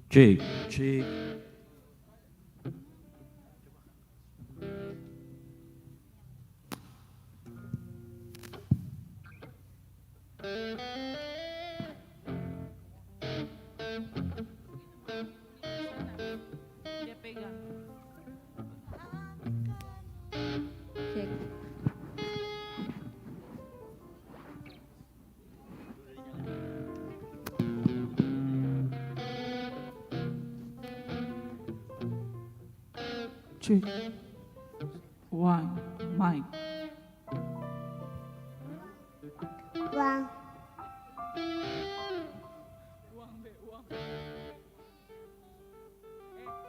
Cek, cek. Dia pegang. Cek. Cek. One, mic. Uang. Uang be, uang.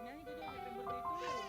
Nyanyi tuh happy birthday to you.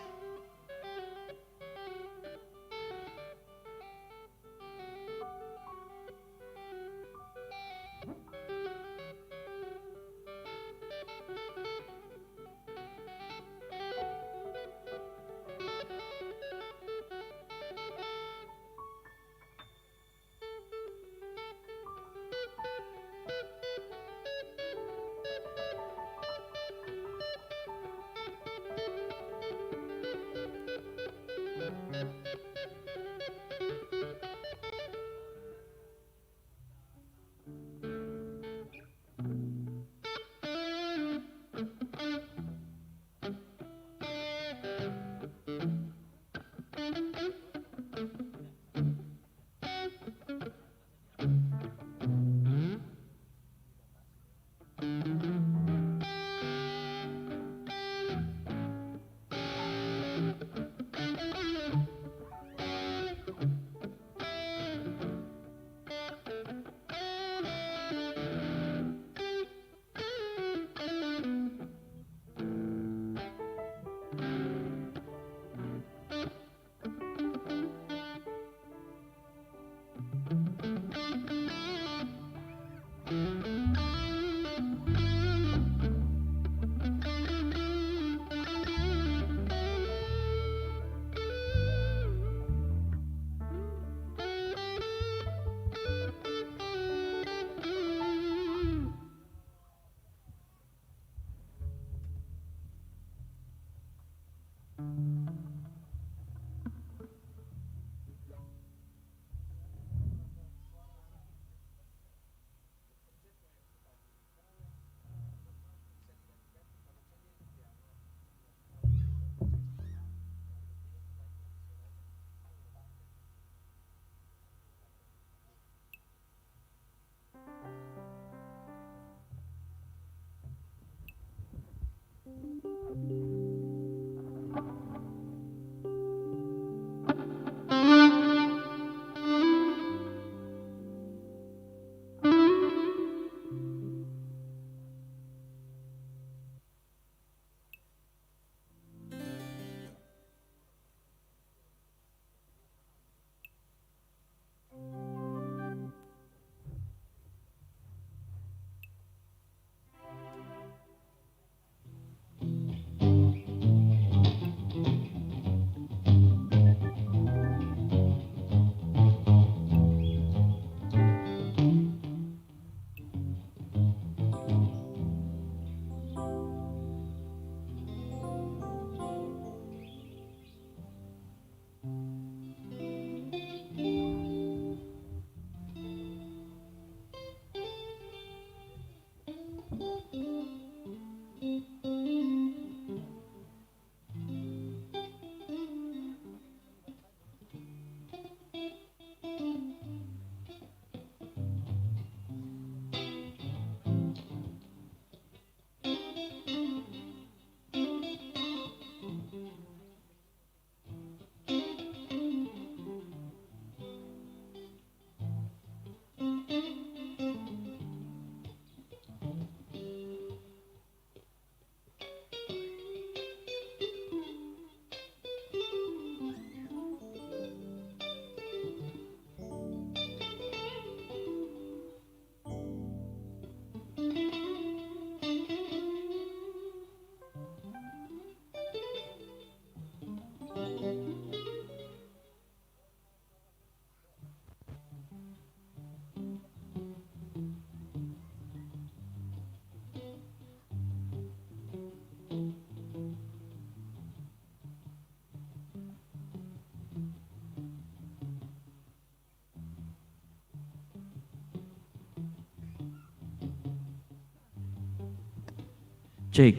Cek,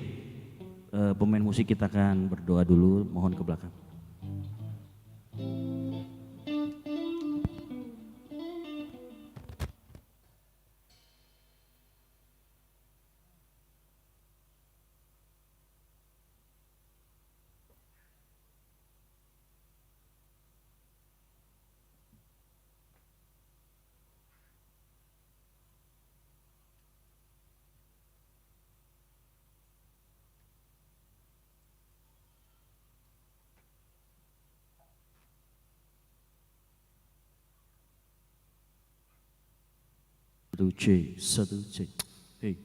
pemain musik kita akan berdoa dulu, mohon ke belakang. Satu cek. Hey.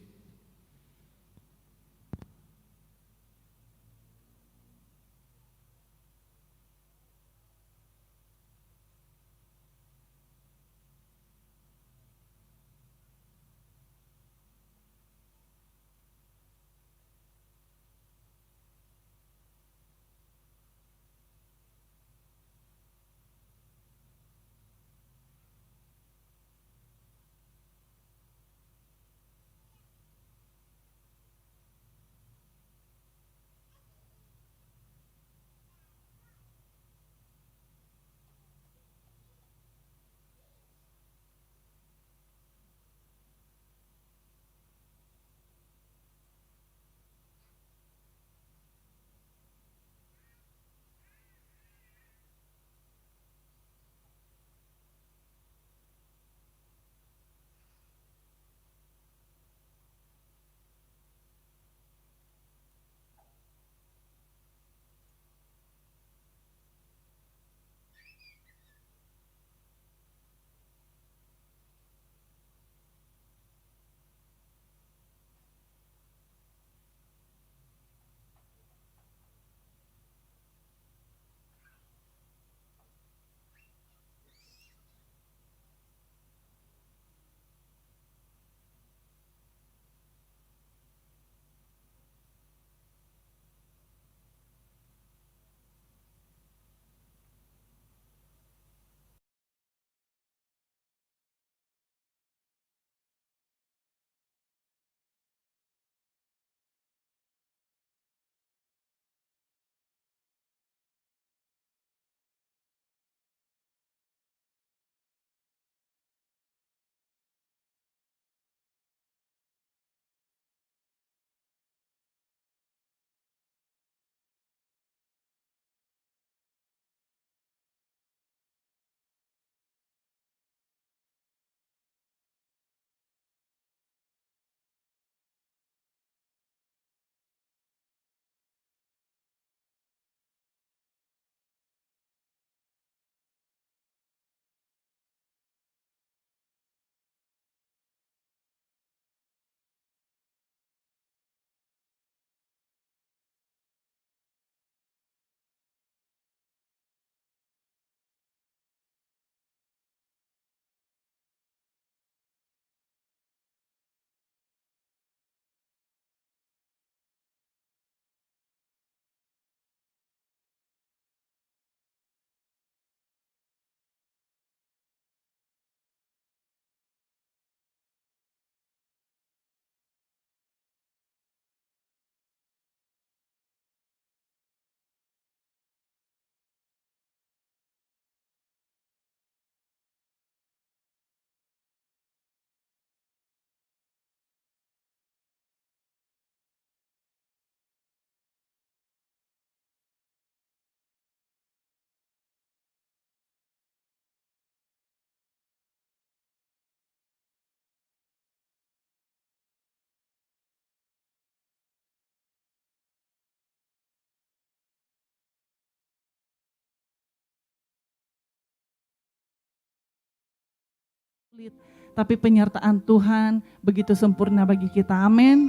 Tapi penyertaan Tuhan begitu sempurna bagi kita. Amin.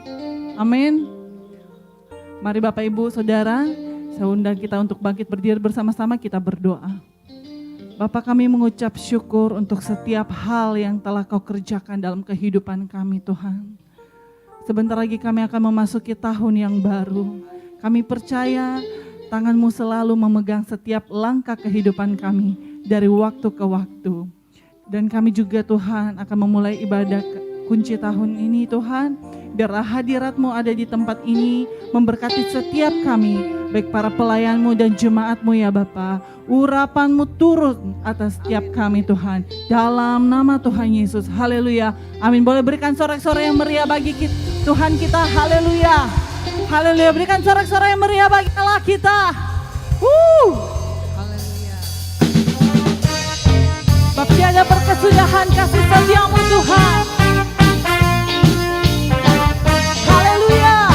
Amin. Mari Bapak Ibu Saudara, saya undang kita untuk bangkit berdiri bersama-sama, kita berdoa. Bapak, kami mengucap syukur untuk setiap hal yang telah Kau kerjakan dalam kehidupan kami, Tuhan. Sebentar lagi kami akan memasuki tahun yang baru. Kami percaya tangan-Mu selalu memegang setiap langkah kehidupan kami dari waktu ke waktu. Dan kami juga Tuhan akan memulai ibadah kunci tahun ini Tuhan. Biarlah hadirat-Mu ada di tempat ini, memberkati setiap kami, baik para pelayan-Mu dan jemaat-Mu ya Bapa. Urapan-Mu turun atas setiap kami Tuhan. Dalam nama Tuhan Yesus, haleluya. Amin. Boleh berikan sorak-sorai yang meriah bagi Tuhan kita, haleluya. Haleluya, berikan sorak-sorai yang meriah bagi Allah kita. Bab tiada berkesudahan kasih setiamu Tuhan. Haleluya.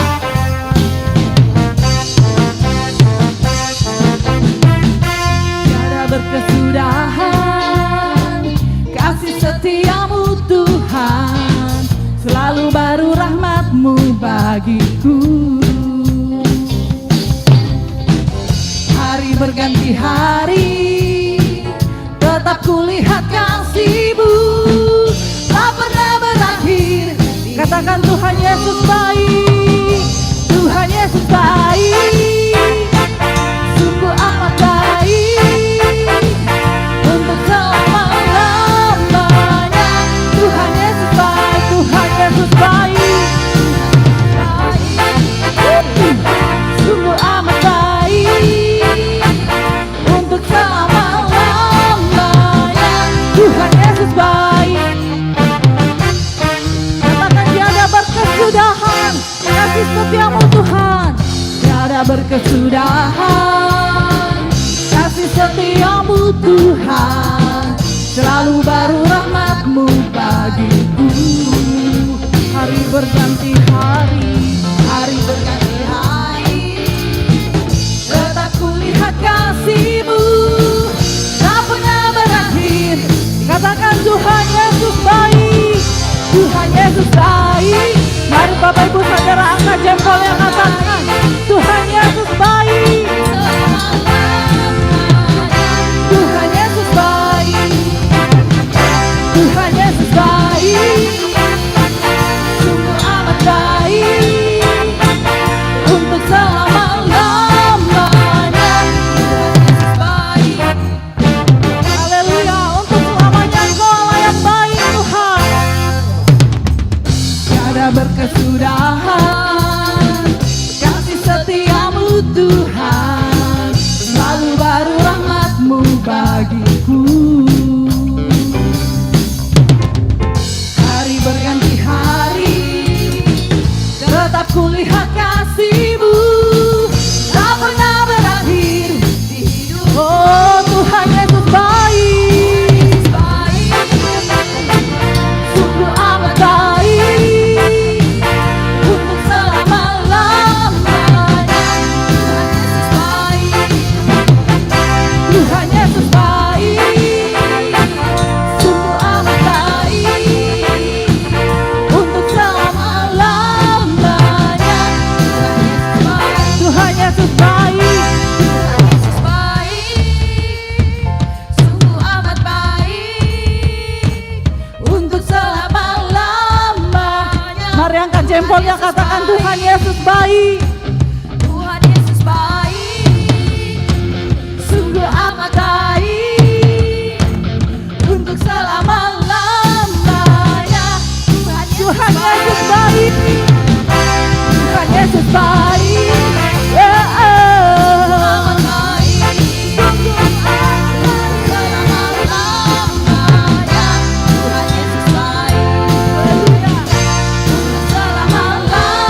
Tiada berkesudahan kasih setiamu Tuhan. Selalu baru rahmat-Mu bagiku. Hari berganti hari, tetap kulihat kasih-Mu, tak pernah berakhir. Katakan Tuhan Yesus baik, Tuhan Yesus baik, sungguh amat baik, untuk selama-lamanya. Tuhan Yesus baik, Tuhan Yesus baik, sungguh amat baik, untuk selama-lamanya. Tuhan Yesus baik. Katakan tiada berkesudahan kasih setiamu Tuhan. Tiada berkesudahan kasih setiamu Tuhan. Selalu baru rahmat-Mu bagiku. Hari berganti hari, hari berganti hari, tetap kulihat kasih-Mu, tak pernah berakhir. Katakan Tuhan Yesus baik, Tuhan Yesus baik. Mari Bapak Ibu Saudara angkat jempol yang katakan Tuhan Yesus baik, Tuhan Yesus baik, Tuhan Yesus baik, sungguh amat baik, untuk selama-lamanya. Tuhan Yesus baik. Haleluya, untuk selamanya Engkau yang baik Tuhan. Tiada berkesudahan kasih setiamu Tuhan. Selalu baru rahmat-Mu bagiku. Hari berganti hari, tetap kulihat kasih-Mu, tak pernah berakhir di hidup. Oh Tuhan Yesus baik, sungguh amat baik, untuk selama-lamanya. Tuhan Yesus baik, sungguh amat baik, untuk selama-lamanya. Tuhan Yesus baik, sungguh amat baik, untuk selama-lamanya. Mari angkat jempolnya, katakan Tuhan Yesus baik, Tuhan Yesus baik, sungguh amat baik, untuk selama-lamanya. Tuhan Yesus baik, Tuhan Yesus baik, amat baik, sungguh amat selama-lamanya. Tuhan Yesus baik, untuk selama-lamanya.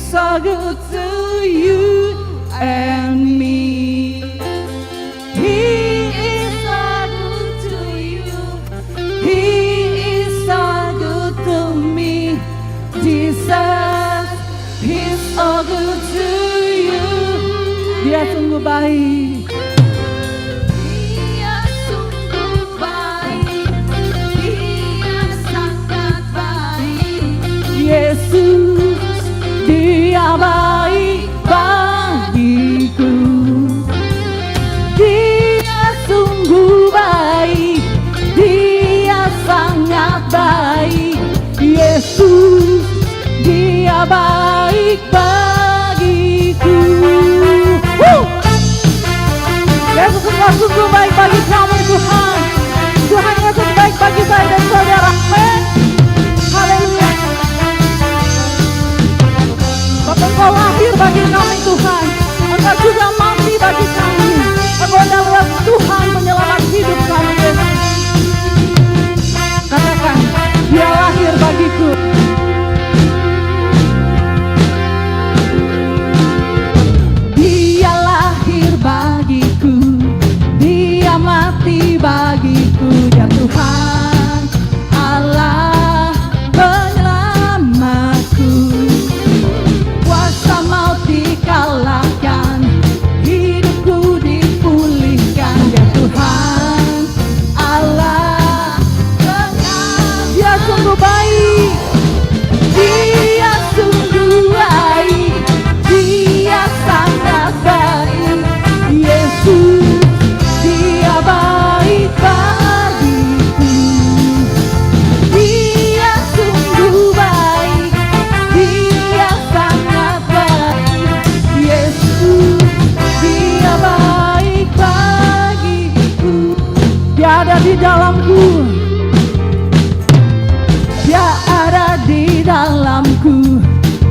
so good to you and me. He is so good to you. He sungguh baik. Dia sungguh baik, Dia sangat baik. Yesus, Dia baik bagiku. Dia sungguh baik, Dia sangat baik. Yesus, Dia baik bagiku. Yesus sungguh baik bagi kami Tuhan. Tuhan Yesus baik bagi saya dan saudara. Amin. Haleluya. Bapak Engkau lahir bagi kami Tuhan. Engkau juga mati bagi kami. Engkau adalah Tuhan penyelamat hidup kami Yesus. Katakan, Dia lahir bagiku. Dia lahir bagiku. Dia mati bagiku. Dia Tuhan Allah penyelamatku. Kuasa maut dikalahkan, hidupku dipulihkan. Dia Tuhan Allah penyelamat. Dia sungguh baik, Dia sungguh baik, Dia sangat baik. Yesus, Dia baik bagiku. Dia sungguh baik, Dia sangat baik. Yesus, Dia baik bagiku. Dia ada di dalamku. Dia ada di dalamku,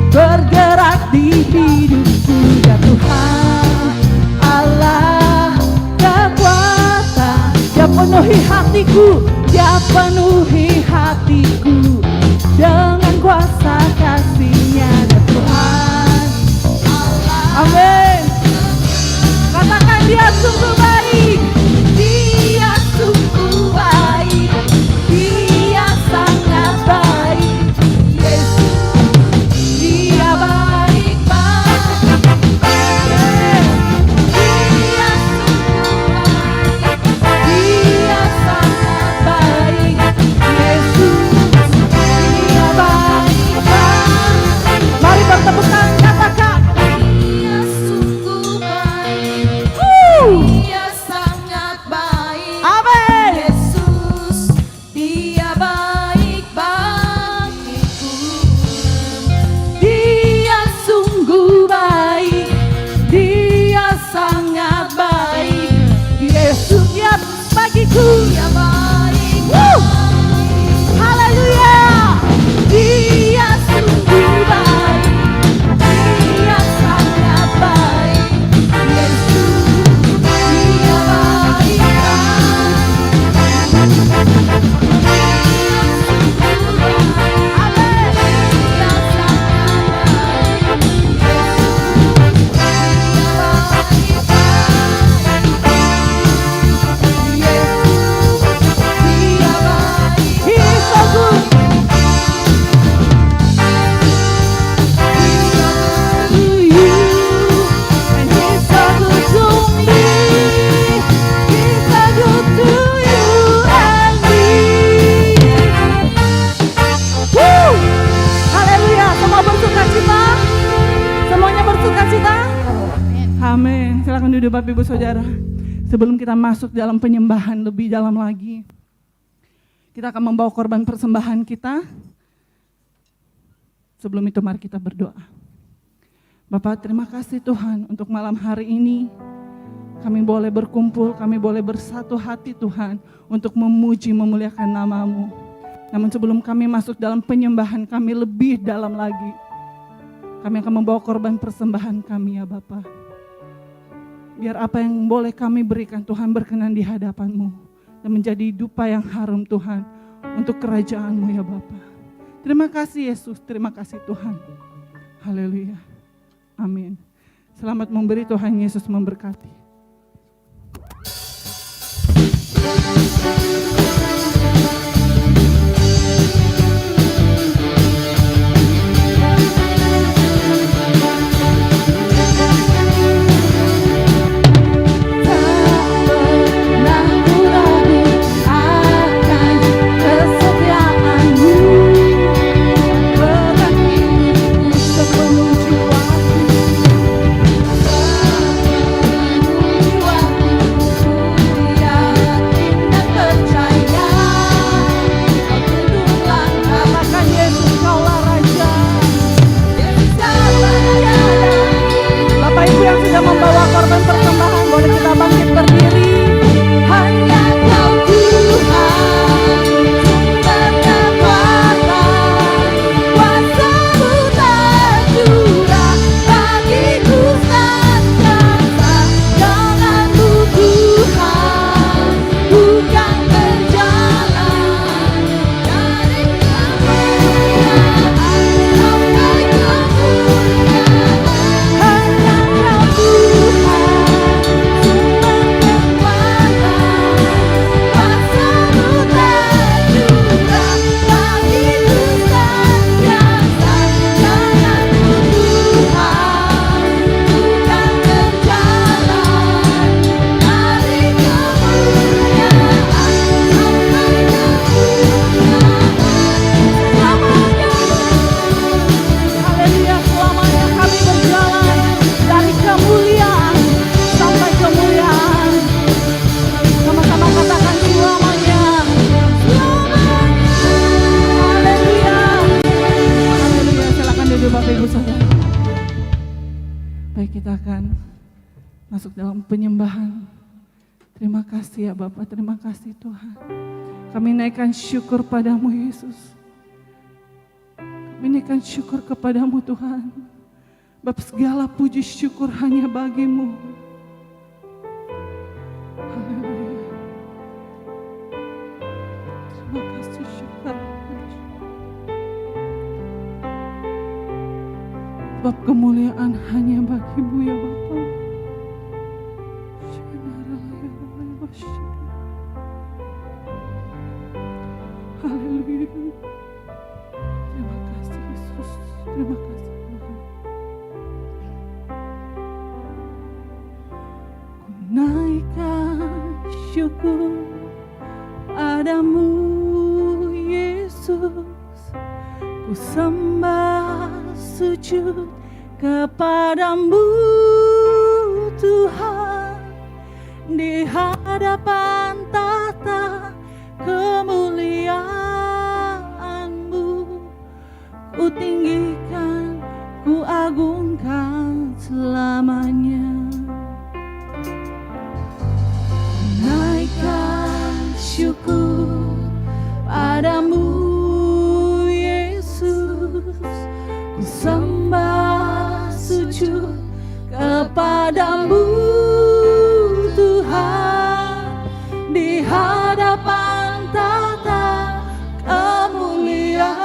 bergerak di hidupku. Dia Tuhan Allah kekuatan. Dia penuhi hatiku, Dia penuhi hatiku dengan kuasa kasih-Nya. Dia Tuhan Allah. Amin. Katakan, Dia sungguh baik, Dia sungguh baik, Dia sangat baik. Yesus, Dia baik bagiku. Dia sungguh baik, Dia sangat baik. Yesus, Dia baik bagiku. Mari bertepuk tangan, katakan, Dia sungguh baik, Dia sangat baik. amin. Yesus, Dia baik bagiku. Dia sungguh baik, Dia sangat baik. Yesus, Dia bagiku. Dia baik Woo! Haleluya. Dia sungguh baik, Dia sangat baik. Yesus, Dia baik Amin. Dia sangat He is so good. To you, and He's so good to me. He's so good to you and me. Woo! Haleluya. Semua bersuka cita? Semuanya bersuka cita? Amin. Silakan duduk Bapak Ibu Saudara. Sebelum kita masuk dalam penyembahan lebih dalam lagi, kita akan membawa korban persembahan kita. Sebelum itu mari kita berdoa. Bapak, terima kasih Tuhan untuk malam hari ini. Kami boleh berkumpul, kami boleh bersatu hati Tuhan untuk memuji, memuliakan nama-Mu. Namun sebelum kami masuk dalam penyembahan kami lebih dalam lagi, kami akan membawa korban persembahan kami ya Bapak. Biar apa yang boleh kami berikan Tuhan berkenan di hadapan-Mu dan menjadi dupa yang harum Tuhan untuk kerajaan-Mu ya Bapa. Terima kasih Yesus, terima kasih Tuhan. Haleluya. Amin. Selamat memberi, Tuhan Yesus memberkati. masuk dalam penyembahan. Terima kasih ya Bapak, terima kasih Tuhan. Kami naikkan syukur padamu Yesus. Kami naikkan syukur kepadamu Tuhan. Bapak, segala puji syukur hanya bagimu. Haleluya. Terima kasih syukur. Sebab kemuliaan hanya bagimu ya Bapak. Haleluya. Terima kasih Yesus. Terima kasih Tuhan. Ku naikkan syukur padamu Yesus. Ku sembah sujud kepadamu Tuhan. Di hadapan tahta kemuliaan-Mu, ku tinggikan, ku agungkan selamanya. Naikkan syukur padamu Yesus, ku sembah sujud kepadamu Tuhan. Di hadapan tahta kemuliaan,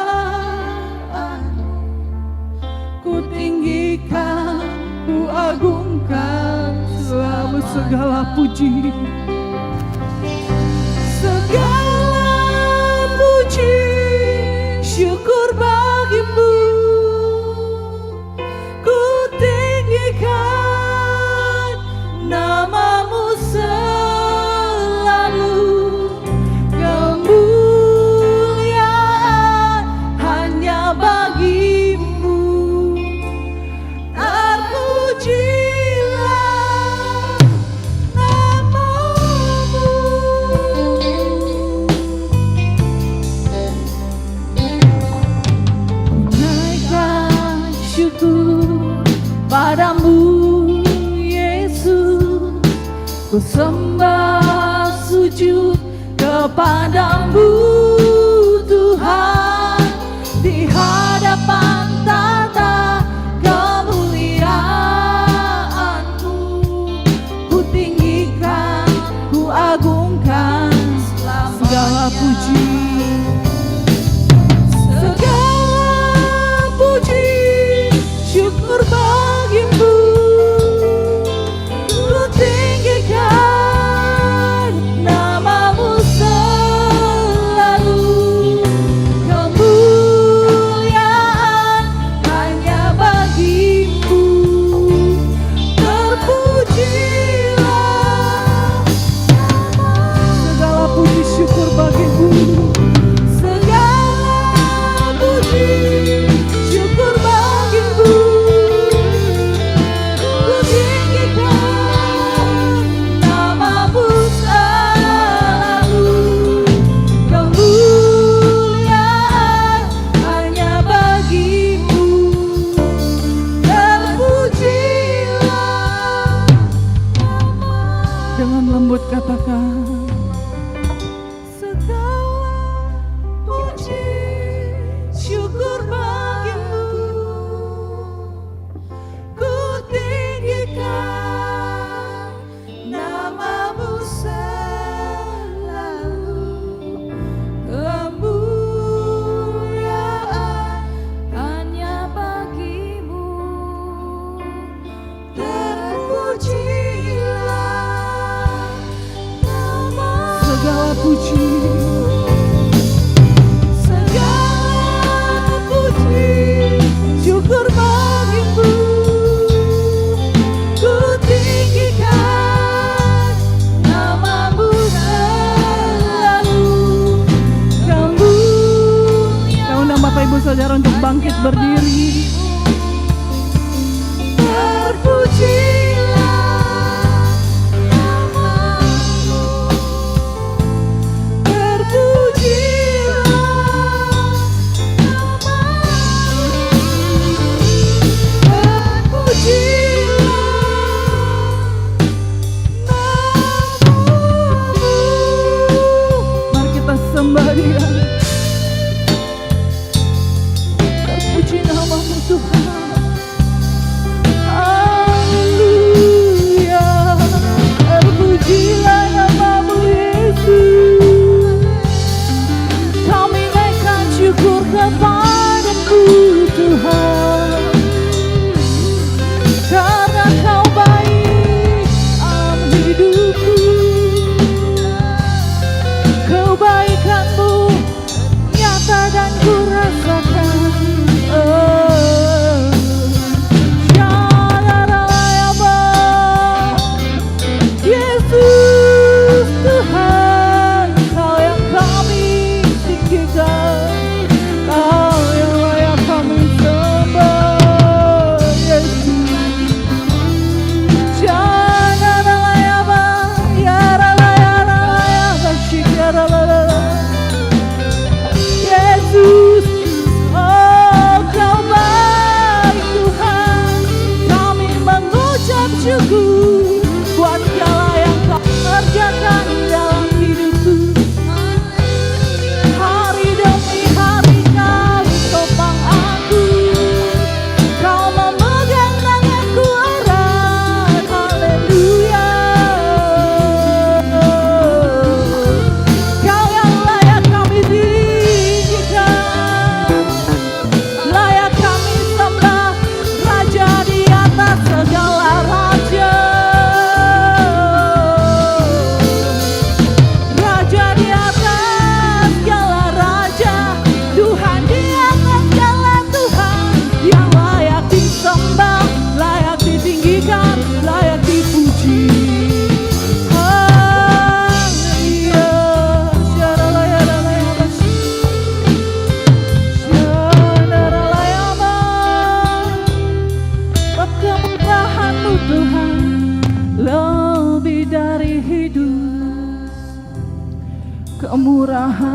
ku tinggikan, ku agungkan selalu segala puji. Segala puji syukur bagimu, ku tinggikan namamu selalu. Kemuliaan hanya bagimu, terpujilah namamu. Naikkan syukur padamu Yesus, ku sembah sujud kepadamu Tuhan. Di hadapan tahta kemuliaan-Mu, ku tinggikan, ku agungkan segala puji. Segala puji syukur bagimu, ku tinggikan namamu selalu. Kemuliaan hanya bagimu, terpujilah segala puji syukur bagimu. Segala puji syukur bagimu, ku tinggikan namamu selalu. Kemuliaan hanya bagimu, terpujilah. Dengan lembut katakan, segala puji syukur bagimu, ku tinggikan namamu selalu. Kemuliaan hanya bagimu, terpujilah namamu. Segala puji, segala puji syukur bagimu, ku tinggikan namamu selalu. Kita undang Bapak Ibu Saudara untuk bangkit berdiri. Terpujilah namamu, terpujilah namamu, terpujilah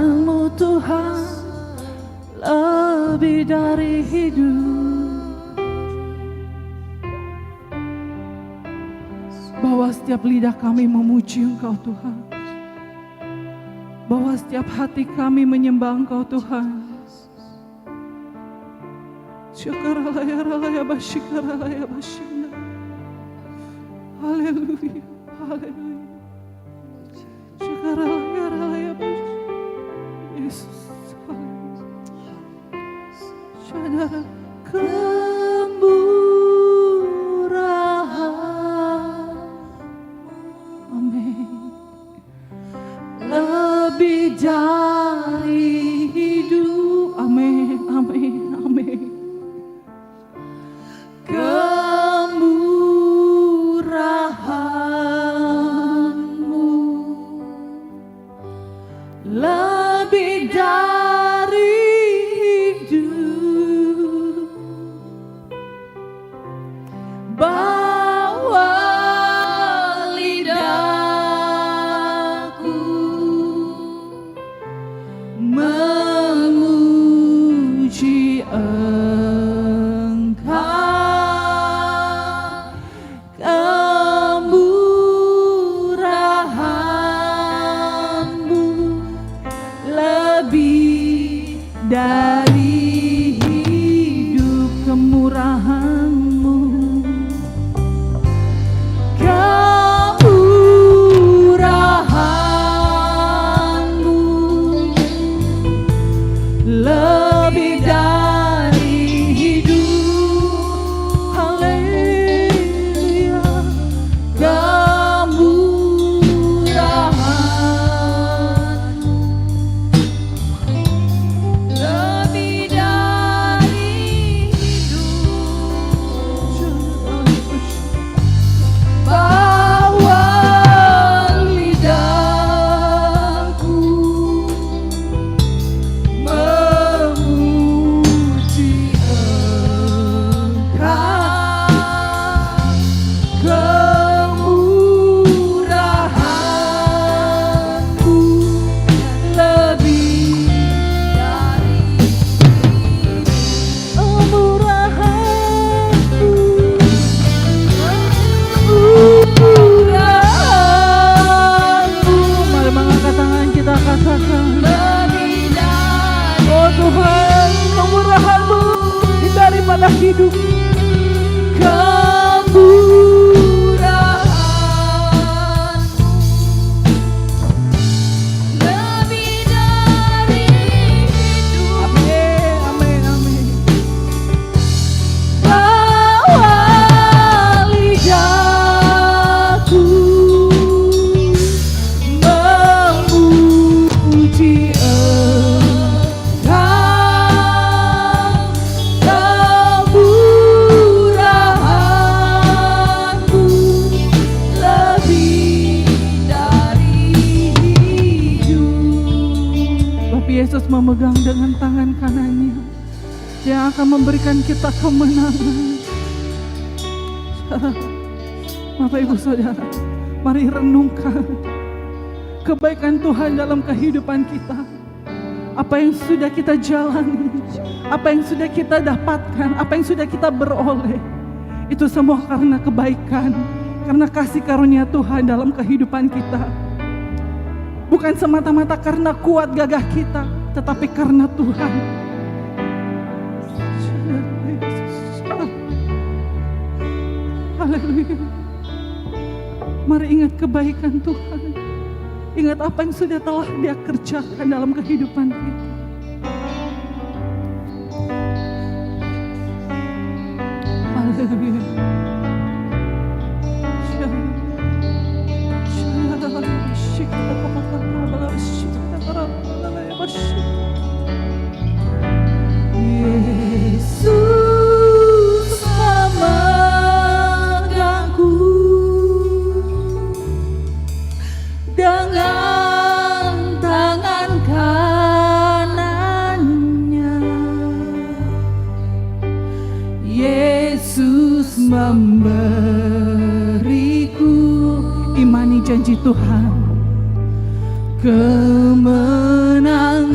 Firman-Mu Tuhan lebih dari hidup. Bahwa setiap lidah kami memuji Engkau Tuhan. Bahwa setiap hati kami menyembah Engkau Tuhan. Syakaralaya basyikaralaya basyina. Haleluya, haleluya. Syakaralaya basyina. Yesus, haleluya. Saudara, kemurahan, amin, lebih dari hidup, amin, amin, amin. Kemurahan-Mu lebih dari hidup, bawa lidahku memuji Engkau. Kemurahan-Mu lebih dari hidup, kemurahan-Mu, kemurahan-Mu lebih dari hidup, haleluya. Kemurahan-Mu lebih dari hidup, bawa lidahku memuji Engkau. Kemurahan-Mu lebih dari kemurahan-Mu, kemurahan-Mu. Mari mengangkat tangan kita, katakan lebih dari. Oh Tuhan, kemurahan-Mu daripada hidup. Kemurahan lebih dari hidup. Amin, amin, amin. Bawa lidahku memuji Engkau. Kemurahan-Mu lebih dari hidup. Bapak Yesus memegang dengan tangan kanannya yang akan memberikan kita kemenangan. Bapak Ibu Saudara, mari renungkan kebaikan Tuhan dalam kehidupan kita. Apa yang sudah kita jalani, apa yang sudah kita dapatkan, apa yang sudah kita beroleh, itu semua karena kebaikan, karena kasih karunia Tuhan dalam kehidupan kita. Bukan semata-mata karena kuat gagah kita, tetapi karena Tuhan. Haleluya. Mari ingat kebaikan Tuhan. Ingat apa yang sudah telah Dia kerjakan dalam kehidupan kita. Haleluya. Yesus memegangku dengan tangan kanannya. Yesus memberiku, imani janji Tuhan, kemenangan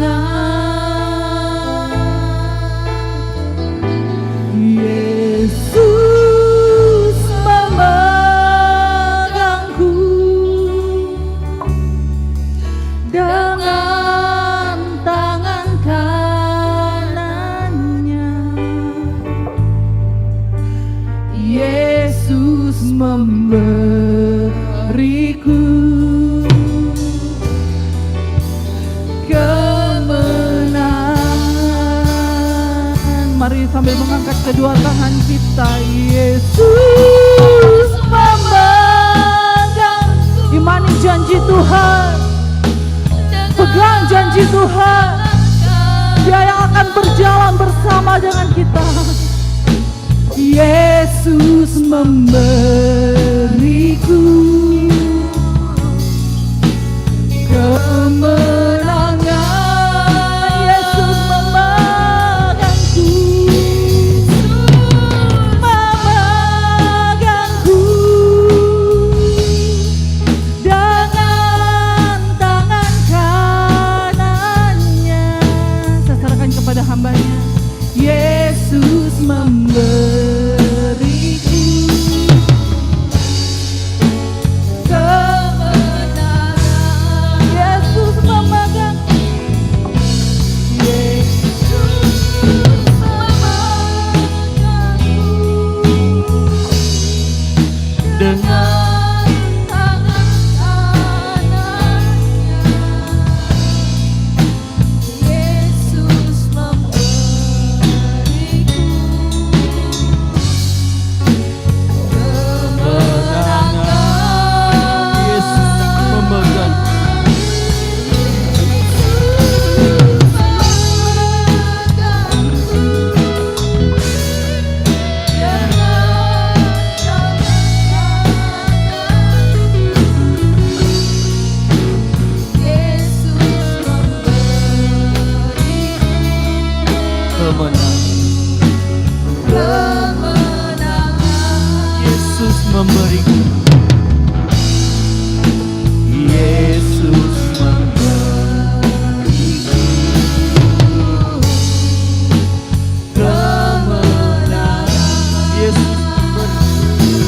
sambil mengangkat kedua tangan kita. Yesus memegangku. Imani janji Tuhan. Pegang janji Tuhan. Dia yang akan berjalan bersama dengan kita. Yesus memberiku kemenangan. Yesus memegangku. Memegangku dengan tangan kanannya. Saya serahkan kepada hambanya. Yesus memberiku kemenangan. Yesus memegang. Yesus memegangku dengan tangan kanannya. Yesus memberiku kemenangan. Yesus memegang. Kemenangan. Yesus memberiku. Yesus memberiku kemenangan. Yesus memberiku.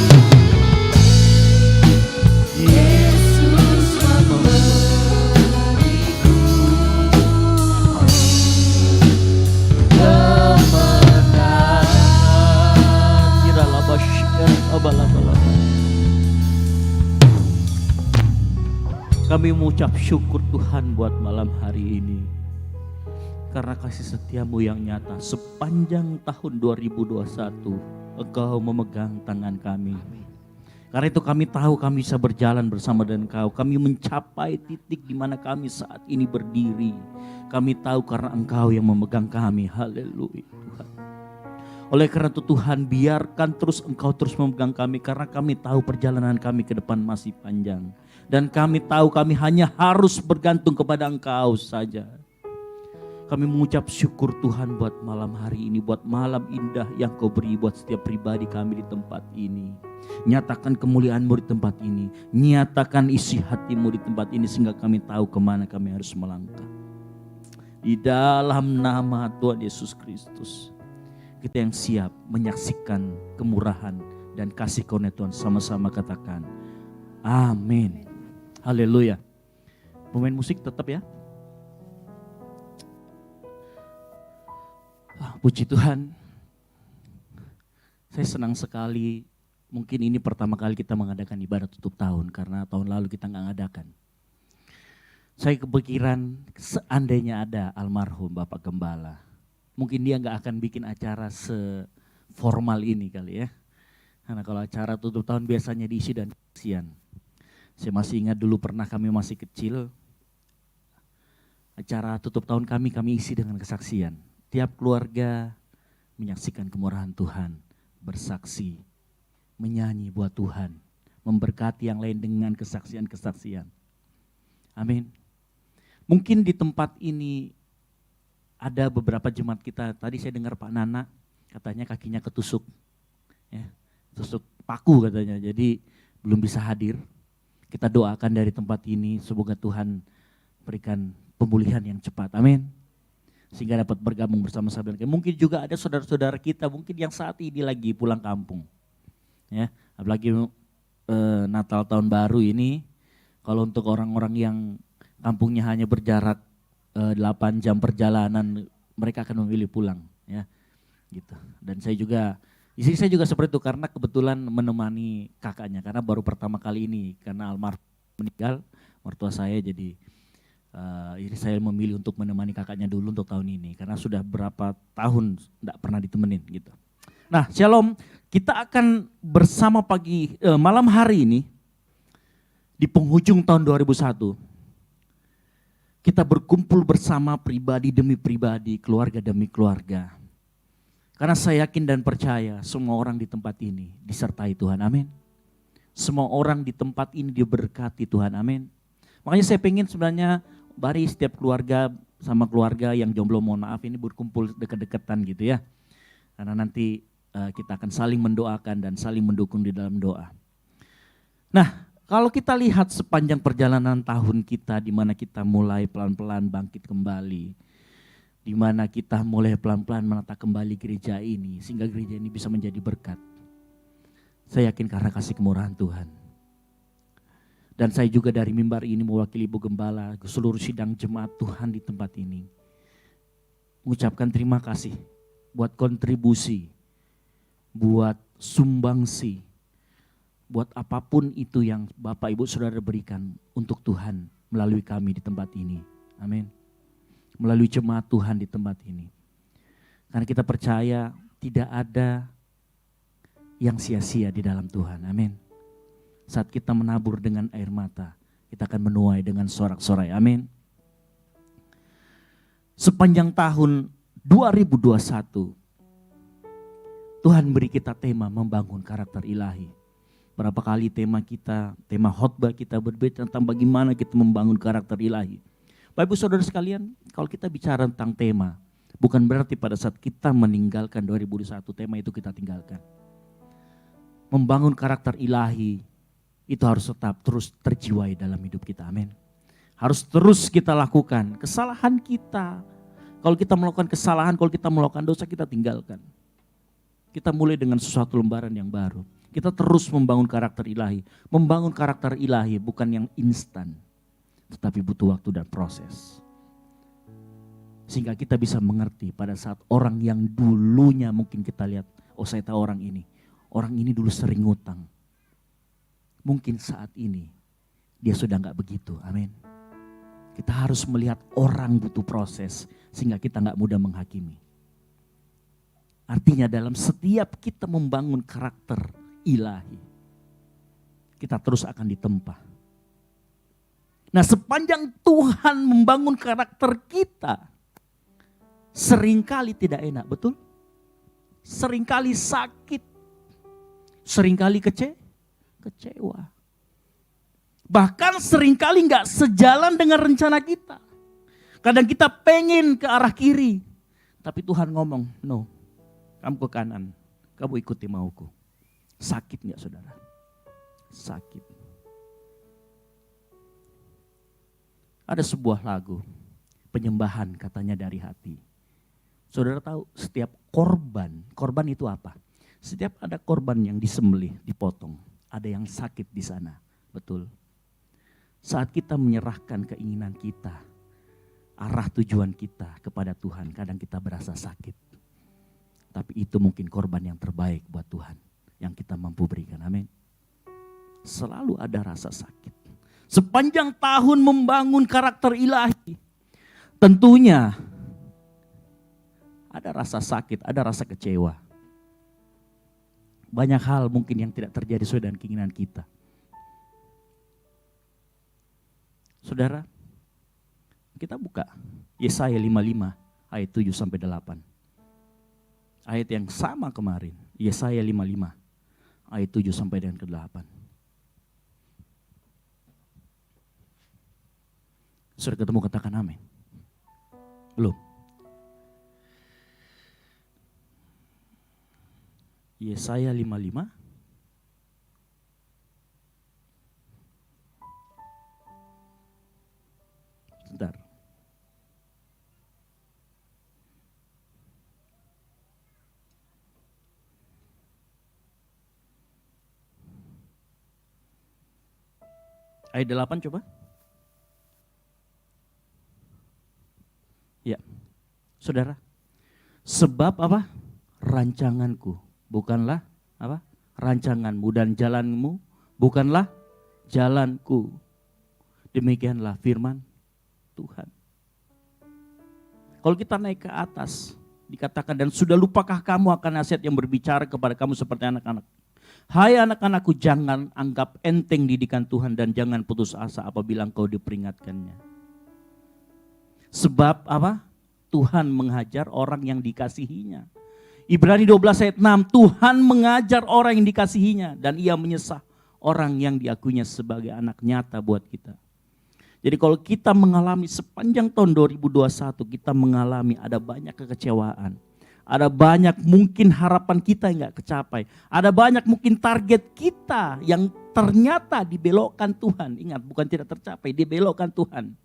Yesus memberiku kemenangan. Kiralabashkan abalabalaba. Kami mengucap syukur Tuhan buat malam hari ini. Karena kasih setiamu yang nyata sepanjang tahun 2021. Engkau memegang tangan kami. Karena itu kami tahu kami bisa berjalan bersama dengan Engkau. Kami mencapai titik di mana kami saat ini berdiri. Kami tahu karena Engkau yang memegang kami. Haleluya Tuhan. Oleh karena itu Tuhan, biarkan terus Engkau terus memegang kami. Karena kami tahu perjalanan kami ke depan masih panjang. Dan kami tahu kami hanya harus bergantung kepada Engkau saja. Kami mengucap syukur Tuhan buat malam hari ini. Buat malam indah yang Kau beri buat setiap pribadi kami di tempat ini. Nyatakan kemuliaan-Mu di tempat ini. Nyatakan isi hati-Mu di tempat ini. Sehingga kami tahu kemana kami harus melangkah. Di dalam nama Tuhan Yesus Kristus. Kita yang siap menyaksikan kemurahan dan kasih karunia Tuhan. Sama-sama katakan amin. Haleluya. Pemain musik tetap ya. Puji Tuhan. Saya senang sekali. Mungkin ini pertama kali kita mengadakan ibadah tutup tahun. Karena tahun lalu kita nggak ngadakan. Saya kepikiran seandainya ada almarhum Bapak Gembala. Mungkin dia nggak akan bikin acara seformal ini kali ya. Karena kalau acara tutup tahun biasanya diisi dan kasihan. Saya masih ingat dulu pernah kami masih kecil. Acara tutup tahun kami isi dengan kesaksian. Tiap keluarga menyaksikan kemurahan Tuhan. Bersaksi, menyanyi buat Tuhan. Memberkati yang lain dengan kesaksian-kesaksian. Amin. Mungkin di tempat ini ada beberapa jemaat kita. Tadi saya dengar Pak Nana katanya kakinya ketusuk. Ya, tusuk paku katanya. Jadi belum bisa hadir. Kita doakan dari tempat ini semoga Tuhan berikan pemulihan yang cepat. Amin. Sehingga dapat bergabung bersama-sama. Mungkin juga ada saudara-saudara kita mungkin yang saat ini lagi pulang kampung. Ya, apalagi Natal tahun baru ini. Kalau untuk orang-orang yang kampungnya hanya berjarak 8 jam perjalanan, mereka akan memilih pulang, ya, gitu. Dan saya juga, istri saya juga seperti itu karena kebetulan menemani kakaknya karena baru pertama kali ini karena almarhum meninggal, mertua saya jadi Ini saya memilih untuk menemani kakaknya dulu untuk tahun ini karena sudah berapa tahun tidak pernah ditemenin gitu. Nah, Shalom, kita akan bersama malam hari ini di penghujung tahun 2001. Kita berkumpul bersama pribadi demi pribadi, keluarga demi keluarga. Karena saya yakin dan percaya semua orang di tempat ini disertai Tuhan, amin. Semua orang di tempat ini diberkati Tuhan, amin. Makanya saya pengen sebenarnya mari setiap keluarga sama keluarga yang jomblo mohon maaf ini berkumpul dekat-dekatan gitu ya. Karena nanti kita akan saling mendoakan dan saling mendukung di dalam doa. Nah, kalau kita lihat sepanjang perjalanan tahun kita di mana kita mulai pelan-pelan bangkit kembali, di mana kita mulai pelan-pelan menata kembali gereja ini sehingga gereja ini bisa menjadi berkat. Saya yakin karena kasih kemurahan Tuhan. Dan saya juga dari mimbar ini mewakili Ibu Gembala, seluruh sidang jemaat Tuhan di tempat ini. Mengucapkan terima kasih buat kontribusi, buat sumbangsi, buat apapun itu yang Bapak Ibu Saudara berikan untuk Tuhan melalui kami di tempat ini. Amin. Melalui jemaat Tuhan di tempat ini. Karena kita percaya tidak ada yang sia-sia di dalam Tuhan. Amin. Saat kita menabur dengan air mata, kita akan menuai dengan sorak-sorai. Amin. Sepanjang tahun 2021, Tuhan beri kita tema membangun karakter ilahi. Berapa kali tema khotbah kita berbeda tentang bagaimana kita membangun karakter ilahi. Bapak Ibu Saudara sekalian, kalau kita bicara tentang tema, bukan berarti pada saat kita meninggalkan 2021 tema itu kita tinggalkan. Membangun karakter ilahi itu harus tetap terus terjiwai dalam hidup kita, amin. Harus terus kita lakukan. Kesalahan kita, kalau kita melakukan kesalahan, kalau kita melakukan dosa kita tinggalkan. Kita mulai dengan sesuatu lembaran yang baru. Kita terus membangun karakter ilahi. Membangun karakter ilahi bukan yang instan, tetapi butuh waktu dan proses. Sehingga kita bisa mengerti pada saat orang yang dulunya mungkin kita lihat, oh saya tahu orang ini dulu sering ngutang. Mungkin saat ini dia sudah enggak begitu, amin. Kita harus melihat orang butuh proses sehingga kita enggak mudah menghakimi. Artinya dalam setiap kita membangun karakter ilahi, kita terus akan ditempa. Nah, sepanjang Tuhan membangun karakter kita, seringkali tidak enak, betul? Seringkali sakit, seringkali kecewa. Bahkan seringkali nggak sejalan dengan rencana kita. Kadang kita pengen ke arah kiri, tapi Tuhan ngomong, no, kamu ke kanan, kamu ikuti mauku. Sakit nggak saudara? Sakit. Ada sebuah lagu, penyembahan katanya dari hati. Saudara tahu setiap korban itu apa? Setiap ada korban yang disembelih, dipotong, ada yang sakit di sana, betul. Saat kita menyerahkan keinginan kita, arah tujuan kita kepada Tuhan, kadang kita berasa sakit. Tapi itu mungkin korban yang terbaik buat Tuhan, yang kita mampu berikan, amin. Selalu ada rasa sakit. Sepanjang tahun membangun karakter ilahi, tentunya ada rasa sakit, ada rasa kecewa. Banyak hal mungkin yang tidak terjadi sesuai dengan keinginan kita. Saudara, kita buka Yesaya 55 ayat 7 sampai 8. Ayat yang sama kemarin, Yesaya 55 ayat 7 sampai dengan ke-8. Sudah ketemu, katakan amin. Belum? Yesaya 55. Sebentar. Ayat 8 coba. Ya, saudara. Sebab apa? Rancanganku bukanlah apa? Rancanganmu dan jalanmu bukanlah jalanku. Demikianlah firman Tuhan. Kalau kita naik ke atas, dikatakan, dan sudah lupakah kamu akan nasihat yang berbicara kepada kamu seperti anak-anak. Hai anak-anakku, jangan anggap enteng didikan Tuhan dan jangan putus asa apabila engkau diperingatkannya. Sebab apa? Tuhan menghajar orang yang dikasihinya. Ibrani 12 ayat 6, Tuhan mengajar orang yang dikasihinya dan ia menyesah orang yang diakuinya sebagai anak nyata buat kita. Jadi kalau kita mengalami sepanjang tahun 2021, kita mengalami ada banyak kekecewaan. Ada banyak mungkin harapan kita yang gak kecapai. Ada banyak mungkin target kita yang ternyata dibelokkan Tuhan. Ingat, bukan tidak tercapai, dibelokkan Tuhan.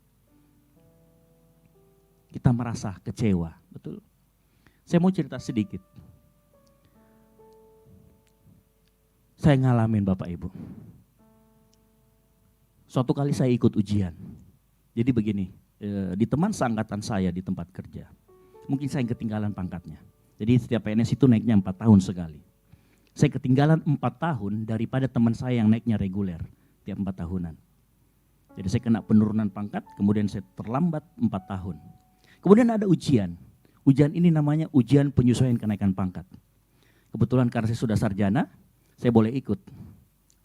Kita merasa kecewa, betul? Saya mau cerita sedikit. Saya ngalamin Bapak Ibu. Suatu kali saya ikut ujian. Jadi begini, di teman seangkatan saya di tempat kerja. Mungkin saya ketinggalan pangkatnya. Jadi setiap PNS itu naiknya 4 tahun sekali. Saya ketinggalan 4 tahun daripada teman saya yang naiknya reguler tiap 4 tahunan. Jadi saya kena penurunan pangkat, kemudian saya terlambat 4 tahun. Kemudian ada ujian. Ujian ini namanya ujian penyesuaian kenaikan pangkat. Kebetulan karena saya sudah sarjana, saya boleh ikut.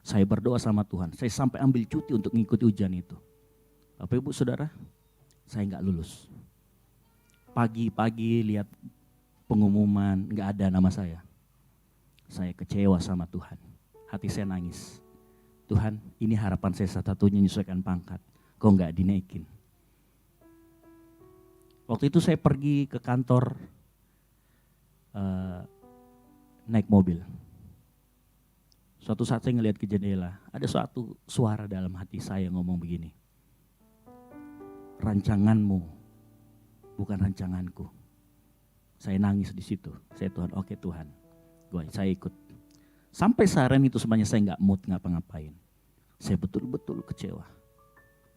Saya berdoa sama Tuhan, saya sampai ambil cuti untuk mengikuti ujian itu. Bapak Ibu Saudara, saya nggak lulus. Pagi-pagi lihat pengumuman, nggak ada nama saya. Saya kecewa sama Tuhan, hati saya nangis. Tuhan, ini harapan saya satu-satunya menyesuaikan pangkat, kok nggak dinaikin. Waktu itu saya pergi ke kantor naik mobil. Suatu saat saya ngelihat ke jendela, ada suatu suara dalam hati saya ngomong begini. Rancanganmu bukan rancanganku. Saya nangis di situ. Saya Tuhan, oke Tuhan, saya ikut. Sampai seharian itu sebenarnya saya nggak mood ngapa-ngapain. Saya betul-betul kecewa.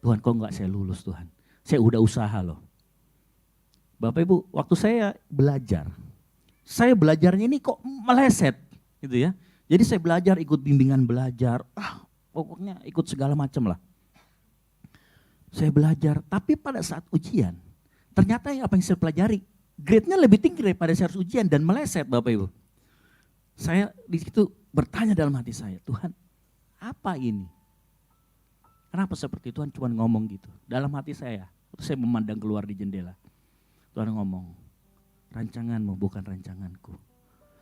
Tuhan, kok nggak saya lulus Tuhan? Saya udah usaha loh. Bapak Ibu, waktu saya belajarnya ini kok meleset, gitu ya. Jadi saya belajar, ikut bimbingan belajar, pokoknya ikut segala macam lah. Saya belajar, tapi pada saat ujian, ternyata apa yang saya pelajari, grade-nya lebih tinggi daripada saya harus ujian dan meleset Bapak Ibu. Saya di situ bertanya dalam hati saya, Tuhan, apa ini? Kenapa seperti Tuhan cuma ngomong gitu? Dalam hati saya, waktu saya memandang keluar di jendela. Tuhan ngomong, rancanganmu bukan rancanganku.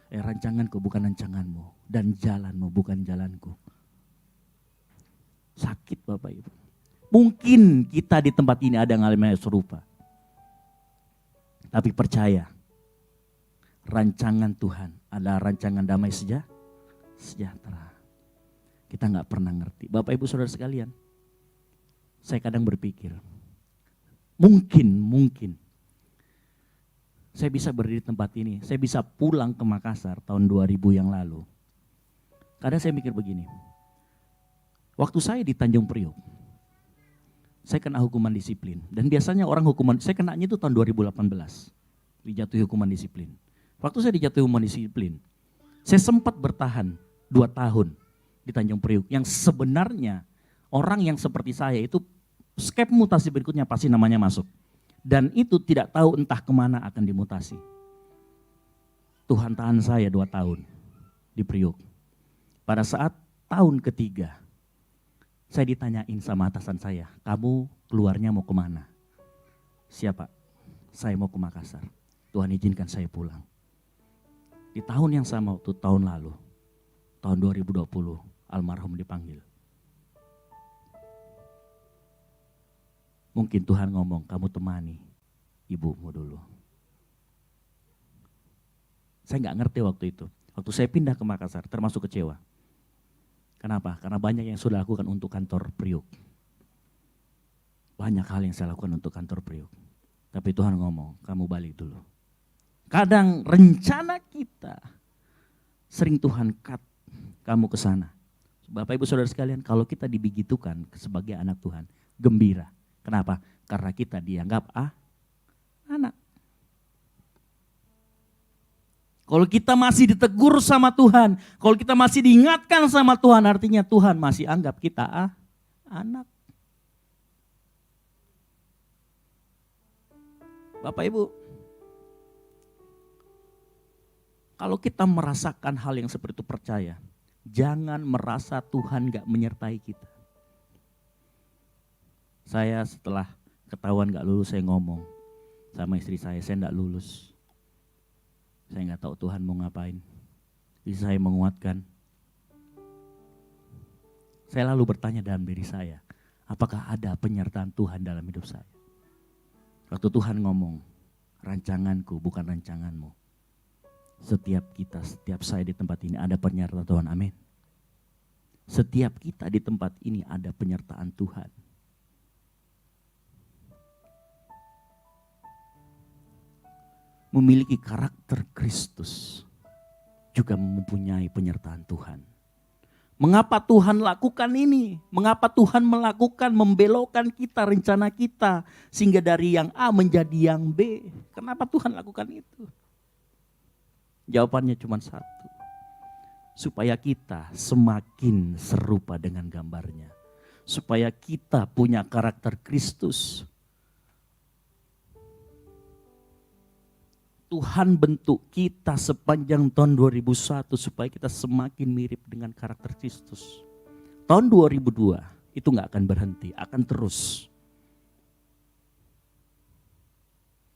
Rancanganku bukan rancanganmu. Dan jalanmu bukan jalanku. Sakit Bapak Ibu. Mungkin kita di tempat ini ada yang ngalamin serupa. Tapi percaya, rancangan Tuhan adalah rancangan damai sejahtera. Kita gak pernah ngerti. Bapak Ibu Saudara sekalian, saya kadang berpikir, mungkin saya bisa berdiri di tempat ini, saya bisa pulang ke Makassar tahun 2000 yang lalu. Kadang saya mikir begini, waktu saya di Tanjung Priok, saya kena hukuman disiplin. Dan biasanya orang hukuman, saya kenanya itu tahun 2018, dijatuhi hukuman disiplin. Waktu saya dijatuhi hukuman disiplin, saya sempat bertahan 2 tahun di Tanjung Priok. Yang sebenarnya orang yang seperti saya itu skep mutasi berikutnya pasti namanya masuk. Dan itu tidak tahu entah kemana akan dimutasi. Tuhan tahan saya 2 tahun di Priok. Pada saat tahun ketiga, saya ditanyain sama atasan saya, kamu keluarnya mau kemana? Siapa? Saya mau ke Makassar. Tuhan izinkan saya pulang. Di tahun yang sama waktu tahun lalu, tahun 2020, almarhum dipanggil. Mungkin Tuhan ngomong, kamu temani ibumu dulu. Saya nggak ngerti waktu itu. Waktu saya pindah ke Makassar, termasuk kecewa. Kenapa? Karena banyak yang sudah lakukan untuk kantor Priok. Banyak hal yang saya lakukan untuk kantor Priok. Tapi Tuhan ngomong, kamu balik dulu. Kadang rencana kita, sering Tuhan cut kamu ke sana. Bapak Ibu Saudara sekalian, kalau kita dibegitukan sebagai anak Tuhan, gembira. Kenapa? Karena kita dianggap anak. Kalau kita masih ditegur sama Tuhan, kalau kita masih diingatkan sama Tuhan, artinya Tuhan masih anggap kita anak. Bapak Ibu, kalau kita merasakan hal yang seperti itu percaya, jangan merasa Tuhan gak menyertai kita. Saya setelah ketahuan gak lulus, saya ngomong sama istri saya gak lulus. Saya gak tahu Tuhan mau ngapain. Istri saya menguatkan. Saya lalu bertanya dalam diri saya, apakah ada penyertaan Tuhan dalam hidup saya? Waktu Tuhan ngomong, rancanganku bukan rancanganmu. Setiap kita, setiap saya di tempat ini ada penyertaan Tuhan, amin. Setiap kita di tempat ini ada penyertaan Tuhan. Memiliki karakter Kristus juga mempunyai penyertaan Tuhan. Mengapa Tuhan lakukan ini? Mengapa Tuhan melakukan membelokkan kita, rencana kita, sehingga dari yang A menjadi yang B? Kenapa Tuhan lakukan itu? Jawabannya cuma satu. Supaya kita semakin serupa dengan gambarnya. Supaya kita punya karakter Kristus. Tuhan bentuk kita sepanjang tahun 2001 supaya kita semakin mirip dengan karakter Kristus. Tahun 2002 itu gak akan berhenti, akan terus.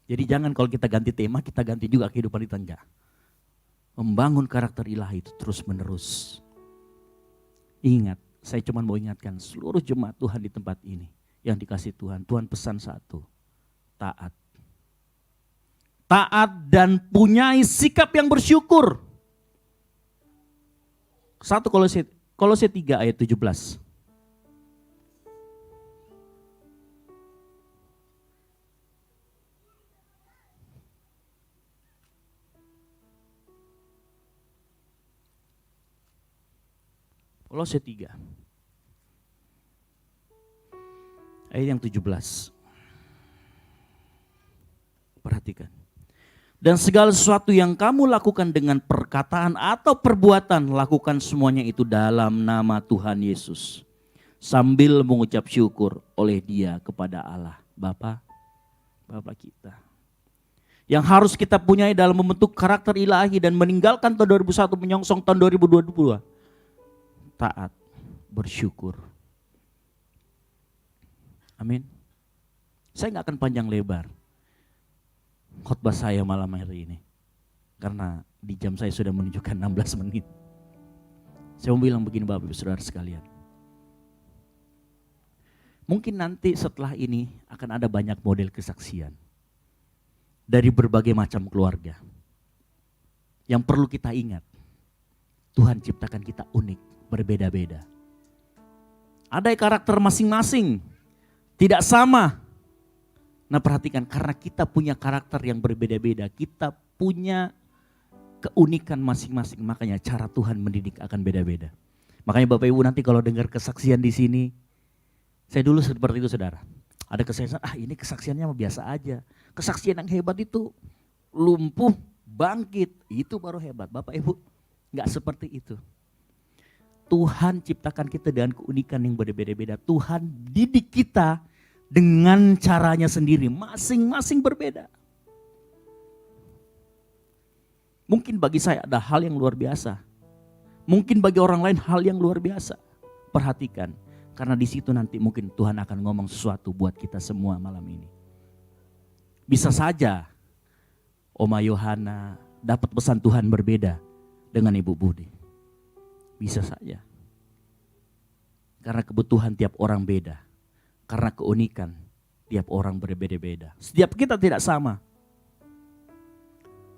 Jadi jangan kalau kita ganti tema, kita ganti juga kehidupan kita, enggak. Membangun karakter ilahi itu terus menerus. Ingat, saya cuma mau ingatkan seluruh jemaat Tuhan di tempat ini yang dikasih Tuhan. Tuhan pesan satu, taat. Taat dan punyai sikap yang bersyukur. 1 Kolose 3 ayat 17. Kolose 3 ayat yang 17. Perhatikan. Dan segala sesuatu yang kamu lakukan dengan perkataan atau perbuatan, lakukan semuanya itu dalam nama Tuhan Yesus. Sambil mengucap syukur oleh Dia kepada Allah, Bapa kita. Yang harus kita punyai dalam membentuk karakter ilahi dan meninggalkan tahun 2001 menyongsong tahun 2022. Taat, bersyukur. Amin. Saya gak akan panjang lebar khotbah saya malam hari ini. Karena di jam saya sudah menunjukkan 16 menit. Saya mau bilang begini Bapak Ibu Saudara sekalian. Mungkin nanti setelah ini akan ada banyak model kesaksian. Dari berbagai macam keluarga. Yang perlu kita ingat, Tuhan ciptakan kita unik, berbeda-beda. Ada karakter masing-masing, tidak sama. Nah perhatikan, karena kita punya karakter yang berbeda-beda, kita punya keunikan masing-masing, makanya cara Tuhan mendidik akan beda-beda. Makanya Bapak Ibu nanti kalau dengar kesaksian di sini, saya dulu seperti itu saudara. Ada kesaksian, ini kesaksiannya biasa aja. Kesaksian yang hebat itu lumpuh, bangkit, itu baru hebat. Bapak Ibu gak seperti itu. Tuhan ciptakan kita dengan keunikan yang berbeda-beda. Tuhan didik kita dengan caranya sendiri, masing-masing berbeda. Mungkin bagi saya ada hal yang luar biasa. Mungkin bagi orang lain hal yang luar biasa. Perhatikan, karena di situ nanti mungkin Tuhan akan ngomong sesuatu buat kita semua malam ini. Bisa saja Oma Yohana dapat pesan Tuhan berbeda dengan Ibu Budi. Bisa saja. Karena kebutuhan tiap orang beda. Karena keunikan tiap orang berbeda-beda. Setiap kita tidak sama.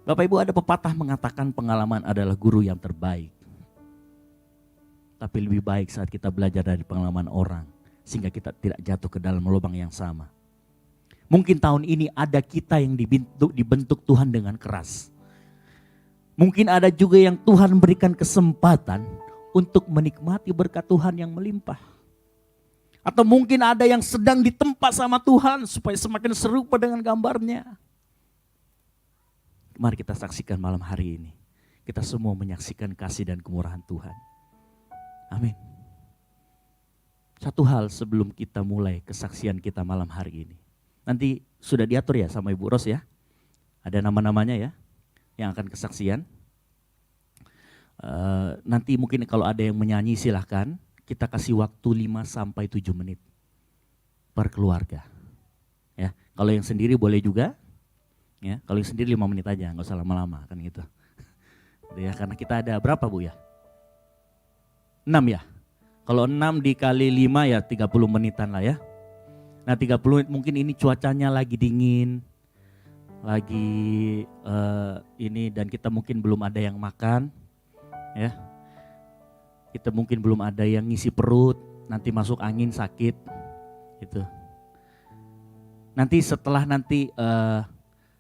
Bapak Ibu ada pepatah mengatakan pengalaman adalah guru yang terbaik. Tapi lebih baik saat kita belajar dari pengalaman orang. Sehingga kita tidak jatuh ke dalam lubang yang sama. Mungkin tahun ini ada kita yang dibentuk Tuhan dengan keras. Mungkin ada juga yang Tuhan berikan kesempatan untuk menikmati berkat Tuhan yang melimpah. Atau mungkin ada yang sedang ditempa sama Tuhan supaya semakin serupa dengan gambarnya. Mari kita saksikan malam hari ini. Kita semua menyaksikan kasih dan kemurahan Tuhan. Amin. Satu hal sebelum kita mulai kesaksian kita malam hari ini. Nanti sudah diatur ya sama Ibu Ros ya. Ada nama-namanya ya yang akan kesaksian. Nanti mungkin kalau ada yang menyanyi silahkan. Kita kasih waktu 5-7 menit per keluarga. Ya, kalau yang sendiri boleh juga. Ya, kalau yang sendiri 5 menit aja, nggak usah lama-lama kan gitu. Ya, karena kita ada berapa Bu ya? 6 ya. Kalau 6 dikali 5 ya 30 menitan lah ya. Nah 30 menit mungkin ini cuacanya lagi dingin. Lagi ini dan kita mungkin belum ada yang makan. Ya. Kita mungkin belum ada yang ngisi perut, nanti masuk angin sakit gitu. Nanti setelah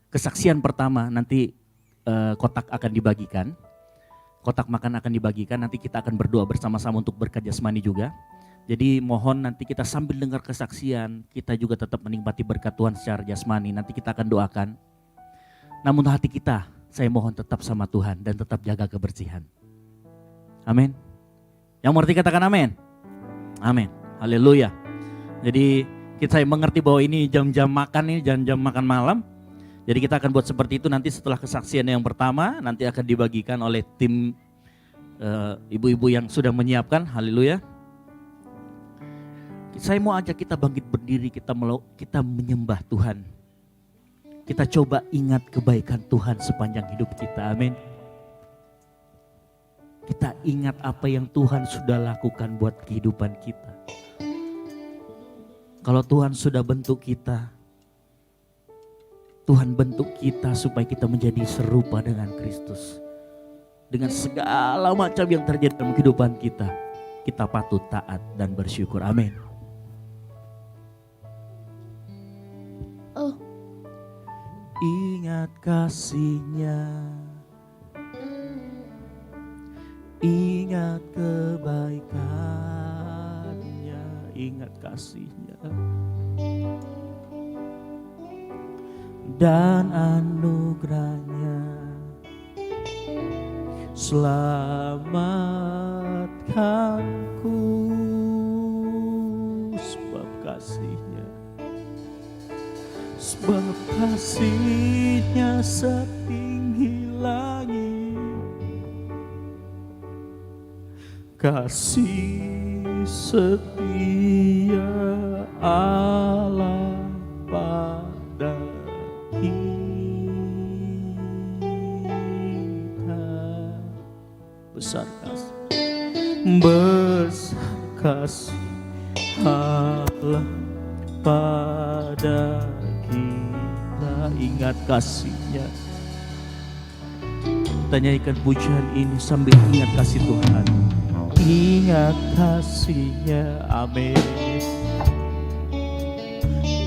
kesaksian pertama nanti kotak akan dibagikan. Kotak makan akan dibagikan, nanti kita akan berdoa bersama-sama untuk berkat jasmani juga. Jadi mohon nanti kita sambil dengar kesaksian, kita juga tetap menikmati berkat Tuhan secara jasmani. Nanti kita akan doakan. Namun hati kita, saya mohon tetap sama Tuhan dan tetap jaga kebersihan. Amin. Yang mengerti katakan amin. Amin. Haleluya. Jadi kita mengerti bahwa ini jam-jam makan, ini jam-jam makan malam. Jadi kita akan buat seperti itu nanti setelah kesaksian yang pertama. Nanti akan dibagikan oleh tim ibu-ibu yang sudah menyiapkan. Haleluya. Saya mau ajak kita bangkit berdiri, kita menyembah Tuhan. Kita coba ingat kebaikan Tuhan sepanjang hidup kita. Amin. Kita ingat apa yang Tuhan sudah lakukan buat kehidupan kita. Kalau Tuhan sudah bentuk kita, Tuhan bentuk kita supaya kita menjadi serupa dengan Kristus. Dengan segala macam yang terjadi dalam kehidupan kita, kita patut taat dan bersyukur. Amin. Oh, Ingat kasih-Nya, ingat kebaikan-Nya, ingat kasih-Nya dan anugerah-Nya. Selamatkanku sebab kasih-Nya, sebab kasih-Nya setinggi langit. Kasih setia Allah pada kita. Besar kasih Allah pada kita. Ingat kasih-Nya. Kita nyanyikan pujian ini sambil ingat kasih Tuhan. Ingat kasih-Nya, amin.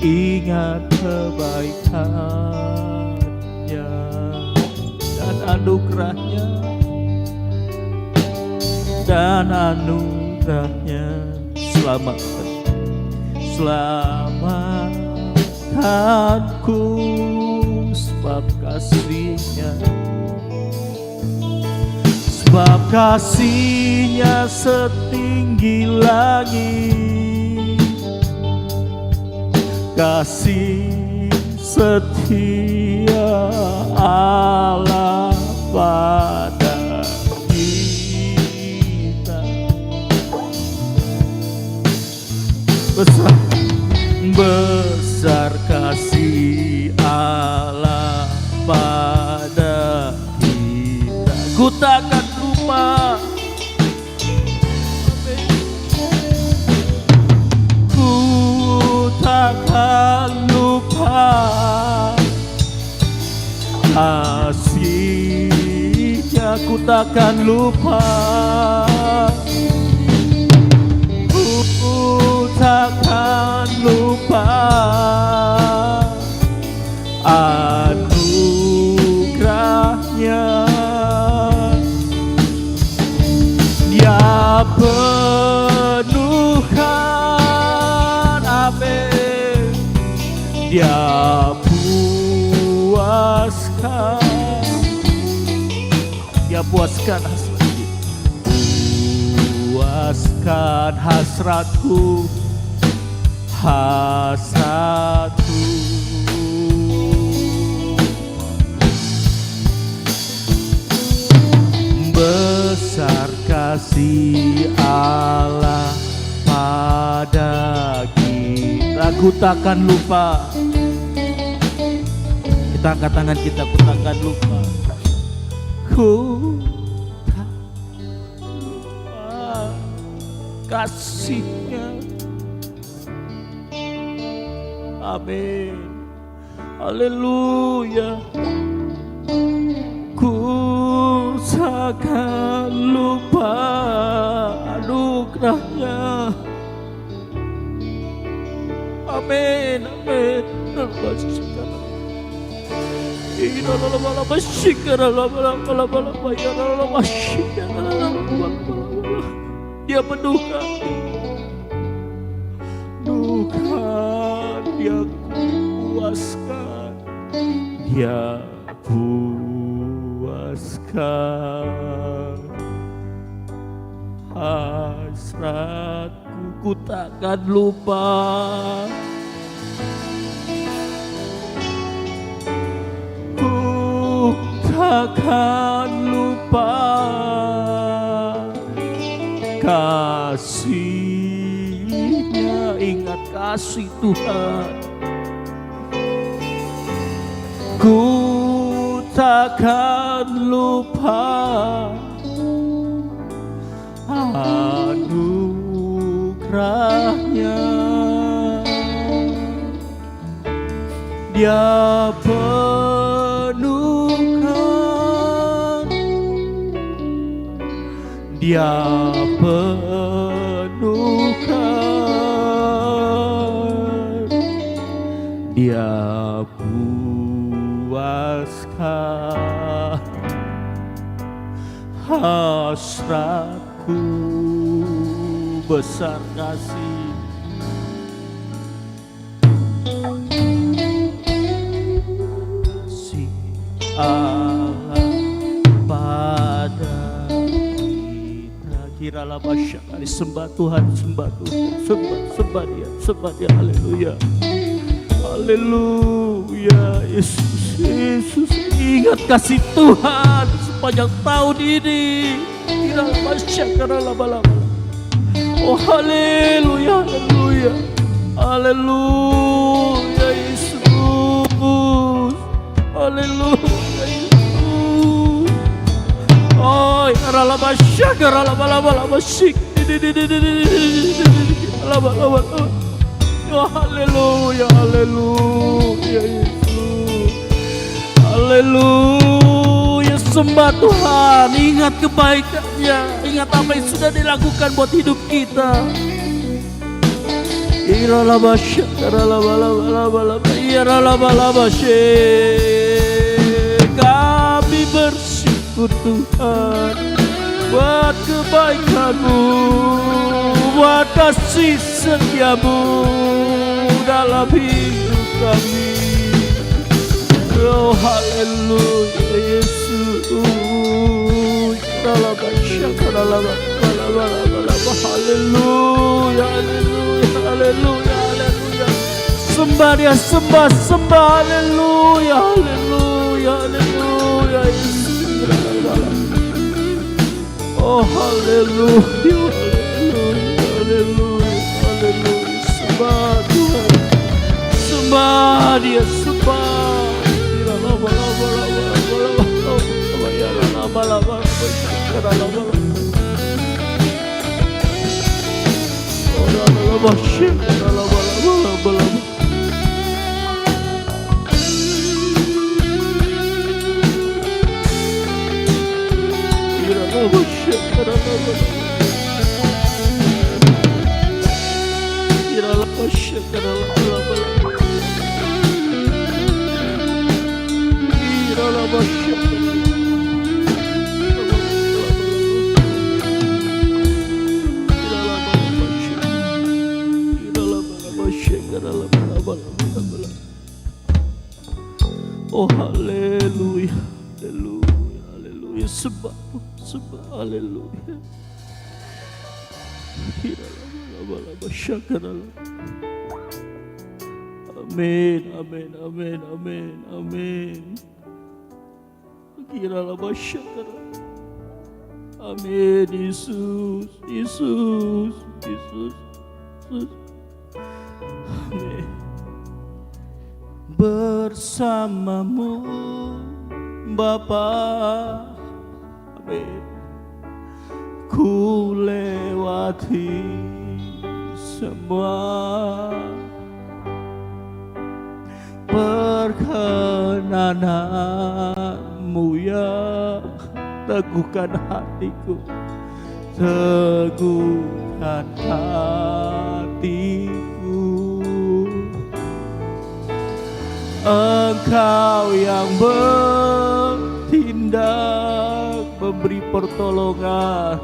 Ingat kebaikan-Nya dan anugerah-Nya, dan anugerah-Nya. Selamatkanku sebab kasih-Nya, sebab kasih-Nya setinggi langit. Kasih setia Allah pada kita. Besar kasih Allah pada kita. Ku takkan lupa, ku takkan lupa kasih-Nya, ku takkan lupa, ku takkan lupa anugerah-Nya. Dia penuhkan, amin. Dia puaskan hasratku, puaskan hasratku, hasratku. kasih Allah pada kita. Ku takkan lupa. Kita angkat tangan kita, ku takkan lupa. Ku tak lupa kasih-Nya. Amin. Haleluya. Ku takkan lupa anugerah-Nya. Amin, amin. Dia penuhkan Dia puaskan, Dia puaskan hasratku. Ku takkan lupa. Ku takkan lupa kasih-Nya. Ingat kasih Tuhan. Ku takkan lupa anugerah-Nya. Dia penuhkan, Dia penuhkan, Dia puaskan hasratku. Besar kasih, kasih Allah pada kita. Kiralah masyarakat, sembah Tuhan, sembah Tuhan, sembah Dia, sembah Dia. Haleluya, haleluya. Yesus, Yesus, ingat kasih Tuhan sepanjang tahun ini. Kiralah masyarakat, lama-lama. Oh haleluya, haleluya, haleluya Yesus, haleluya Yesus. Oh yaralama syak, yaralama syik, lama. Oh haleluya, haleluya Yesus, haleluya. Sembah Tuhan, ingat kebaikan-Nya, ingat apa yang sudah dilakukan buat hidup kita. Kami bersyukur Tuhan buat kebaikan-Mu, buat kasih setia-Mu dalam hidup kami. Oh haleluya Yesus. Haleluya, haleluya, haleluya, haleluya. Sembah Dia, sembah, haleluya, haleluya, haleluya Yesus. Oh haleluya, haleluya, haleluya, haleluya. Sembah Tuhan, sembah Dia, sembah. Oh haleluya, haleluya, haleluya. Sembah, sembah, haleluya. Amin, amin, amin, amin, amin. Amin. Yesus, Yesus, Yesus, Yesus. Amin. Bersamamu Bapa, amin. Ku lewati semua perkenananmu yang teguhkan hatiku, teguhkan hatiku. Engkau yang bertindak, memberi pertolongan,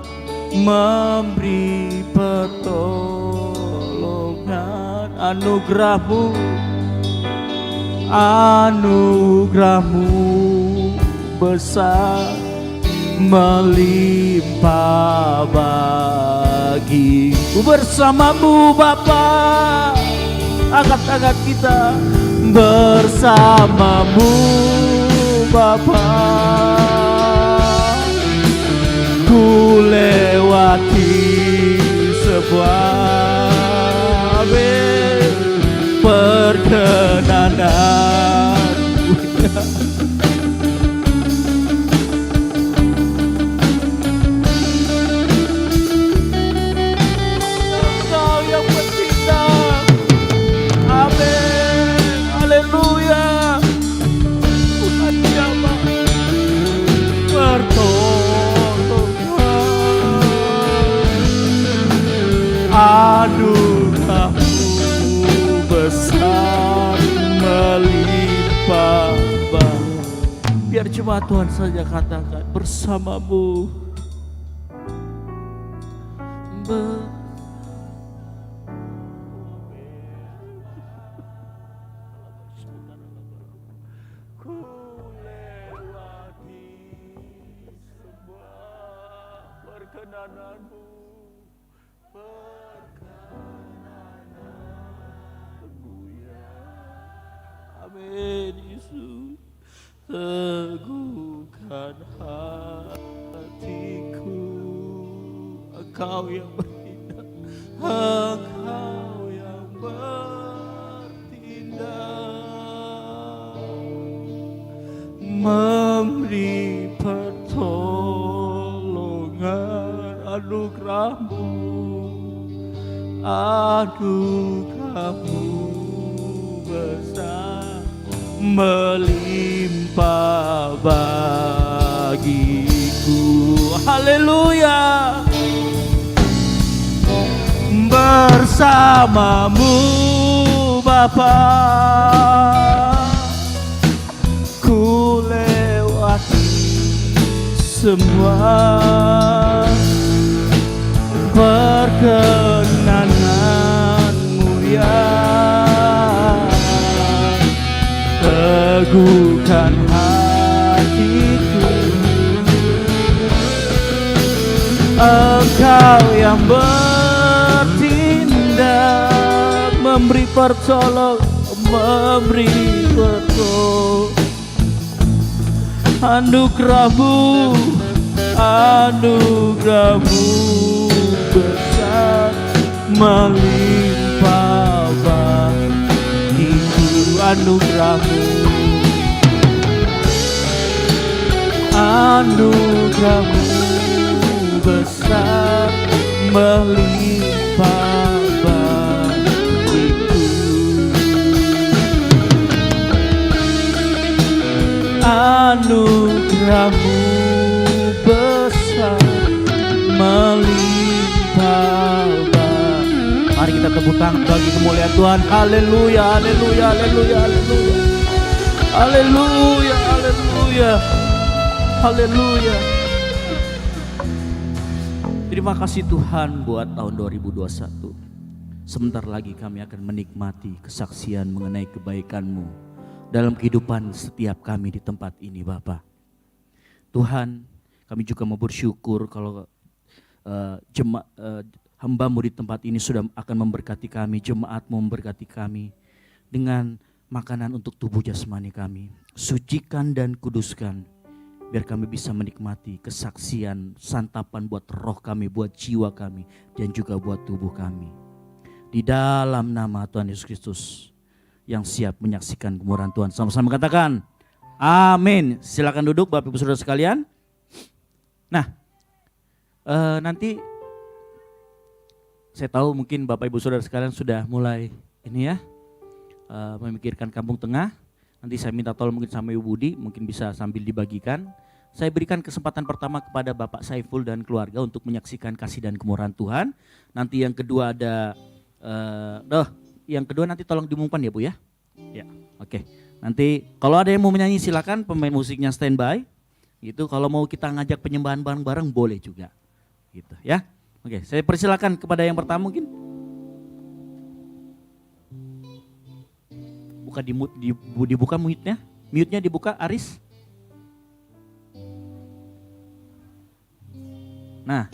memberi pertolongan. Anugerahmu, anugerahmu besar, melimpah bagiku. Bersamamu Bapa, angkat-angkat kita. Bersamamu Bapa, ku lewati sebuah perkenanan. Engkau yang bertindak. Amin. Haleluya. Tuhan siapa? Pertolongan. Anugerahmu besar, melimpah. Biar cuma Tuhan saja katakan, bersamamu. Ku lewati semua perkenananmu, perkenananmu ya. Amin. Yesus, teguhkan hatiku. Engkau yang bertindak, Engkau yang bertindak, memberi pertolongan. Anugerahmu, anugerahmu besar, melimpah bagiku. Haleluya. Bersamamu Bapa, ku lewati semua perkenananmu yang teguhkan hatiku. Engkau yang bertindak, memberi pertolongan, memberi pertolongan. Anugerahmu, anugerahmu besar, melimpah bagiku. Anugerahmu, anugerahmu besar, melimpah bagiku. Anugerahmu besar, melimpah bagiku. Mari kita tepuk tangan bagi kemuliaan Tuhan. Haleluya, haleluya, haleluya, haleluya, haleluya, haleluya, haleluya. Terima kasih Tuhan buat tahun 2021. Sebentar lagi kami akan menikmati kesaksian mengenai kebaikan-Mu dalam kehidupan setiap kami di tempat ini Bapa. Tuhan, kami juga mau bersyukur kalau hamba-Mu di tempat ini sudah akan memberkati kami, jemaat-Mu memberkati kami dengan makanan untuk tubuh jasmani kami. Sucikan dan kuduskan biar kami bisa menikmati kesaksian, santapan buat roh kami, buat jiwa kami, dan juga buat tubuh kami. Di dalam nama Tuhan Yesus Kristus yang siap menyaksikan kemurahan Tuhan. Sama-sama katakan, amin. Silakan duduk Bapak Ibu Saudara sekalian. Nah, nanti saya tahu mungkin Bapak Ibu Saudara sekalian sudah mulai ini ya, memikirkan kampung tengah. Nanti saya minta tolong mungkin sama Ibu Budi, mungkin bisa sambil dibagikan. Saya berikan kesempatan pertama kepada Bapak Saiful dan keluarga untuk menyaksikan kasih dan kemurahan Tuhan. Nanti yang kedua ada, yang kedua nanti tolong diumumkan ya Bu ya. Ya, oke. Nanti kalau ada yang mau menyanyi silakan, pemain musiknya standby. Gitu. Kalau mau kita ngajak penyembahan bareng-bareng boleh juga. Gitu ya. Oke, saya persilakan kepada yang pertama mungkin. Buka dibuka mute-nya. Mute-nya dibuka Aris. Nah,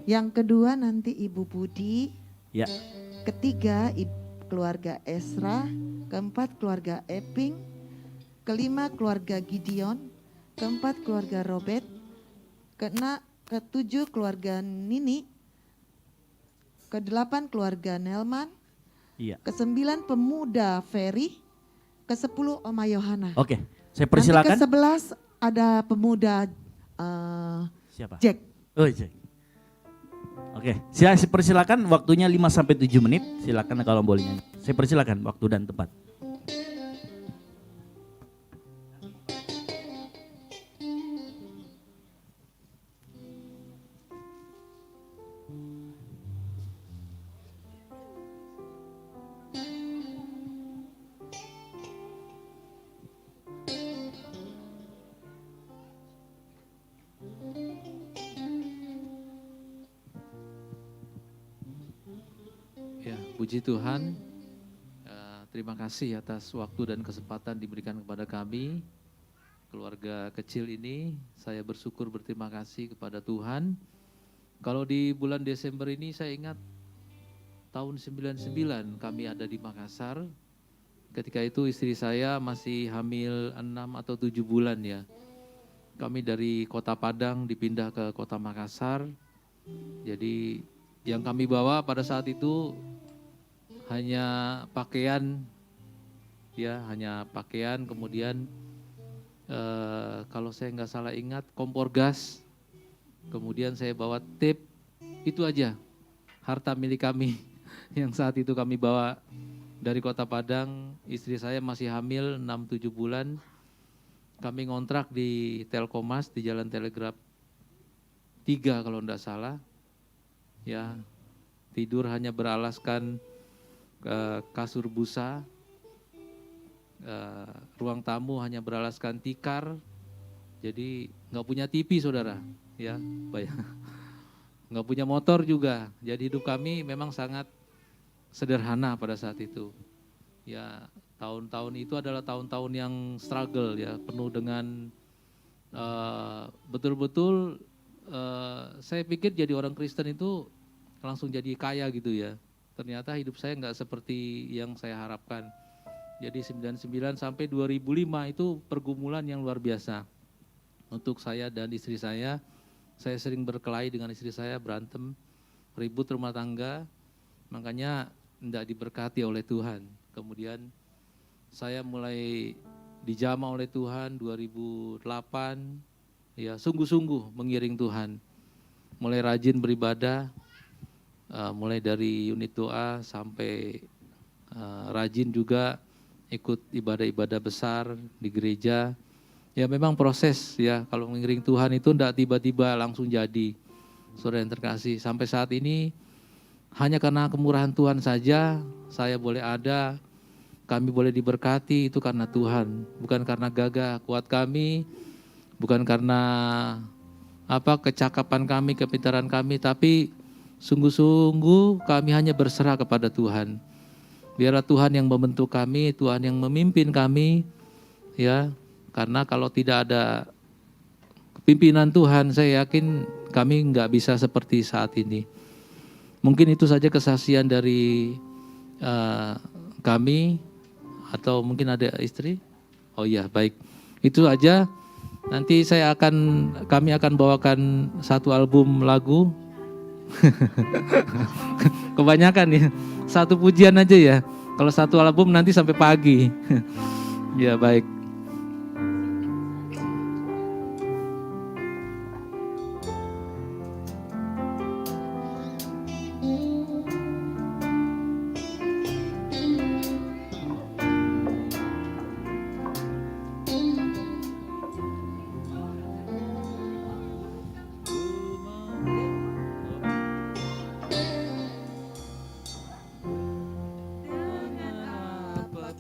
yang kedua nanti Ibu Budi, ya. ketiga keluarga Esra, keempat keluarga Eping, kelima keluarga Gideon, keempat keluarga Robert, ketujuh keluarga Nini, kedelapan keluarga Nelman, Iya. kesembilan pemuda Ferry, kesepuluh Oma Yohana. Oke, saya Nanti persilakan. ke-11 ada pemuda Siapa? Jack. Oh, Jack. Oke, saya persilakan waktunya 5 sampai 7 menit. Silakan kalau boleh nyanyi. Saya persilakan waktu dan tempat. Ya, puji Tuhan. Terima kasih atas waktu dan kesempatan diberikan kepada kami, keluarga kecil ini. Saya bersyukur berterima kasih kepada Tuhan. Kalau di bulan Desember ini saya ingat tahun 99 kami ada di Makassar. Ketika itu istri saya masih hamil 6 atau 7 bulan ya. Kami dari kota Padang dipindah ke kota Makassar. Jadi yang kami bawa pada saat itu hanya pakaian, ya hanya pakaian. Kemudian kalau saya nggak salah ingat kompor gas. Kemudian saya bawa tape, itu aja harta milik kami yang saat itu kami bawa dari kota Padang. Istri saya masih hamil 6-7 bulan. Kami ngontrak di Telkomas di Jalan Telegraf 3 kalau enggak salah. Ya, tidur hanya beralaskan kasur busa. Ruang tamu hanya beralaskan tikar. Jadi nggak punya TV saudara, ya, nggak punya motor juga. Jadi hidup kami memang sangat sederhana pada saat itu. Ya, tahun-tahun itu adalah tahun-tahun yang struggle ya, penuh dengan betul-betul saya pikir jadi orang Kristen itu langsung jadi kaya gitu ya. Ternyata hidup saya nggak seperti yang saya harapkan. Jadi 99 sampai 2005 itu pergumulan yang luar biasa. Untuk saya dan istri saya sering berkelahi dengan istri saya, berantem, ribut rumah tangga. Makanya tidak diberkati oleh Tuhan. Kemudian saya mulai dijamah oleh Tuhan 2008, ya sungguh-sungguh mengiring Tuhan. Mulai rajin beribadah, mulai dari unit doa sampai rajin juga ikut ibadah-ibadah besar di gereja. Ya memang proses ya, kalau mengiring Tuhan itu tidak tiba-tiba langsung jadi. Saudara yang terkasih, sampai saat ini hanya karena kemurahan Tuhan saja saya boleh ada, kami boleh diberkati, itu karena Tuhan. Bukan karena gagah kuat kami, bukan karena kecakapan kami, kepintaran kami, tapi sungguh-sungguh kami hanya berserah kepada Tuhan. Biarlah Tuhan yang membentuk kami, Tuhan yang memimpin kami, ya. Karena kalau tidak ada pimpinan Tuhan, saya yakin kami nggak bisa seperti saat ini. Mungkin itu saja kesaksian dari kami, atau mungkin ada istri. Oh iya, baik. Itu aja Nanti kami akan bawakan satu album lagu. Kebanyakan ya, satu pujian aja ya. Kalau satu album nanti sampai pagi. Ya baik.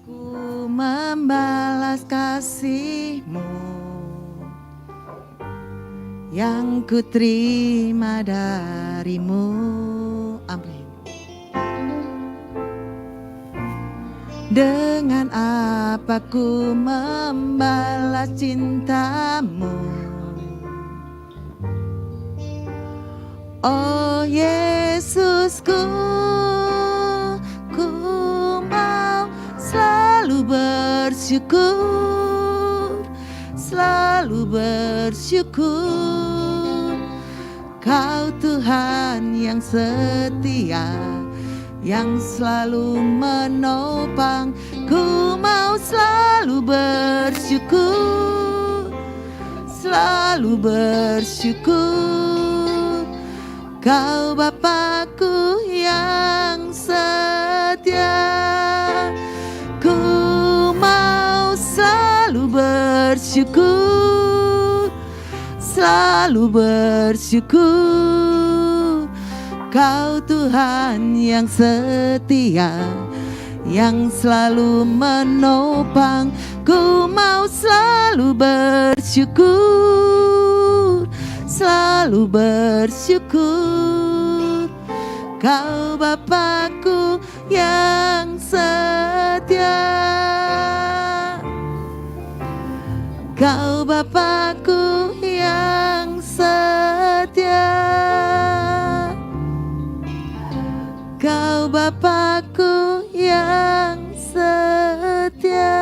Ku membalas kasih-Mu yang ku terima dari-Mu. Amin. Dengan apa ku membalas cinta-Mu? Oh Yesusku, ku mau selalu bersyukur, selalu bersyukur. Kau Tuhan yang setia, yang selalu menopang. Ku mau selalu bersyukur, selalu bersyukur. Kau Bapakku yang setia, ku mau selalu bersyukur, selalu bersyukur. Kau Tuhan yang setia, yang selalu menopang. Ku mau selalu bersyukur, selalu bersyukur. Kau Bapakku yang setia, Kau Bapakku yang setia, Kau Bapakku yang setia.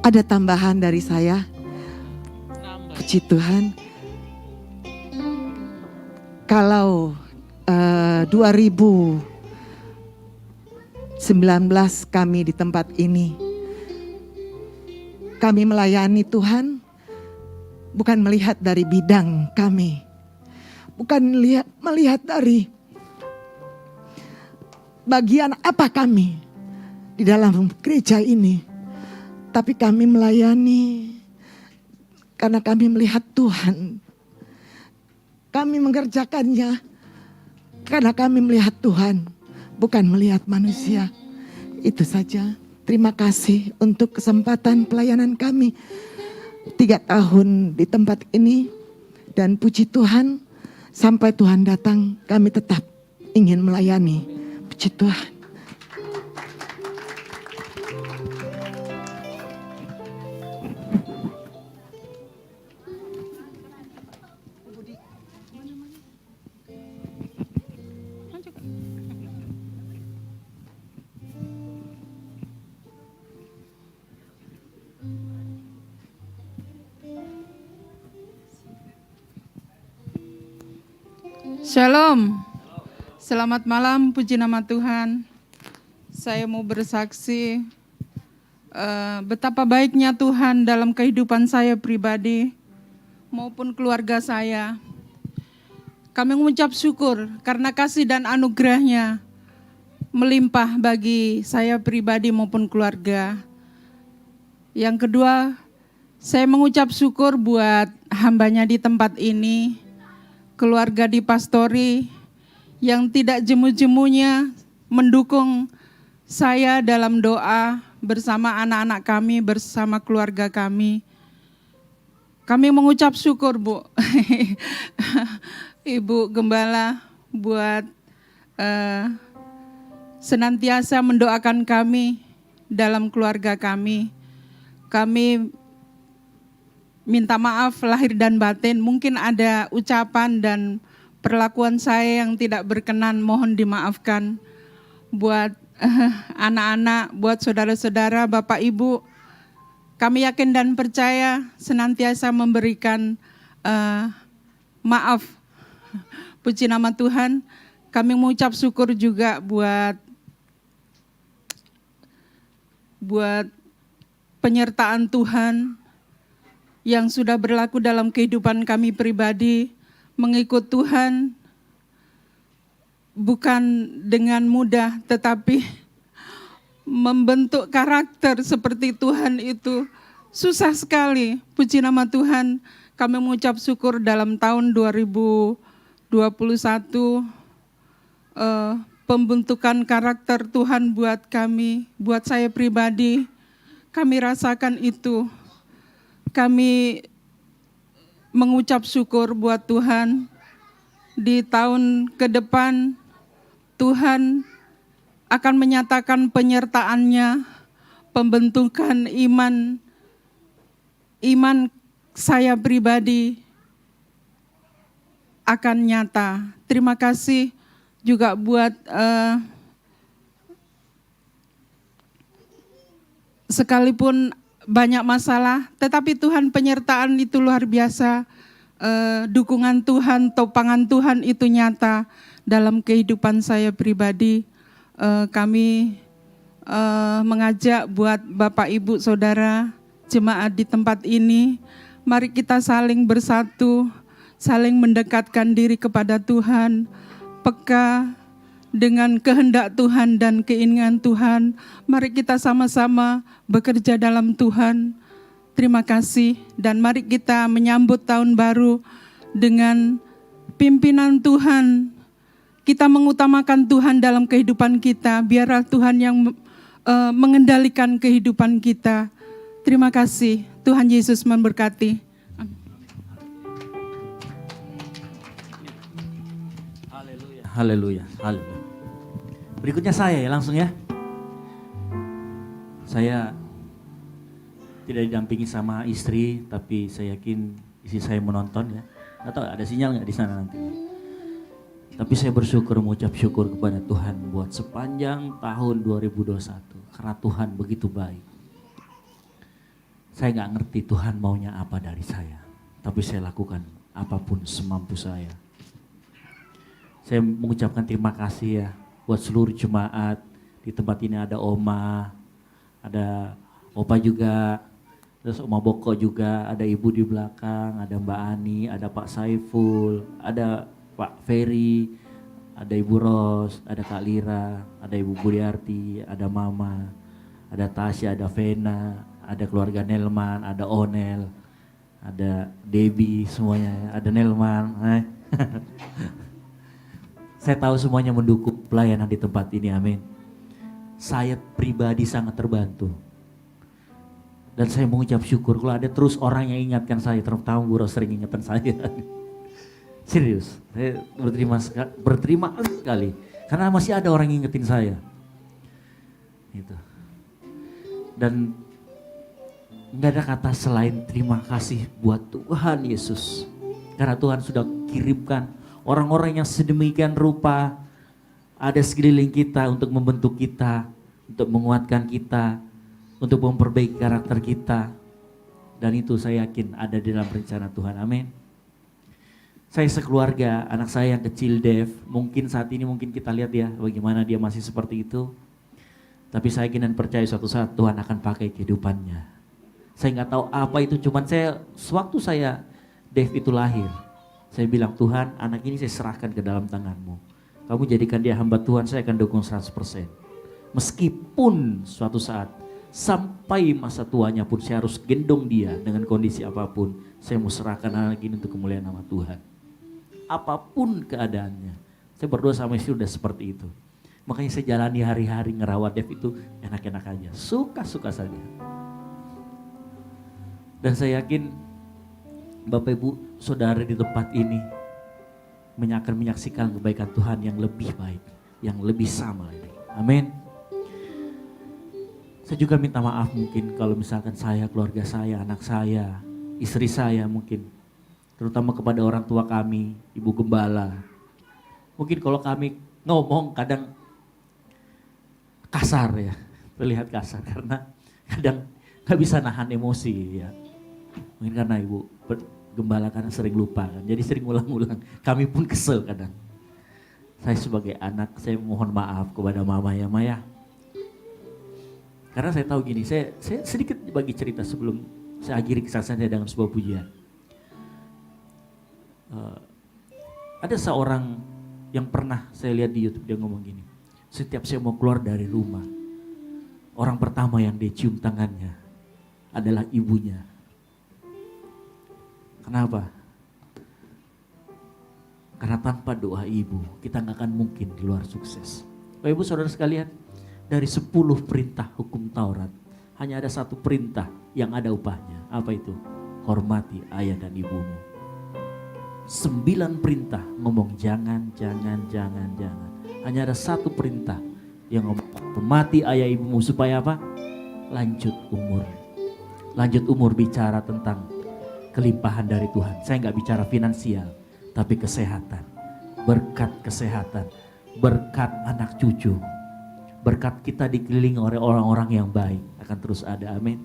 Ada tambahan dari saya. Puji Tuhan. Kalau 2019 kami di tempat ini, kami melayani Tuhan bukan melihat dari bidang kami, bukan melihat dari bagian apa kami di dalam gereja ini, tapi kami melayani karena kami melihat Tuhan. Kami mengerjakannya karena kami melihat Tuhan, bukan melihat manusia. Itu saja. Terima kasih untuk kesempatan pelayanan kami 3 tahun di tempat ini. Dan puji Tuhan, sampai Tuhan datang kami tetap ingin melayani. Puji Tuhan. Shalom, selamat malam, puji nama Tuhan. Saya mau bersaksi betapa baiknya Tuhan dalam kehidupan saya pribadi maupun keluarga saya. Kami mengucap syukur karena kasih dan anugerah-Nya melimpah bagi saya pribadi maupun keluarga. Yang kedua, saya mengucap syukur buat hamba-Nya di tempat ini, keluarga di pastori yang tidak jemu-jemunya mendukung saya dalam doa bersama anak-anak kami, bersama keluarga kami. Kami mengucap syukur, Bu, Ibu Gembala, buat senantiasa mendoakan kami dalam keluarga kami. Kami minta maaf lahir dan batin, mungkin ada ucapan dan perlakuan saya yang tidak berkenan, mohon dimaafkan. Buat anak-anak, buat saudara-saudara, Bapak Ibu, Kami yakin dan percaya senantiasa memberikan maaf. Puji nama Tuhan. Kami mengucap syukur juga buat penyertaan Tuhan yang sudah berlaku dalam kehidupan kami pribadi. Mengikut Tuhan bukan dengan mudah, tetapi membentuk karakter seperti Tuhan itu susah sekali. Puji nama Tuhan, kami mengucap syukur dalam tahun 2021 pembentukan karakter Tuhan buat kami, buat saya pribadi, kami rasakan itu. Kami mengucap syukur buat Tuhan. Di tahun ke depan Tuhan akan menyatakan penyertaan-Nya, pembentukan iman saya pribadi akan nyata. Terima kasih juga buat sekalipun banyak masalah, tetapi Tuhan penyertaan itu luar biasa. Dukungan Tuhan, topangan Tuhan itu nyata dalam kehidupan saya pribadi. Kami mengajak buat Bapak, Ibu, Saudara, jemaat di tempat ini, mari kita saling bersatu, saling mendekatkan diri kepada Tuhan, peka dengan kehendak Tuhan dan keinginan Tuhan. Mari kita sama-sama bekerja dalam Tuhan. Terima kasih, dan mari kita menyambut tahun baru dengan pimpinan Tuhan. Kita mengutamakan Tuhan dalam kehidupan kita. Biarlah Tuhan yang mengendalikan kehidupan kita. Terima kasih. Tuhan Yesus memberkati. Haleluya, haleluya. Berikutnya saya ya, langsung ya. Saya tidak didampingi sama istri, tapi saya yakin istri saya menonton ya. Nggak tahu ada sinyal nggak di sana nanti. Tapi saya bersyukur, mengucap syukur kepada Tuhan buat sepanjang tahun 2021. Karena Tuhan begitu baik. Saya nggak ngerti Tuhan maunya apa dari saya. Tapi saya lakukan apapun semampu saya. Saya mengucapkan terima kasih ya buat seluruh jemaat. Di tempat ini ada Oma, ada Opa juga, terus Oma Boko juga, ada Ibu di belakang, ada Mbak Ani, ada Pak Saiful, ada Pak Ferry, ada Ibu Ros, ada Kak Lira, ada Ibu Budiarti, ada Mama, ada Tasya, ada Vena, ada keluarga Nelman, ada Onel, ada Debbie semuanya, ada Nelman. Saya tahu semuanya mendukung pelayanan di tempat ini, amin. Saya pribadi sangat terbantu. Dan saya mengucap syukur kalau ada terus orang yang ingatkan saya, terutama Bu Ros sering ingatkan saya. Serius, saya berterima sekali. Karena masih ada orang yang ingetin saya. Gitu. Dan nggak ada kata selain terima kasih buat Tuhan Yesus. Karena Tuhan sudah kirimkan orang-orang yang sedemikian rupa ada sekeliling kita untuk membentuk kita, untuk menguatkan kita, untuk memperbaiki karakter kita. Dan itu saya yakin ada di dalam rencana Tuhan, amin. Saya sekeluarga, anak saya yang kecil Dev, mungkin saat ini mungkin kita lihat ya bagaimana dia masih seperti itu. Tapi saya yakin dan percaya suatu saat Tuhan akan pakai kehidupannya. Saya nggak tahu apa itu, cuman sewaktu saya Dev itu lahir, saya bilang, Tuhan, anak ini saya serahkan ke dalam tangan-Mu. Kamu jadikan dia hamba Tuhan, saya akan dukung 100%. Meskipun suatu saat, sampai masa tuanya pun saya harus gendong dia dengan kondisi apapun. Saya mau serahkan anak ini untuk kemuliaan nama Tuhan. Apapun keadaannya. Saya berdoa sama istri udah seperti itu. Makanya saya jalani hari-hari ngerawat Dev itu enak-enak aja. Suka-suka saja. Dan saya yakin Bapak Ibu Saudara di tempat ini akan menyaksikan kebaikan Tuhan yang lebih baik, yang lebih sama ini. Amin. Saya juga minta maaf mungkin kalau misalkan saya, keluarga saya, anak saya, istri saya mungkin, terutama kepada orang tua kami, Ibu Gembala. Mungkin kalau kami ngomong kadang kasar ya, terlihat kasar karena Gak bisa nahan emosi ya. Mungkin karena ibu gembala kadang sering lupa kan, jadi sering ulang-ulang. Kami pun kesel kadang. Saya sebagai anak, saya mohon maaf kepada mama ya Maya. Karena saya tahu gini, saya sedikit bagi cerita sebelum saya akhiri kesaksian saya dengan sebuah pujian. Ada seorang yang pernah saya lihat di YouTube, dia ngomong gini, setiap saya mau keluar dari rumah, orang pertama yang dia cium tangannya adalah ibunya. Kenapa? Karena tanpa doa ibu, kita nggak akan mungkin di luar sukses. Bapak Ibu Saudara sekalian, dari 10 perintah hukum Taurat, hanya ada 1 perintah yang ada upahnya. Apa itu? Hormati ayah dan ibumu. 9 perintah ngomong jangan. Hanya ada 1 perintah yang ngomong hormati ayah ibumu supaya apa? Lanjut umur. Lanjut umur bicara tentang kelimpahan dari Tuhan. Saya nggak bicara finansial, tapi kesehatan. Berkat kesehatan, berkat anak cucu, berkat kita dikelilingi oleh orang-orang yang baik akan terus ada. Amin.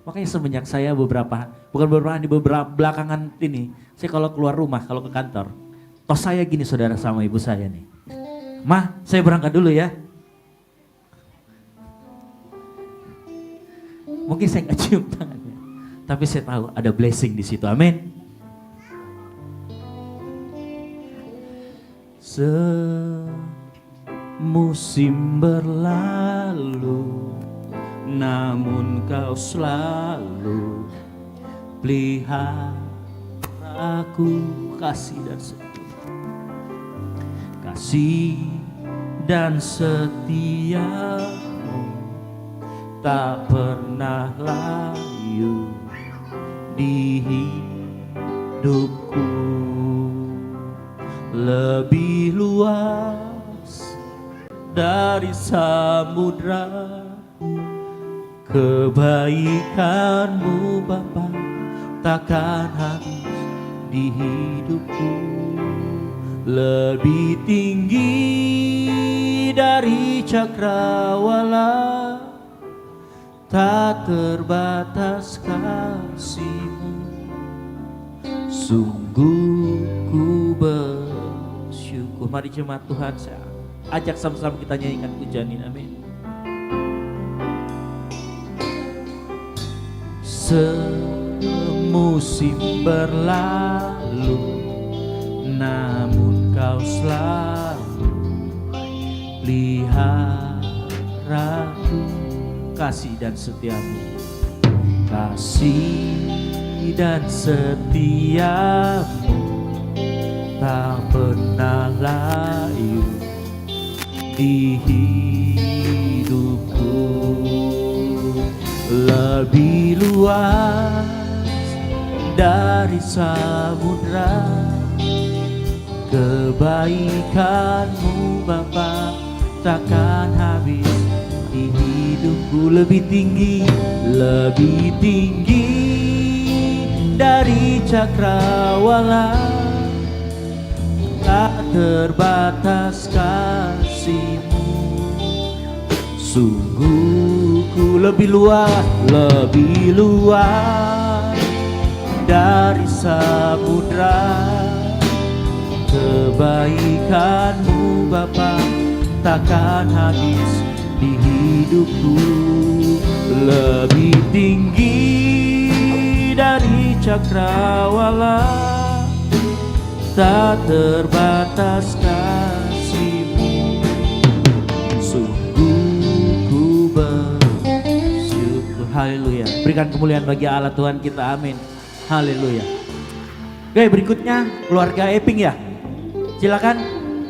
Makanya semenjak saya beberapa belakangan ini, saya kalau keluar rumah, kalau ke kantor, tos saya gini saudara sama ibu saya nih, "Mah, saya berangkat dulu ya." Mungkin saya nggak cium tangannya, tapi saya tahu ada blessing di situ. Amin. Semusim berlalu, namun kau selalu pelihara aku, kasih dan setiamu tak pernah layu di hidupku. Lebih luas dari samudra kebaikanmu Bapa, takkan habis di hidupku. Lebih tinggi dari cakrawala, tak terbatas kasih-Mu. Sungguh ku bersyukur. Mari jemaat Tuhan, saya ajak sama-sama kita nyanyikan pujian ini. Amin. Semusim berlalu, namun kau selalu peliharaku, kasih dan setiamu. Kasih dan setiamu tak pernah layu di hidupku. Lebih luas dari samudra kebaikanmu Bapa, takkan habis di hidupku. Lebih tinggi dari cakrawala, tak terbatas kasih-Mu. Sungguh ku lebih luas dari samudra kebaikan-Mu Bapa, takkan habis di hidupku. Lebih tinggi dari cakrawala, tak terbatas kasih-Mu. Sungguh ku bersyukur. Haleluya. Berikan kemuliaan bagi Allah Tuhan kita. Amin. Haleluya. Oke, berikutnya keluarga Eping ya. Silakan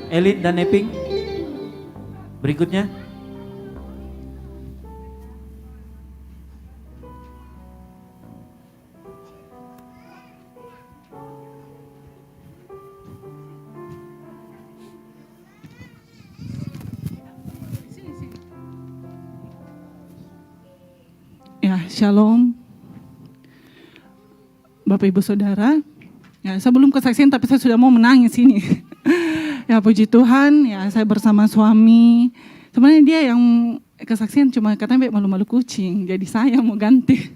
Elin dan Eping. Berikutnya. Ya, shalom. Bapak Ibu Saudara, ya saya belum kesaksian tapi saya sudah mau menangis ini. Ya puji Tuhan, ya saya bersama suami. Sebenarnya dia yang kesaksian cuma katanya malu-malu kucing, jadi saya mau ganti.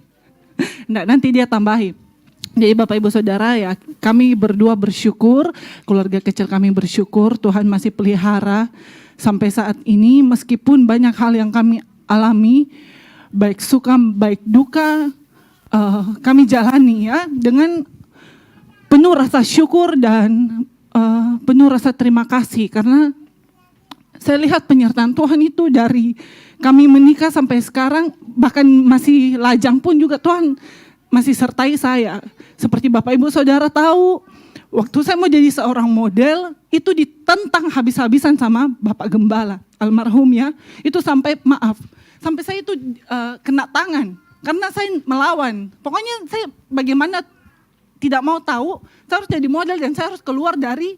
Nggak, nanti dia tambahi. Jadi Bapak Ibu Saudara ya, kami berdua bersyukur, keluarga kecil kami bersyukur Tuhan masih pelihara sampai saat ini meskipun banyak hal yang kami alami, baik suka baik duka, kami jalani ya dengan penuh rasa syukur dan penuh rasa terima kasih karena saya lihat penyertaan Tuhan itu dari kami menikah sampai sekarang, bahkan masih lajang pun juga Tuhan masih sertai saya. Seperti Bapak Ibu Saudara tahu, waktu saya mau jadi seorang model, itu ditentang habis-habisan sama Bapak Gembala, almarhum ya. Itu sampai sampai saya itu kena tangan, karena saya melawan. Pokoknya saya bagaimana tidak mau tahu, saya harus jadi model dan saya harus keluar dari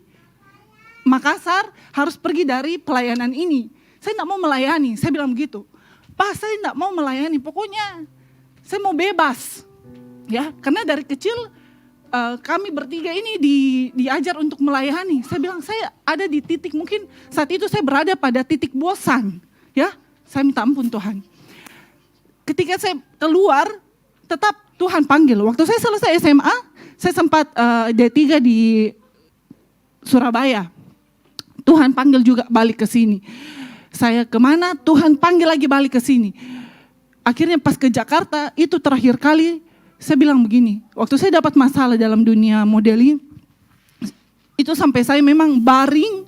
Makassar, harus pergi dari pelayanan ini. Saya tidak mau melayani, saya bilang begitu. Pak, saya tidak mau melayani, pokoknya saya mau bebas. Ya, karena dari kecil kami bertiga ini diajar untuk melayani. Saya bilang saya ada di titik, mungkin saat itu saya berada pada titik bosan. Ya, saya minta ampun Tuhan. Ketika saya keluar, tetap Tuhan panggil. Waktu saya selesai SMA, saya sempat D3 di Surabaya. Tuhan panggil juga balik ke sini. Saya kemana, Tuhan panggil lagi balik ke sini. Akhirnya pas ke Jakarta, itu terakhir kali saya bilang begini. Waktu saya dapat masalah dalam dunia modeling, itu sampai saya memang baring,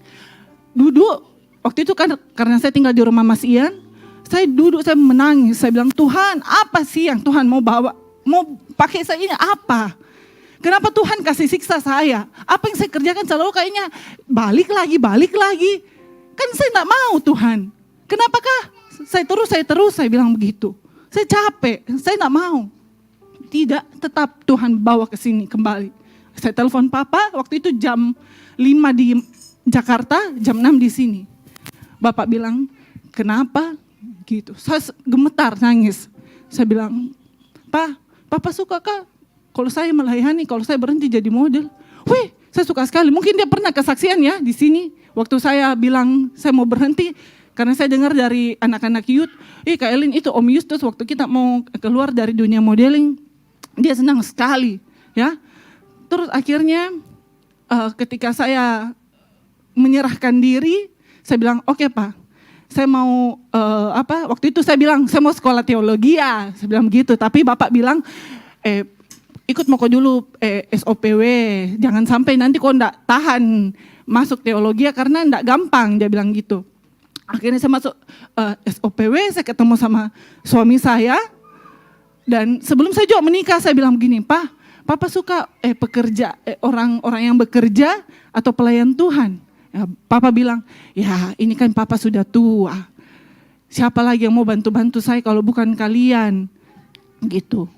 duduk. Waktu itu kan karena saya tinggal di rumah Mas Ian, saya duduk, saya menangis. Saya bilang, Tuhan apa sih yang Tuhan mau bawa? Mau pakai saya ini apa? Kenapa Tuhan kasih siksa saya? Apa yang saya kerjakan selalu kayaknya balik lagi. Kan saya tidak mau Tuhan. Kenapakah saya terus, saya bilang begitu. Saya capek, saya tidak mau. Tidak, tetap Tuhan bawa ke sini kembali. Saya telepon Papa, waktu itu jam 5 di Jakarta, jam 6 di sini. Bapak bilang, kenapa? Gitu. Saya gemetar, nangis. Saya bilang, Papa suka kah? Kalau saya melayani, kalau saya berhenti jadi model, wih, saya suka sekali. Mungkin dia pernah kesaksian ya di sini. Waktu saya bilang saya mau berhenti, karena saya dengar dari anak-anak youth, Kak Elin itu Om Justus waktu kita mau keluar dari dunia modeling, dia senang sekali, ya. Terus akhirnya ketika saya menyerahkan diri, saya bilang, oke Pak, saya mau waktu itu saya bilang saya mau sekolah teologi ya, saya bilang begitu. Tapi Bapak bilang, ikut moko dulu SOPW, jangan sampai nanti kok enggak tahan masuk teologi ya, karena enggak gampang, dia bilang gitu. Akhirnya saya masuk SOPW, saya ketemu sama suami saya, dan sebelum saya juga menikah saya bilang begini, Papa suka pekerja, orang yang bekerja atau pelayan Tuhan? Ya, Papa bilang, ya ini kan Papa sudah tua, siapa lagi yang mau bantu-bantu saya kalau bukan kalian, gitu.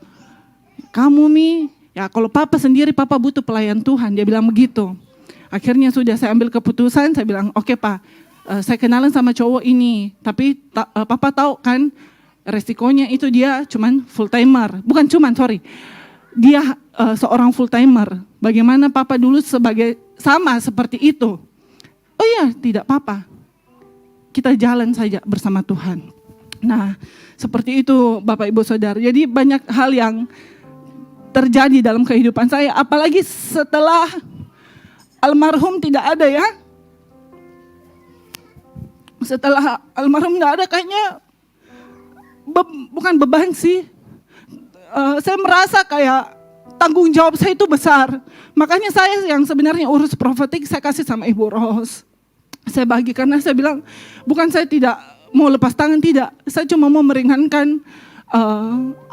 Kamu Mi, ya kalau Papa sendiri Papa butuh pelayan Tuhan, dia bilang begitu. Akhirnya sudah saya ambil keputusan, saya bilang oke Pak, saya kenalan sama cowok ini, tapi Papa tahu kan resikonya itu dia cuman full timer, dia seorang full timer. Bagaimana Papa dulu sama seperti itu? Oh iya, tidak Papa, kita jalan saja bersama Tuhan. Nah seperti itu Bapak Ibu Saudara, jadi banyak hal yang terjadi dalam kehidupan saya, apalagi setelah almarhum tidak ada ya. Setelah almarhum tidak ada kayaknya bukan beban sih. Saya merasa kayak tanggung jawab saya itu besar. Makanya saya yang sebenarnya urus profetik saya kasih sama Ibu Ros. Saya bagi karena saya bilang bukan saya tidak mau lepas tangan, tidak. Saya cuma mau meringankan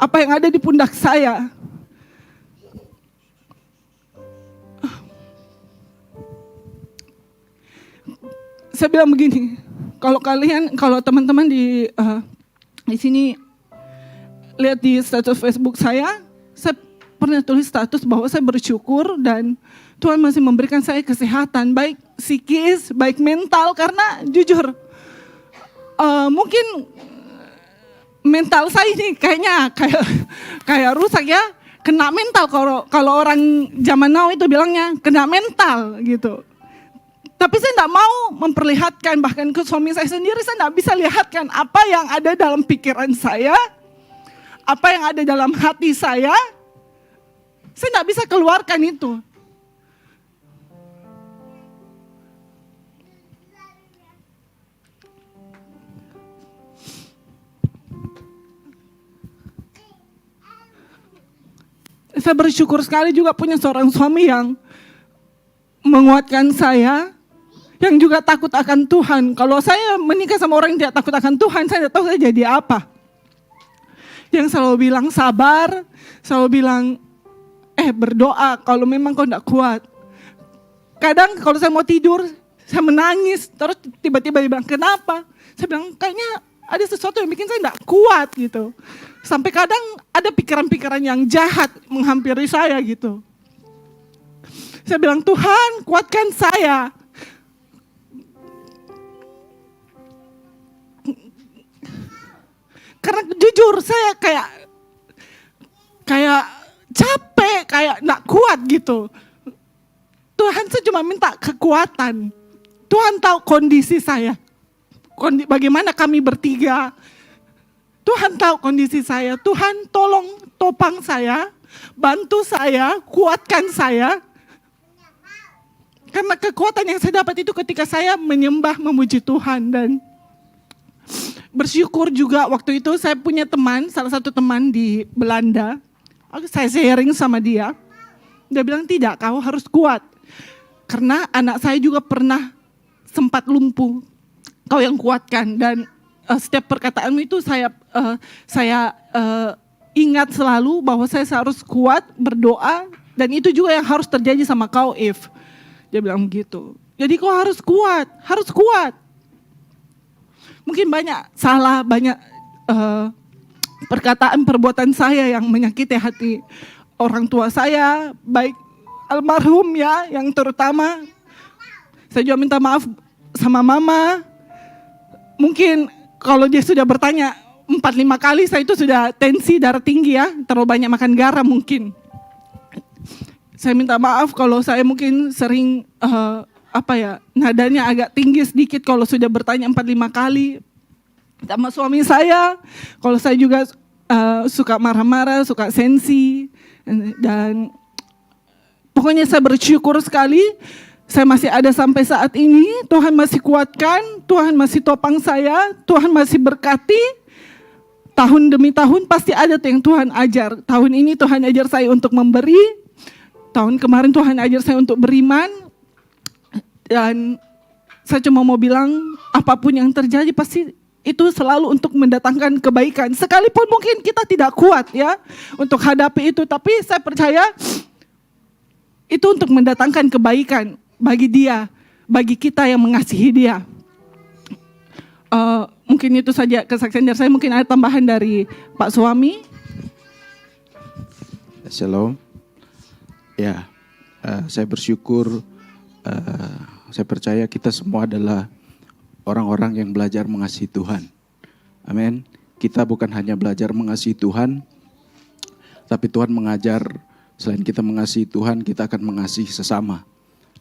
apa yang ada di pundak saya. Saya bilang begini, kalau teman-teman di sini lihat di status Facebook saya pernah tulis status bahwa saya bersyukur dan Tuhan masih memberikan saya kesehatan, baik psikis, baik mental, karena jujur mungkin mental saya ini kayaknya kayak rusak ya, kena mental kalau orang zaman now itu bilangnya kena mental gitu. Tapi saya tidak mau memperlihatkan, bahkan ke suami saya sendiri, saya tidak bisa lihatkan apa yang ada dalam pikiran saya, apa yang ada dalam hati saya tidak bisa keluarkan itu. Saya bersyukur sekali juga punya seorang suami yang menguatkan saya, yang juga takut akan Tuhan. Kalau saya menikah sama orang yang tidak takut akan Tuhan, saya tidak tahu saya jadi apa. Yang selalu bilang sabar, selalu bilang berdoa kalau memang kau tidak kuat. Kadang kalau saya mau tidur, saya menangis, terus tiba-tiba dia bilang, kenapa? Saya bilang, kayaknya ada sesuatu yang bikin saya tidak kuat gitu. Sampai kadang ada pikiran-pikiran yang jahat menghampiri saya gitu. Saya bilang, Tuhan kuatkan saya. Karena jujur saya kayak capek, kayak gak kuat gitu. Tuhan saya cuma minta kekuatan. Tuhan tahu kondisi saya. Bagaimana kami bertiga. Tuhan tahu kondisi saya. Tuhan tolong topang saya, bantu saya, kuatkan saya. Karena kekuatan yang saya dapat itu ketika saya menyembah, memuji Tuhan. Dan bersyukur juga waktu itu saya punya teman, salah satu teman di Belanda. Saya sharing sama dia. Dia bilang, tidak, kau harus kuat. Karena anak saya juga pernah sempat lumpuh. Kau yang kuatkan. Dan setiap perkataanmu itu saya ingat selalu bahwa saya harus kuat, berdoa. Dan itu juga yang harus terjadi sama kau, If. Dia bilang begitu. Jadi kau harus kuat, harus kuat. Mungkin banyak salah, banyak perkataan, perbuatan saya yang menyakiti hati orang tua saya, baik almarhum ya, yang terutama. Saya juga minta maaf sama mama. Mungkin kalau dia sudah bertanya 4-5 kali, saya itu sudah tensi darah tinggi ya, terlalu banyak makan garam mungkin. Saya minta maaf kalau saya mungkin sering nadanya agak tinggi sedikit kalau sudah bertanya 4-5 kali sama suami saya. Kalau saya juga suka marah-marah, suka sensi. Dan pokoknya saya bersyukur sekali saya masih ada sampai saat ini. Tuhan masih kuatkan, Tuhan masih topang saya, Tuhan masih berkati. Tahun demi tahun pasti ada yang Tuhan ajar. Tahun ini Tuhan ajar saya untuk memberi. Tahun kemarin Tuhan ajar saya untuk beriman. Dan saya cuma mau bilang apapun yang terjadi pasti itu selalu untuk mendatangkan kebaikan. Sekalipun mungkin kita tidak kuat ya untuk hadapi itu. Tapi saya percaya itu untuk mendatangkan kebaikan bagi dia, bagi kita yang mengasihi dia. Mungkin itu saja kesaksian dari saya. Mungkin ada tambahan dari Pak suami. Shalom. Ya, saya bersyukur, saya percaya kita semua adalah orang-orang yang belajar mengasihi Tuhan. Amin. Kita bukan hanya belajar mengasihi Tuhan, tapi Tuhan mengajar, selain kita mengasihi Tuhan, kita akan mengasihi sesama.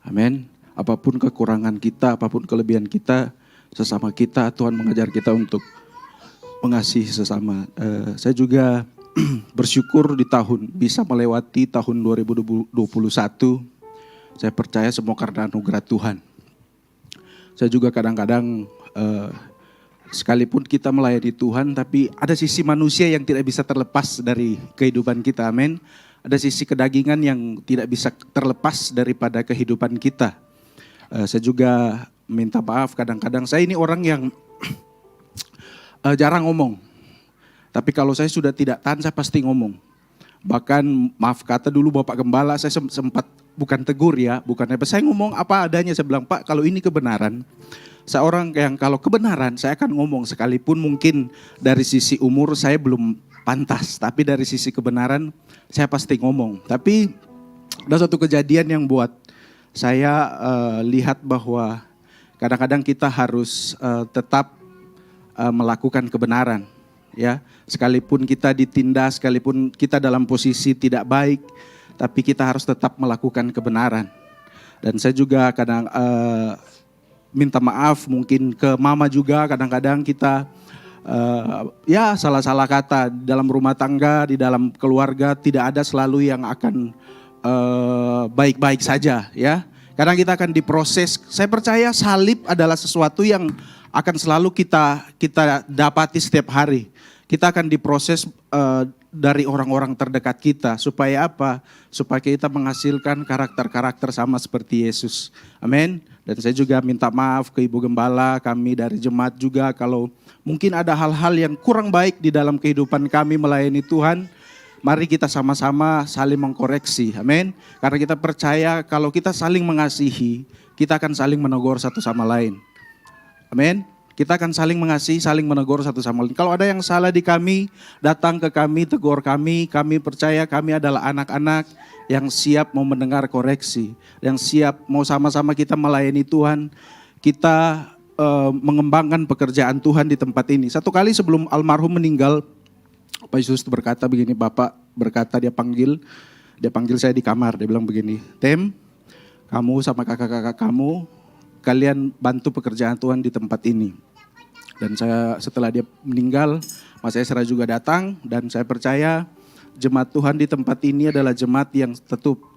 Amin. Apapun kekurangan kita, apapun kelebihan kita, sesama kita, Tuhan mengajar kita untuk mengasihi sesama. Saya juga bersyukur bisa melewati tahun 2021. Saya percaya semua karena anugerah Tuhan. Saya juga kadang-kadang sekalipun kita melayani Tuhan, tapi ada sisi manusia yang tidak bisa terlepas dari kehidupan kita, amin. Ada sisi kedagingan yang tidak bisa terlepas daripada kehidupan kita. Saya juga minta maaf kadang-kadang, saya ini orang yang jarang ngomong. Tapi kalau saya sudah tidak tahan, saya pasti ngomong. Bahkan maaf kata dulu Bapak Gembala, saya sempat bukan tegur ya, saya ngomong apa adanya. Saya bilang, Pak, kalau ini kebenaran, seorang yang kalau kebenaran saya akan ngomong, sekalipun mungkin dari sisi umur saya belum pantas, tapi dari sisi kebenaran saya pasti ngomong. Tapi ada satu kejadian yang buat saya lihat bahwa kadang-kadang kita harus tetap melakukan kebenaran. Ya, sekalipun kita ditindas, sekalipun kita dalam posisi tidak baik, tapi kita harus tetap melakukan kebenaran. Dan saya juga kadang minta maaf mungkin ke mama juga, kadang-kadang kita ya salah-salah kata dalam rumah tangga, di dalam keluarga tidak ada selalu yang akan baik-baik saja ya. Kadang kita akan diproses. Saya percaya salib adalah sesuatu yang akan selalu kita dapati setiap hari. Kita akan diproses dari orang-orang terdekat kita. Supaya apa? Supaya kita menghasilkan karakter-karakter sama seperti Yesus. Amin. Dan saya juga minta maaf ke Ibu Gembala, kami dari jemaat juga kalau mungkin ada hal-hal yang kurang baik di dalam kehidupan kami melayani Tuhan. Mari kita sama-sama saling mengkoreksi. Amin. Karena kita percaya kalau kita saling mengasihi, kita akan saling menegur satu sama lain. Amin. Kita akan saling mengasihi, saling menegur satu sama lain. Kalau ada yang salah di kami, datang ke kami, tegur kami. Kami percaya kami adalah anak-anak yang siap mau mendengar koreksi. Yang siap mau sama-sama kita melayani Tuhan. Kita mengembangkan pekerjaan Tuhan di tempat ini. Satu kali sebelum almarhum meninggal, Pak Yesus berkata begini, Bapak berkata dia panggil saya di kamar. Dia bilang begini, Tem, kamu sama kakak-kakak kamu, kalian bantu pekerjaan Tuhan di tempat ini. Dan saya setelah dia meninggal, Mas Esra juga datang dan saya percaya jemaat Tuhan di tempat ini adalah jemaat yang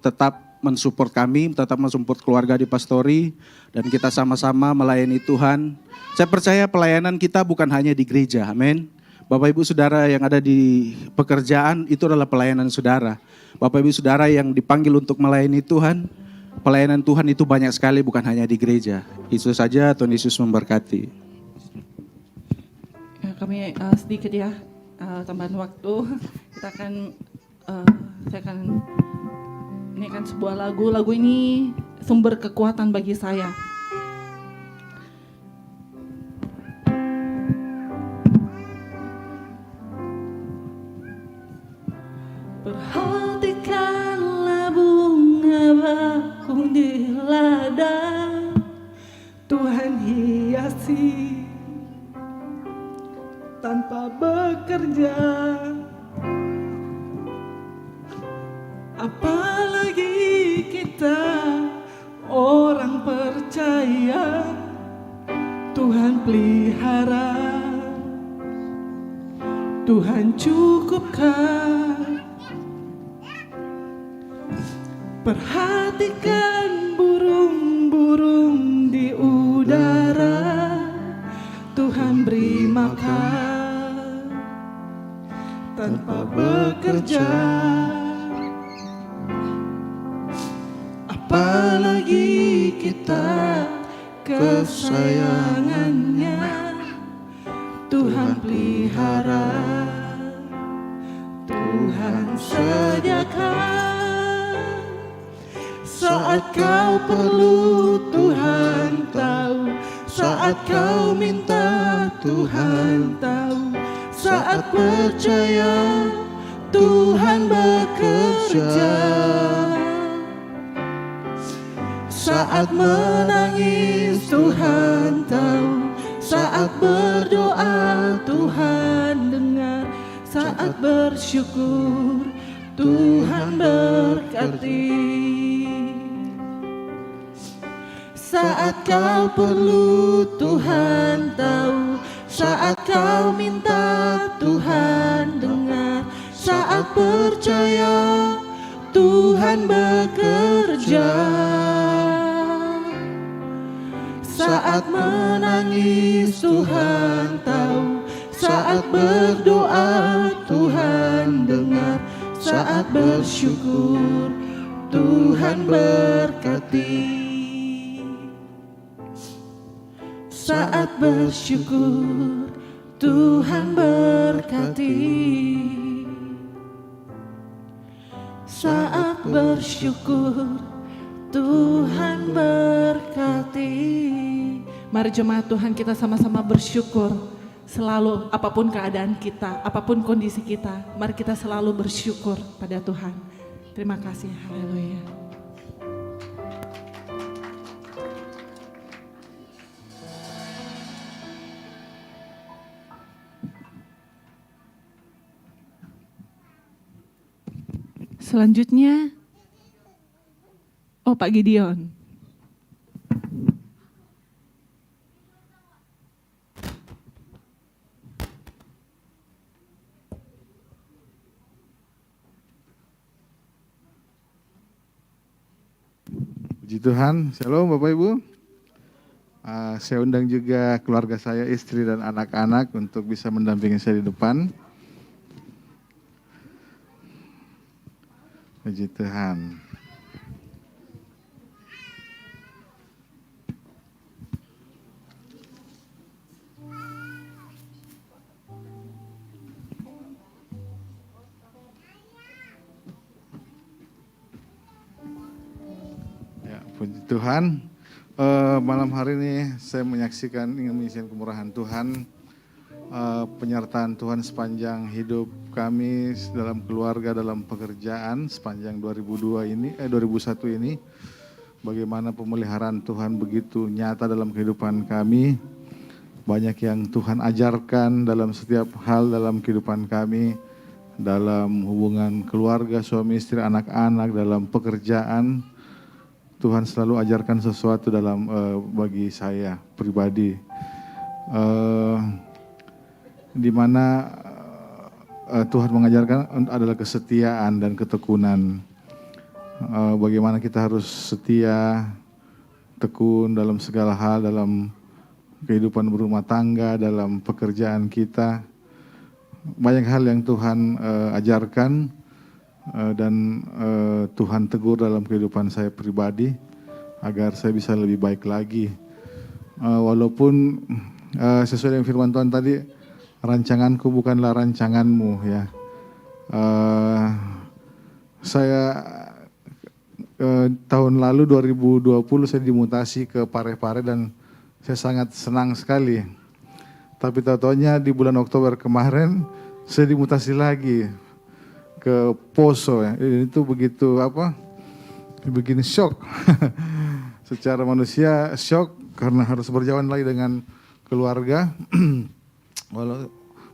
tetap mensupport kami, tetap mensupport keluarga di Pastori dan kita sama-sama melayani Tuhan. Saya percaya pelayanan kita bukan hanya di gereja, amin. Bapak Ibu Saudara yang ada di pekerjaan itu adalah pelayanan saudara. Bapak Ibu Saudara yang dipanggil untuk melayani Tuhan, pelayanan Tuhan itu banyak sekali bukan hanya di gereja. Itu saja, Tuhan Yesus memberkati. Ya, kami sedikit ya tambahan waktu. Kita akan saya akan ini kan sebuah lagu. Lagu ini sumber kekuatan bagi saya. Perhatikanlah bunga bakung di ladang, Tuhan hiasi tanpa bekerja. Apalagi kita orang percaya, Tuhan pelihara, Tuhan cukupkan. Perhatikan burung-burung di udara, Tuhan beri makan tanpa bekerja. Apalagi kita kesayangannya, Tuhan pelihara, Tuhan sediakan. Saat kau perlu Tuhan tahu, saat kau minta Tuhan tahu, saat percaya Tuhan bekerja. Saat menangis Tuhan tahu, saat berdoa Tuhan dengar, saat bersyukur Tuhan berkati. Saat kau perlu Tuhan tahu, saat kau minta Tuhan dengar, saat percaya Tuhan bekerja. Saat menangis Tuhan tahu, saat berdoa Tuhan dengar, saat bersyukur Tuhan berkati. Saat bersyukur Tuhan berkati. Saat bersyukur Tuhan berkati. Mari jemaat Tuhan kita sama-sama bersyukur. Selalu apapun keadaan kita, apapun kondisi kita, mari kita selalu bersyukur pada Tuhan. Terima kasih, haleluya. Selanjutnya, Pak Gideon. Puji Tuhan, Shalom Bapak Ibu. Saya undang juga keluarga saya, istri dan anak-anak untuk bisa mendampingi saya di depan. Puji Tuhan. Ya, puji Tuhan. Malam hari ini saya ingin menyaksikan kemurahan Tuhan, penyertaan Tuhan sepanjang hidup kami dalam keluarga, dalam pekerjaan sepanjang 2001 ini. Bagaimana pemeliharaan Tuhan begitu nyata dalam kehidupan kami. Banyak yang Tuhan ajarkan dalam setiap hal dalam kehidupan kami, dalam hubungan keluarga, suami istri, anak-anak, dalam pekerjaan. Tuhan selalu ajarkan sesuatu dalam bagi saya pribadi, di mana Tuhan mengajarkan adalah kesetiaan dan ketekunan. Bagaimana kita harus setia, tekun dalam segala hal, dalam kehidupan berumah tangga, dalam pekerjaan kita. Banyak hal yang Tuhan ajarkan. Dan Tuhan tegur dalam kehidupan saya pribadi agar saya bisa lebih baik lagi. Walaupun sesuai dengan firman Tuhan tadi, rancanganku bukanlah rancanganmu ya. Saya tahun lalu 2020 saya dimutasi ke Parepare dan saya sangat senang sekali. Tapi tahu-tahunya di bulan Oktober kemarin saya dimutasi lagi ke Poso ya. Itu begitu bikin shock. Secara manusia shock karena harus berjauhan lagi dengan keluarga.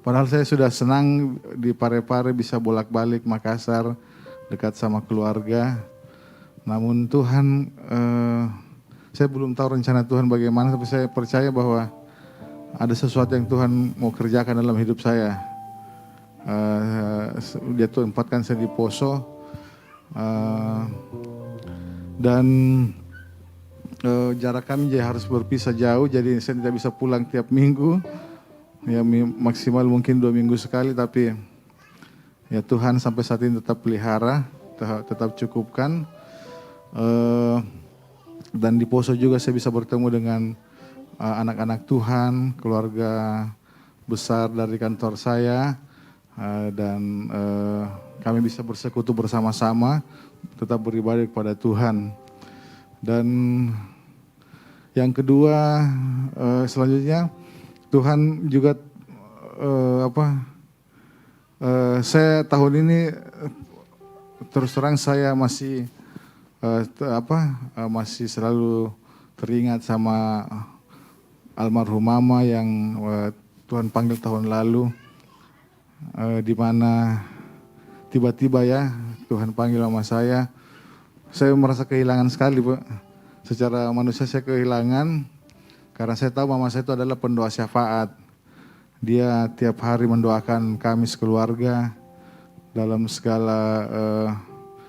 Padahal saya sudah senang di Parepare bisa bolak-balik Makassar dekat sama keluarga. Namun Tuhan, saya belum tahu rencana Tuhan bagaimana, tapi saya percaya bahwa ada sesuatu yang Tuhan mau kerjakan dalam hidup saya. Dia tempatkan saya di Poso, dan jarak kami harus berpisah jauh, jadi saya tidak bisa pulang tiap minggu, ya maksimal mungkin 2 minggu sekali, tapi ya Tuhan sampai saat ini tetap pelihara, tetap cukupkan, dan di Poso juga saya bisa bertemu dengan anak-anak Tuhan, keluarga besar dari kantor saya. Dan kami bisa bersekutu bersama-sama, tetap beribadah kepada Tuhan. Dan yang kedua, selanjutnya Tuhan juga saya tahun ini terus terang saya masih masih selalu teringat sama almarhum mama yang Tuhan panggil tahun lalu. Di mana tiba-tiba ya Tuhan panggil sama saya merasa kehilangan sekali, Pak. Secara manusia saya kehilangan karena saya tahu mama saya itu adalah pendoa syafaat. Dia tiap hari mendoakan kami sekeluarga dalam segala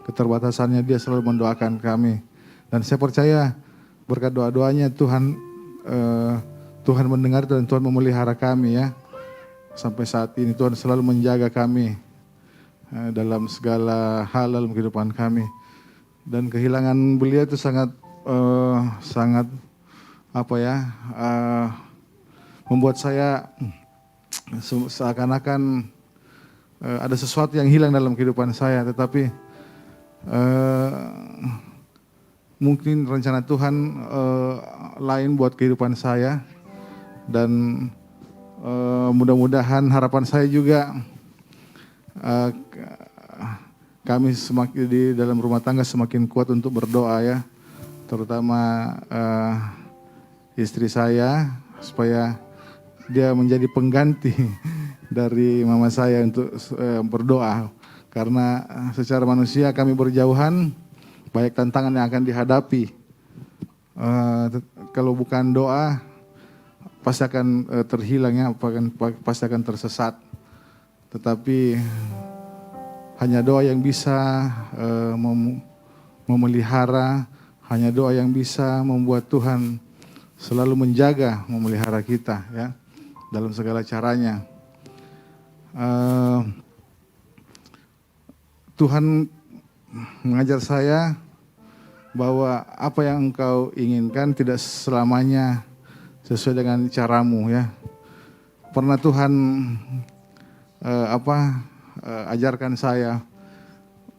keterbatasannya, dia selalu mendoakan kami. Dan saya percaya berkat doa-doanya Tuhan mendengar dan Tuhan memelihara kami ya. Sampai saat ini Tuhan selalu menjaga kami dalam segala hal dalam kehidupan kami. Dan kehilangan beliau itu sangat membuat saya seakan-akan ada sesuatu yang hilang dalam kehidupan saya. Tetapi mungkin rencana Tuhan lain buat kehidupan saya. Dan mudah-mudahan harapan saya juga kami semakin di dalam rumah tangga semakin kuat untuk berdoa ya, terutama istri saya supaya dia menjadi pengganti dari mama saya untuk berdoa, karena secara manusia kami berjauhan, banyak tantangan yang akan dihadapi. Kalau bukan doa pasti akan terhilang ya, pasti akan tersesat. Tetapi hanya doa yang bisa memelihara, Hanya doa yang bisa membuat Tuhan selalu menjaga, memelihara kita ya dalam segala caranya. Tuhan mengajar saya bahwa apa yang engkau inginkan tidak selamanya sesuai dengan caramu ya. Pernah Tuhan ajarkan saya,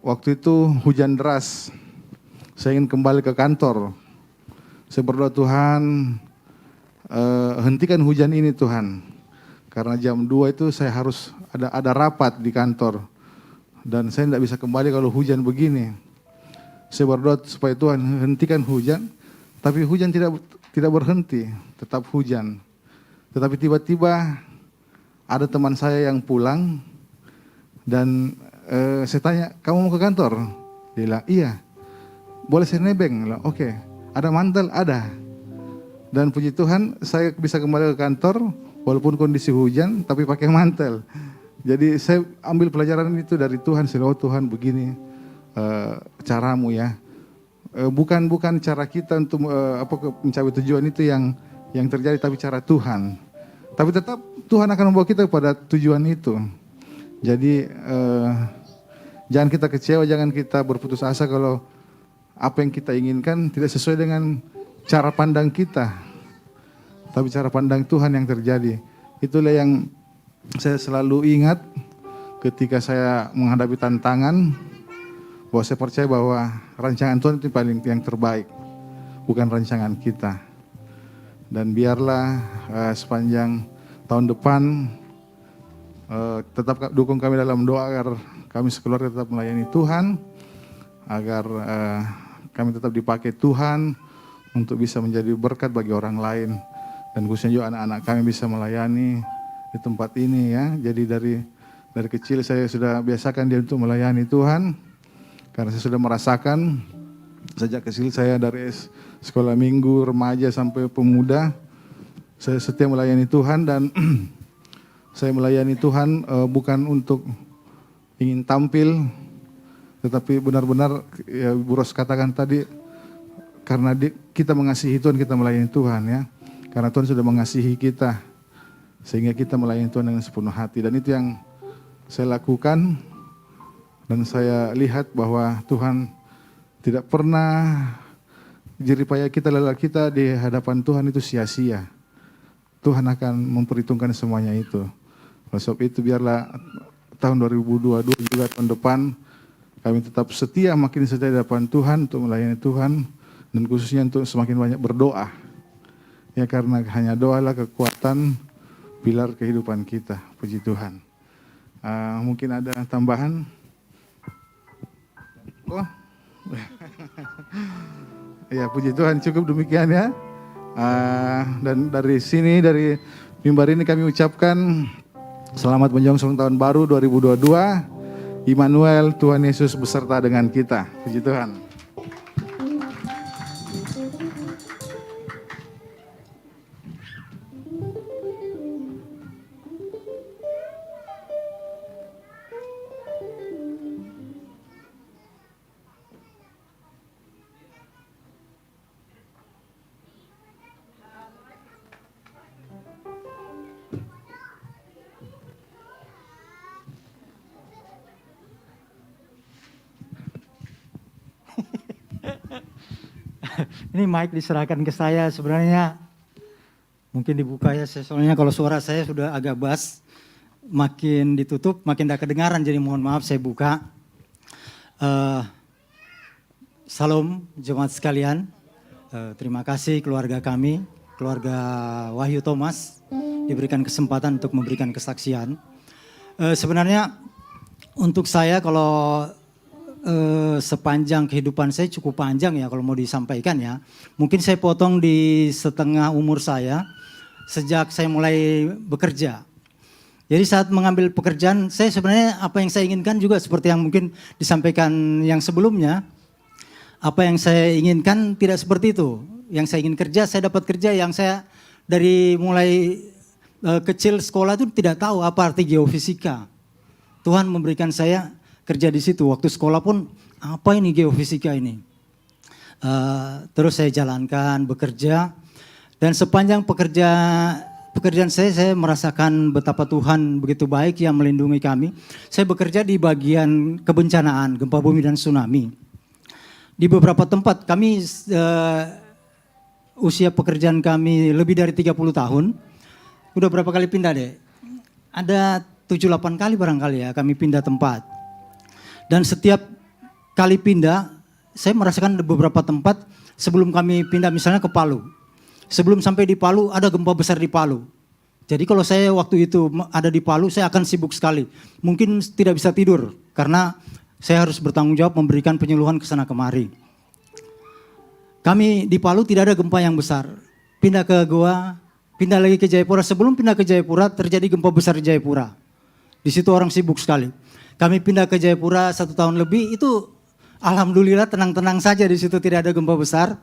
waktu itu hujan deras, saya ingin kembali ke kantor. Saya berdoa, Tuhan hentikan hujan ini Tuhan. Karena jam 2 itu saya harus ada rapat di kantor. Dan saya tidak bisa kembali kalau hujan begini. Saya berdoa supaya Tuhan hentikan hujan, tapi hujan tidak berhenti, tetap hujan. Tetapi tiba-tiba ada teman saya yang pulang dan saya tanya, kamu mau ke kantor? Dia bilang, iya. Boleh saya nebeng? Bilang, oke. Ada mantel? Ada. Dan puji Tuhan saya bisa kembali ke kantor walaupun kondisi hujan tapi pakai mantel. Jadi saya ambil pelajaran itu dari Tuhan. Saya, oh Tuhan begini caramu ya. Bukan cara kita untuk mencapai tujuan itu yang terjadi, tapi cara Tuhan. Tapi tetap Tuhan akan membawa kita pada tujuan itu. Jadi jangan kita kecewa, jangan kita berputus asa kalau apa yang kita inginkan tidak sesuai dengan cara pandang kita. Tapi cara pandang Tuhan yang terjadi. Itulah yang saya selalu ingat ketika saya menghadapi tantangan, bahwa saya percaya bahwa rancangan Tuhan itu paling yang terbaik, bukan rancangan kita. Dan biarlah sepanjang tahun depan tetap dukung kami dalam doa agar kami sekeluarga tetap melayani Tuhan, agar kami tetap dipakai Tuhan untuk bisa menjadi berkat bagi orang lain, dan khususnya juga anak-anak kami bisa melayani di tempat ini ya. Jadi dari kecil saya sudah biasakan dia untuk melayani Tuhan, karena saya sudah merasakan sejak kecil saya dari sekolah minggu, remaja sampai pemuda, saya setia melayani Tuhan. Dan saya melayani Tuhan bukan untuk ingin tampil, tetapi benar-benar ya Bu Ros katakan tadi, karena kita mengasihi Tuhan, kita melayani Tuhan ya. Karena Tuhan sudah mengasihi kita, sehingga kita melayani Tuhan dengan sepenuh hati. Dan itu yang saya lakukan, dan saya lihat bahwa Tuhan tidak pernah jeripaya kita, lelah kita di hadapan Tuhan itu sia-sia. Tuhan akan memperhitungkan semuanya itu. Oleh sebab itu biarlah tahun 2022 juga tahun depan kami tetap setia, makin setia di hadapan Tuhan untuk melayani Tuhan, dan khususnya untuk semakin banyak berdoa. Ya, karena hanya doalah kekuatan pilar kehidupan kita. Puji Tuhan. Mungkin ada tambahan? Oh. Ya, puji Tuhan, cukup demikian ya. Dan dari sini, dari mimbar ini kami ucapkan selamat menyongsong tahun baru 2022. Immanuel, Tuhan Yesus beserta dengan kita. Puji Tuhan. Ini mic diserahkan ke saya, sebenarnya mungkin dibuka ya, soalnya kalau suara saya sudah agak bass, makin ditutup makin tidak kedengaran, jadi mohon maaf saya buka. Salam jemaat sekalian, terima kasih keluarga kami, keluarga Wahyu Thomas diberikan kesempatan untuk memberikan kesaksian. Sebenarnya untuk saya kalau sepanjang kehidupan saya cukup panjang ya kalau mau disampaikan ya. Mungkin saya potong di setengah umur saya sejak saya mulai bekerja. Jadi saat mengambil pekerjaan saya sebenarnya apa yang saya inginkan juga seperti yang mungkin disampaikan yang sebelumnya. Apa yang saya inginkan tidak seperti itu. Yang saya ingin kerja, saya dapat kerja yang saya dari mulai kecil sekolah itu tidak tahu apa arti geofisika. Tuhan memberikan saya kerja di situ. Waktu sekolah pun apa ini geofisika ini? Terus saya jalankan, bekerja, dan sepanjang pekerjaan saya merasakan betapa Tuhan begitu baik yang melindungi kami. Saya bekerja di bagian kebencanaan, gempa bumi dan tsunami. Di beberapa tempat kami, usia pekerjaan kami lebih dari 30 tahun. Udah berapa kali pindah deh? Ada 7-8 kali barangkali ya kami pindah tempat. Dan setiap kali pindah, saya merasakan beberapa tempat sebelum kami pindah misalnya ke Palu. Sebelum sampai di Palu, ada gempa besar di Palu. Jadi kalau saya waktu itu ada di Palu, saya akan sibuk sekali. Mungkin tidak bisa tidur karena saya harus bertanggung jawab memberikan penyuluhan ke sana kemari. Kami di Palu tidak ada gempa yang besar. Pindah ke Goa, pindah lagi ke Jayapura. Sebelum pindah ke Jayapura terjadi gempa besar di Jayapura. Di situ orang sibuk sekali. Kami pindah ke Jayapura 1 tahun lebih, itu alhamdulillah tenang-tenang saja, di situ tidak ada gempa besar.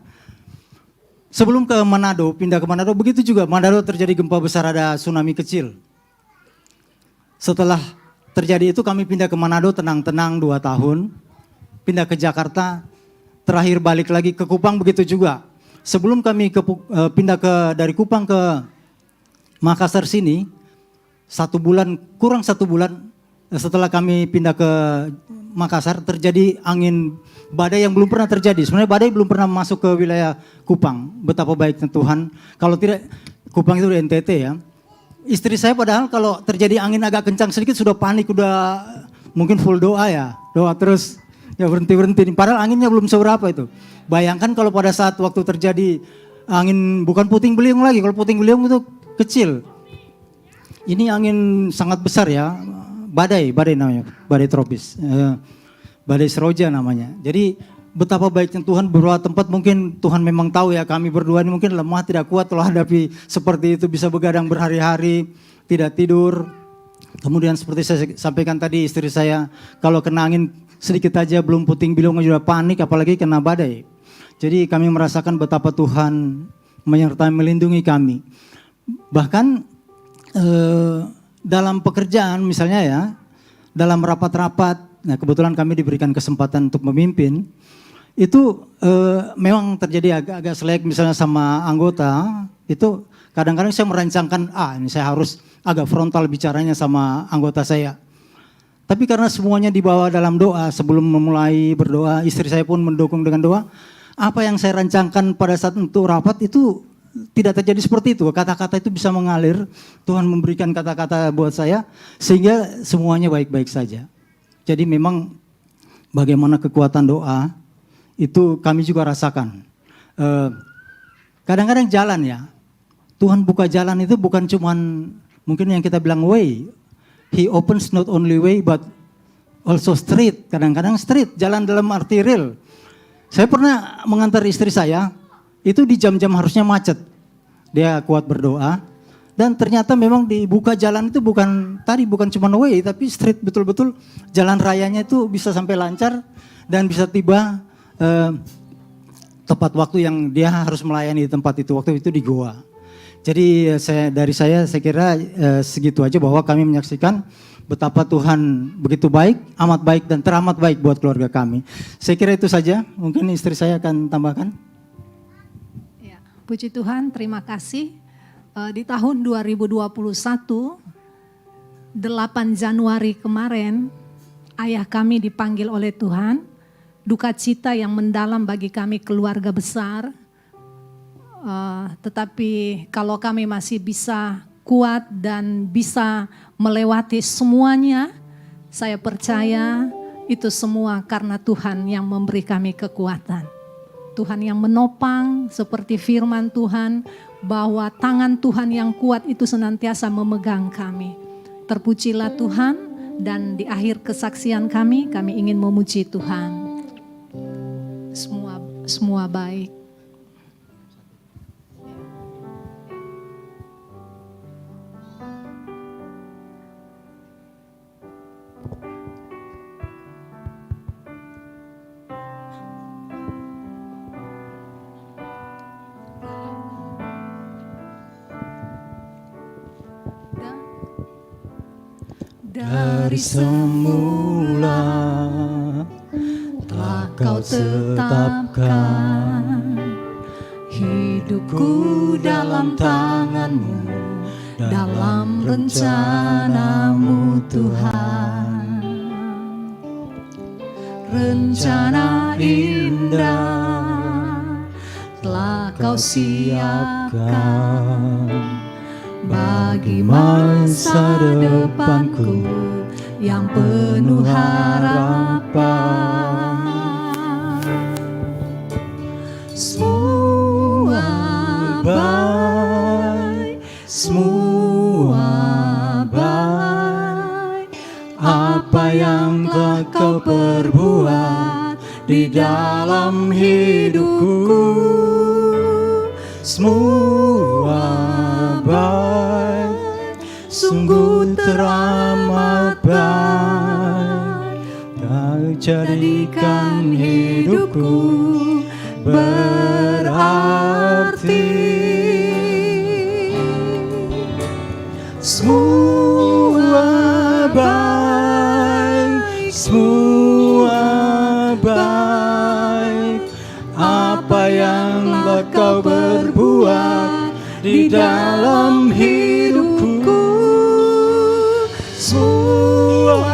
Sebelum ke Manado, pindah ke Manado, begitu juga. Manado terjadi gempa besar, ada tsunami kecil. Setelah terjadi itu kami pindah ke Manado tenang-tenang 2 tahun. Pindah ke Jakarta, terakhir balik lagi ke Kupang begitu juga. Sebelum kami pindah dari Kupang ke Makassar sini, 1 bulan, kurang 1 bulan setelah kami pindah ke Makassar terjadi angin badai yang belum pernah terjadi. Sebenarnya badai belum pernah masuk ke wilayah Kupang. Betapa baiknya Tuhan. Kalau tidak, Kupang itu di NTT ya. Istri saya padahal kalau terjadi angin agak kencang sedikit sudah panik, udah mungkin full doa ya. Doa terus, ya berhenti-berhenti. Padahal anginnya belum seberapa itu. Bayangkan kalau pada saat waktu terjadi angin, bukan puting beliung lagi. Kalau puting beliung itu kecil. Ini angin sangat besar ya. Badai namanya, badai tropis. Badai seroja namanya. Jadi betapa baiknya Tuhan, beberapa tempat mungkin Tuhan memang tahu ya, kami berdua ini mungkin lemah, tidak kuat kalau hadapi seperti itu, bisa begadang berhari-hari, tidak tidur. Kemudian seperti saya sampaikan tadi, istri saya kalau kena angin sedikit aja belum puting beliung sudah panik, apalagi kena badai. Jadi kami merasakan betapa Tuhan menyertai melindungi kami. Bahkan dalam pekerjaan misalnya ya, dalam rapat-rapat, nah kebetulan kami diberikan kesempatan untuk memimpin, itu memang terjadi agak-agak selek misalnya sama anggota, itu kadang-kadang saya merancangkan, ini saya harus agak frontal bicaranya sama anggota saya. Tapi karena semuanya dibawa dalam doa, sebelum memulai berdoa, istri saya pun mendukung dengan doa, apa yang saya rancangkan pada saat untuk rapat itu tidak terjadi seperti itu. Kata-kata itu bisa mengalir, Tuhan memberikan kata-kata buat saya, sehingga semuanya baik-baik saja. Jadi memang bagaimana kekuatan doa, itu kami juga rasakan. Kadang-kadang jalan ya, Tuhan buka jalan itu bukan cuman mungkin yang kita bilang way. He opens not only way but also street. Kadang-kadang street, jalan dalam arti real. Saya pernah mengantar istri saya, itu di jam-jam harusnya macet. Dia kuat berdoa, dan ternyata memang dibuka jalan itu bukan cuma way, tapi street, betul-betul jalan rayanya itu bisa sampai lancar dan bisa tiba tepat waktu yang dia harus melayani di tempat itu, waktu itu di Goa. Jadi saya kira segitu aja, bahwa kami menyaksikan betapa Tuhan begitu baik, amat baik dan teramat baik buat keluarga kami. Saya kira itu saja, mungkin istri saya akan tambahkan. Ya, puji Tuhan, terima kasih. Di tahun 2021, 8 Januari kemarin, ayah kami dipanggil oleh Tuhan. Duka cita yang mendalam bagi kami keluarga besar. Tetapi kalau kami masih bisa kuat dan bisa melewati semuanya, saya percaya itu semua karena Tuhan yang memberi kami kekuatan. Tuhan yang menopang, seperti firman Tuhan, bahwa tangan Tuhan yang kuat itu senantiasa memegang kami. Terpujilah Tuhan, dan di akhir kesaksian kami ingin memuji Tuhan. Semua baik. Dari semula telah Kau tetapkan hidupku dalam tangan-Mu, dalam rencana-Mu Tuhan. Rencana indah telah Kau siapkan bagi masa depanku yang penuh harapan. Semua baik, semua baik, apa yang telah Kau perbuat di dalam hidupku. Semua baik, sungguh teramat baik. Kau jadikan hidupku berarti. Semua baik, semua baik, apa yang telah Kau berbuat di dalam hidupku. Semua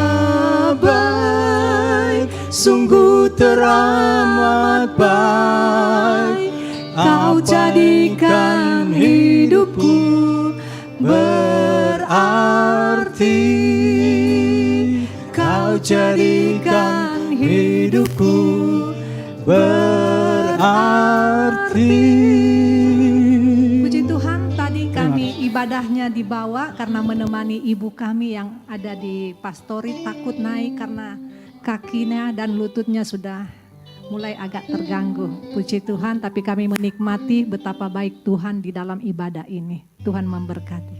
baik, sungguh teramat baik. Kau jadikan hidupku berarti. Kau jadikan hidupku berarti. Puji Tuhan, tadi kami ibadahnya di bawah karena menemani ibu kami yang ada di pastori takut naik karena kakinya dan lututnya sudah mulai agak terganggu. Puji Tuhan, tapi kami menikmati betapa baik Tuhan di dalam ibadah ini. Tuhan memberkati.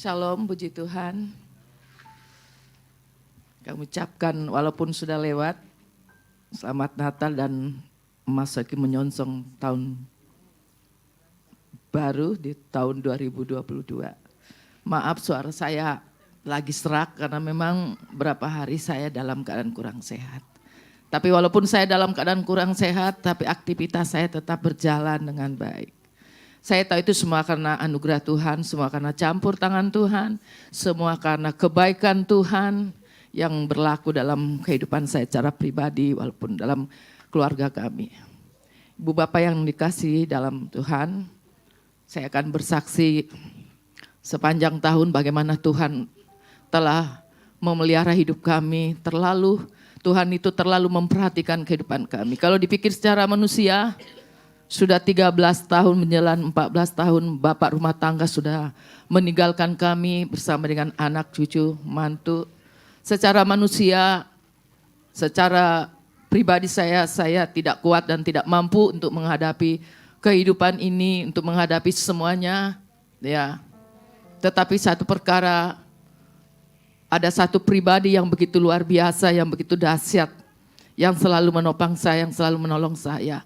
Shalom, puji Tuhan. Kami ucapkan walaupun sudah lewat, selamat Natal dan memasuki menyongsong tahun baru di tahun 2022. Maaf suara saya lagi serak karena memang berapa hari saya dalam keadaan kurang sehat. Tapi walaupun saya dalam keadaan kurang sehat, tapi aktivitas saya tetap berjalan dengan baik. Saya tahu itu semua karena anugerah Tuhan, semua karena campur tangan Tuhan, semua karena kebaikan Tuhan yang berlaku dalam kehidupan saya secara pribadi walaupun dalam keluarga kami. Ibu Bapak yang dikasihi dalam Tuhan, saya akan bersaksi sepanjang tahun bagaimana Tuhan telah memelihara hidup kami, Tuhan itu terlalu memperhatikan kehidupan kami. Kalau dipikir secara manusia, sudah 13 tahun menjelang 14 tahun bapak rumah tangga sudah meninggalkan kami bersama dengan anak, cucu, mantu. Secara manusia, secara pribadi saya tidak kuat dan tidak mampu untuk menghadapi kehidupan ini, untuk menghadapi semuanya. Ya. Tetapi satu perkara, ada satu pribadi yang begitu luar biasa, yang begitu dahsyat, yang selalu menopang saya, yang selalu menolong saya.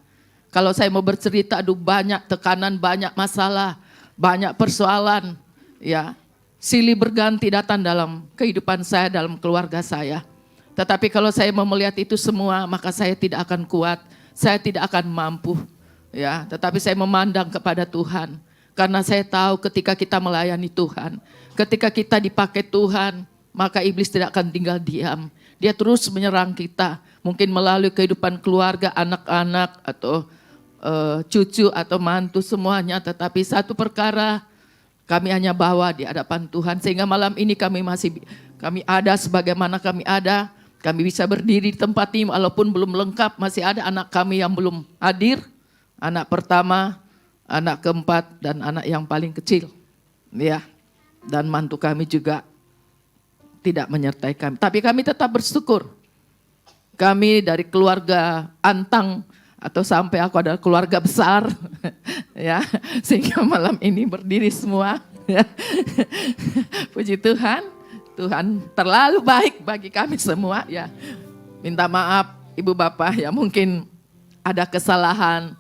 Kalau saya mau bercerita, aduh banyak tekanan, banyak masalah, banyak persoalan. Ya, silih berganti datang dalam kehidupan saya, dalam keluarga saya. Tetapi kalau saya mau melihat itu semua, maka saya tidak akan kuat, saya tidak akan mampu. ya, tetapi saya memandang kepada Tuhan. Karena saya tahu ketika kita melayani Tuhan, ketika kita dipakai Tuhan, maka iblis tidak akan tinggal diam. Dia terus menyerang kita, mungkin melalui kehidupan keluarga, anak-anak, atau cucu, atau mantu, semuanya. Tetapi satu perkara kami hanya bawa di hadapan Tuhan, sehingga malam ini kami ada sebagaimana kami ada. Kami bisa berdiri di tempat ini walaupun belum lengkap, masih ada anak kami yang belum hadir. Anak pertama, anak keempat, dan anak yang paling kecil. Ya, dan mantu kami juga tidak menyertai kami. Tapi kami tetap bersyukur. Kami dari keluarga Antang, atau sampai aku adalah keluarga besar, ya, sehingga malam ini berdiri semua. Ya. Puji Tuhan, Tuhan terlalu baik bagi kami semua. Ya, minta maaf Ibu Bapak ya, mungkin ada kesalahan,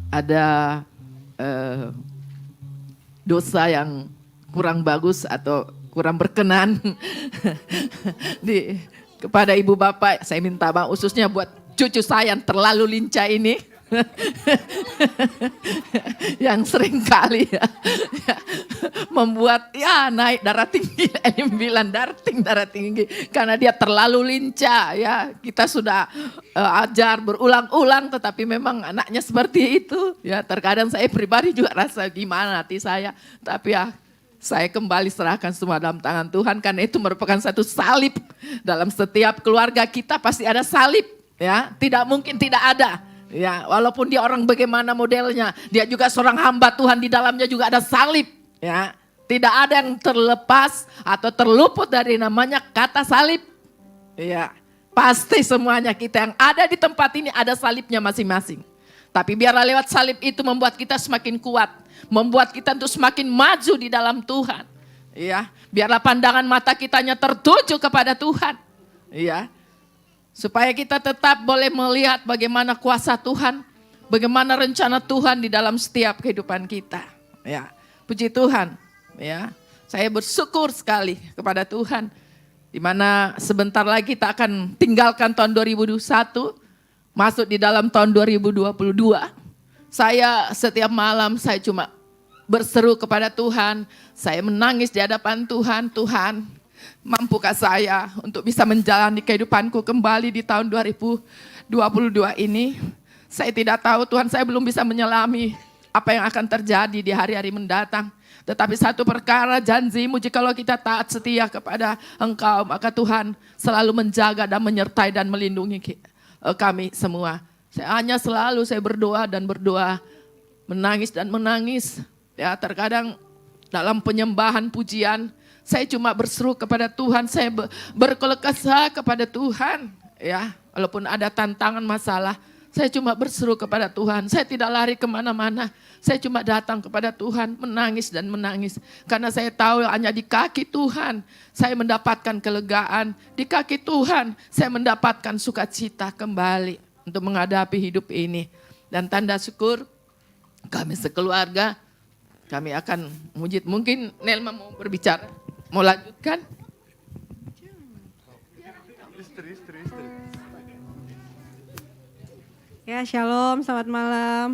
ada dosa yang kurang bagus atau kurang berkenan kepada Ibu Bapak. Saya minta maaf khususnya buat cucu saya yang terlalu lincah ini. Yang sering kali membuat naik darah tinggi, bilang darah tinggi karena dia terlalu lincah ya. Kita sudah ajar berulang-ulang, tetapi memang anaknya seperti itu ya. Terkadang saya pribadi juga rasa gimana hati saya, tapi ya saya kembali serahkan semua dalam tangan Tuhan, karena itu merupakan satu salib. Dalam setiap keluarga kita pasti ada salib ya, tidak mungkin tidak ada. Ya, walaupun dia orang bagaimana modelnya, dia juga seorang hamba Tuhan, di dalamnya juga ada salib. Ya, tidak ada yang terlepas atau terluput dari namanya kata salib. Ya, pasti semuanya kita yang ada di tempat ini ada salibnya masing-masing. Tapi biarlah lewat salib itu membuat kita semakin kuat, membuat kita untuk semakin maju di dalam Tuhan. Ya, biarlah pandangan mata kitanya tertuju kepada Tuhan. Ya. Supaya kita tetap boleh melihat bagaimana kuasa Tuhan, bagaimana rencana Tuhan di dalam setiap kehidupan kita. Ya, puji Tuhan. Ya, saya bersyukur sekali kepada Tuhan, di mana sebentar lagi kita akan tinggalkan tahun 2021, masuk di dalam tahun 2022. Saya setiap malam saya cuma berseru kepada Tuhan, saya menangis di hadapan Tuhan. Tuhan, mampukah saya untuk bisa menjalani kehidupanku kembali di tahun 2022 ini? Saya tidak tahu Tuhan, saya belum bisa menyelami apa yang akan terjadi di hari-hari mendatang. Tetapi satu perkara, janjimu, jikalau kita taat setia kepada Engkau, maka Tuhan selalu menjaga dan menyertai dan melindungi kami semua. Saya hanya selalu berdoa dan berdoa, menangis dan menangis. Ya, terkadang dalam penyembahan pujian, saya cuma berseru kepada Tuhan, saya berkeluh kesah kepada Tuhan. Ya, walaupun ada tantangan masalah, saya cuma berseru kepada Tuhan. Saya tidak lari kemana-mana, saya cuma datang kepada Tuhan, menangis dan menangis. Karena saya tahu hanya di kaki Tuhan saya mendapatkan kelegaan. Di kaki Tuhan saya mendapatkan sukacita kembali untuk menghadapi hidup ini. Dan tanda syukur kami sekeluarga, kami akan mujid. Mungkin Nelma mau berbicara. Mau lanjutkan? Ya, shalom, selamat malam.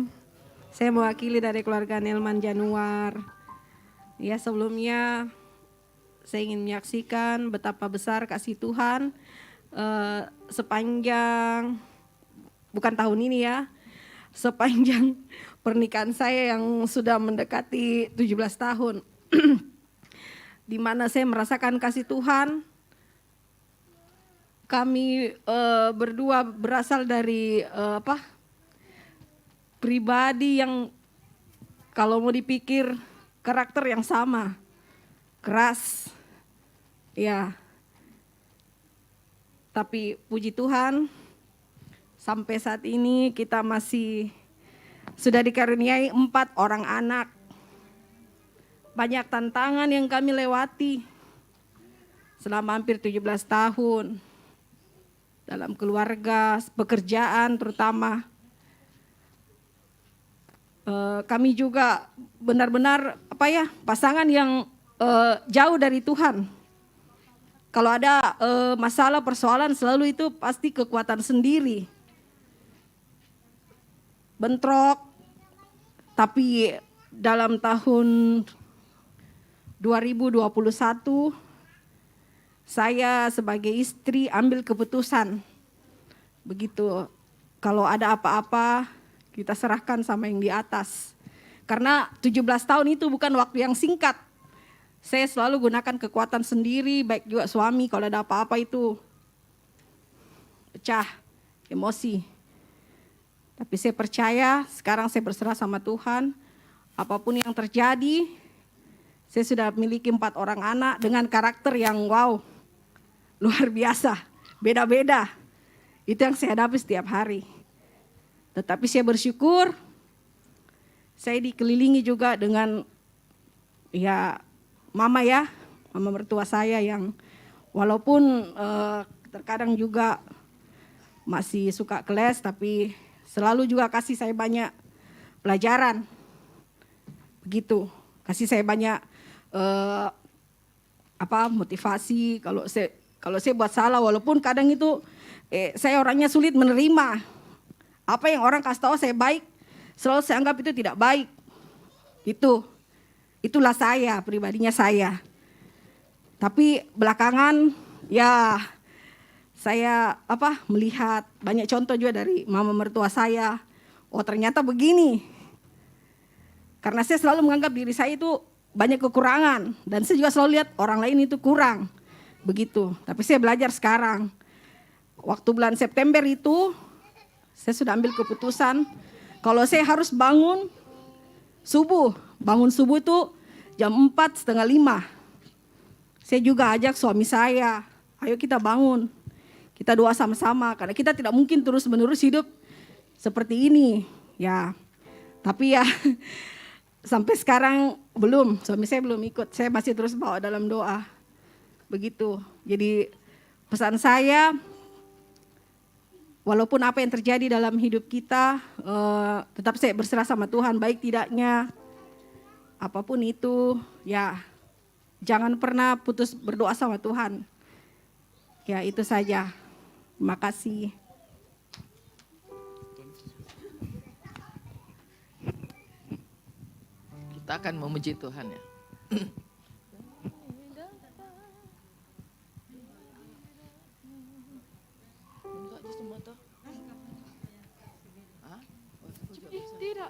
Saya mewakili dari keluarga Nelman Januar. Ya, sebelumnya saya ingin menyaksikan betapa besar kasih Tuhan sepanjang, bukan tahun ini ya, sepanjang pernikahan saya yang sudah mendekati 17 tahun. Di mana saya merasakan kasih Tuhan. Kami berdua berasal dari pribadi yang kalau mau dipikir karakter yang sama, keras, ya. Tapi puji Tuhan, sampai saat ini kita masih sudah dikaruniai 4 orang anak. Banyak tantangan yang kami lewati selama hampir 17 tahun. Dalam keluarga, pekerjaan terutama. Kami juga benar-benar pasangan yang jauh dari Tuhan. Kalau ada masalah, persoalan, selalu itu pasti kekuatan sendiri. Bentrok, Tapi dalam tahun 2021 saya sebagai istri ambil keputusan begitu, kalau ada apa-apa kita serahkan sama yang di atas. Karena 17 tahun itu bukan waktu yang singkat. Saya selalu gunakan kekuatan sendiri, baik juga suami kalau ada apa-apa itu pecah, emosi. Tapi saya percaya sekarang saya berserah sama Tuhan. Apapun yang terjadi, saya sudah memiliki 4 orang anak dengan karakter yang wow, luar biasa, beda-beda. Itu yang saya hadapi setiap hari. Tetapi saya bersyukur, saya dikelilingi juga dengan mama mertua saya yang walaupun terkadang juga masih suka keles, tapi selalu juga kasih saya banyak pelajaran. Begitu, kasih saya banyak motivasi kalau saya buat salah, walaupun kadang itu saya orangnya sulit menerima apa yang orang kasih tahu saya baik, selalu saya anggap itu tidak baik. Itulah saya, pribadinya saya. Tapi belakangan saya melihat banyak contoh juga dari mama mertua saya. Oh ternyata begini. Karena saya selalu menganggap diri saya itu banyak kekurangan. Dan saya juga selalu lihat orang lain itu kurang. Begitu. Tapi saya belajar sekarang. Waktu bulan September itu, saya sudah ambil keputusan. Kalau saya harus bangun subuh. Bangun subuh itu jam 4:30. Saya juga ajak suami saya. Ayo kita bangun. Kita doa sama-sama. Karena kita tidak mungkin terus-menerus hidup seperti ini. Tapi sampai sekarang belum, suami saya belum ikut. Saya masih terus bawa dalam doa. Begitu. Jadi pesan saya, walaupun apa yang terjadi dalam hidup kita, tetap saya berserah sama Tuhan, baik tidaknya. Apapun itu, jangan pernah putus berdoa sama Tuhan. Itu saja. Terima kasih. Kita akan memuji Tuhan ya. Tidak.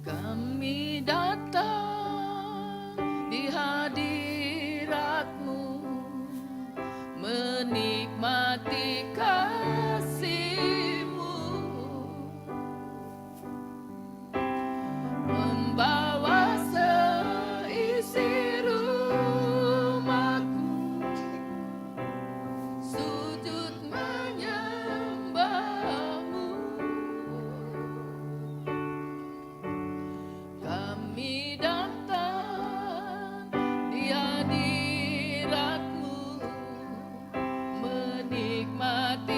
Kami datang di hadirat-Mu, menikmati kasih-Mu, membawa seisi rumahku, sujud menyembah-Mu. Kami datang di hadirat-Mu, menikmati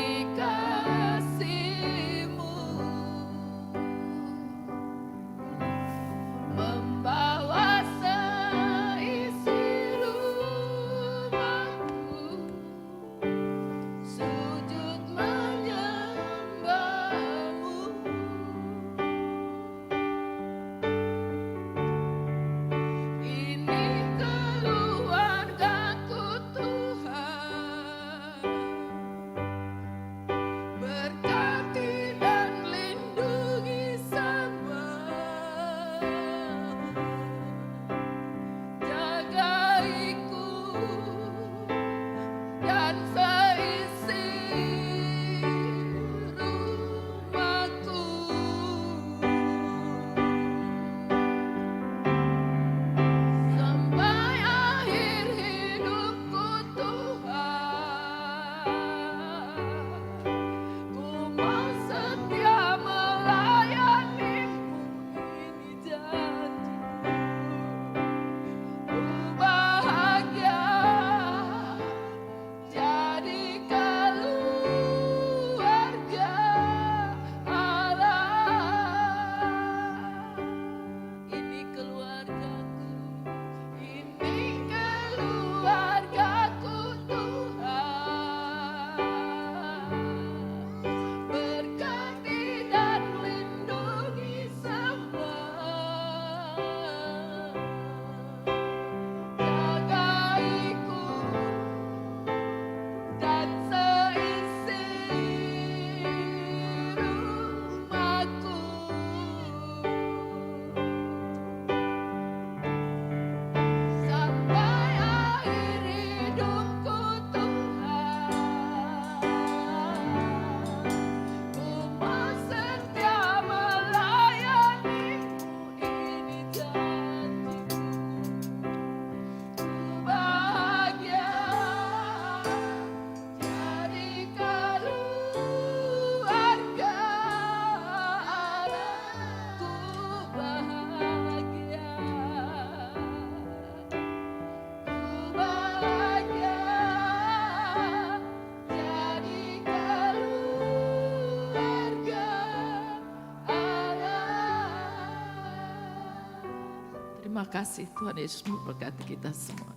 Terima kasih, Tuhan Yesus memberkati kita semua.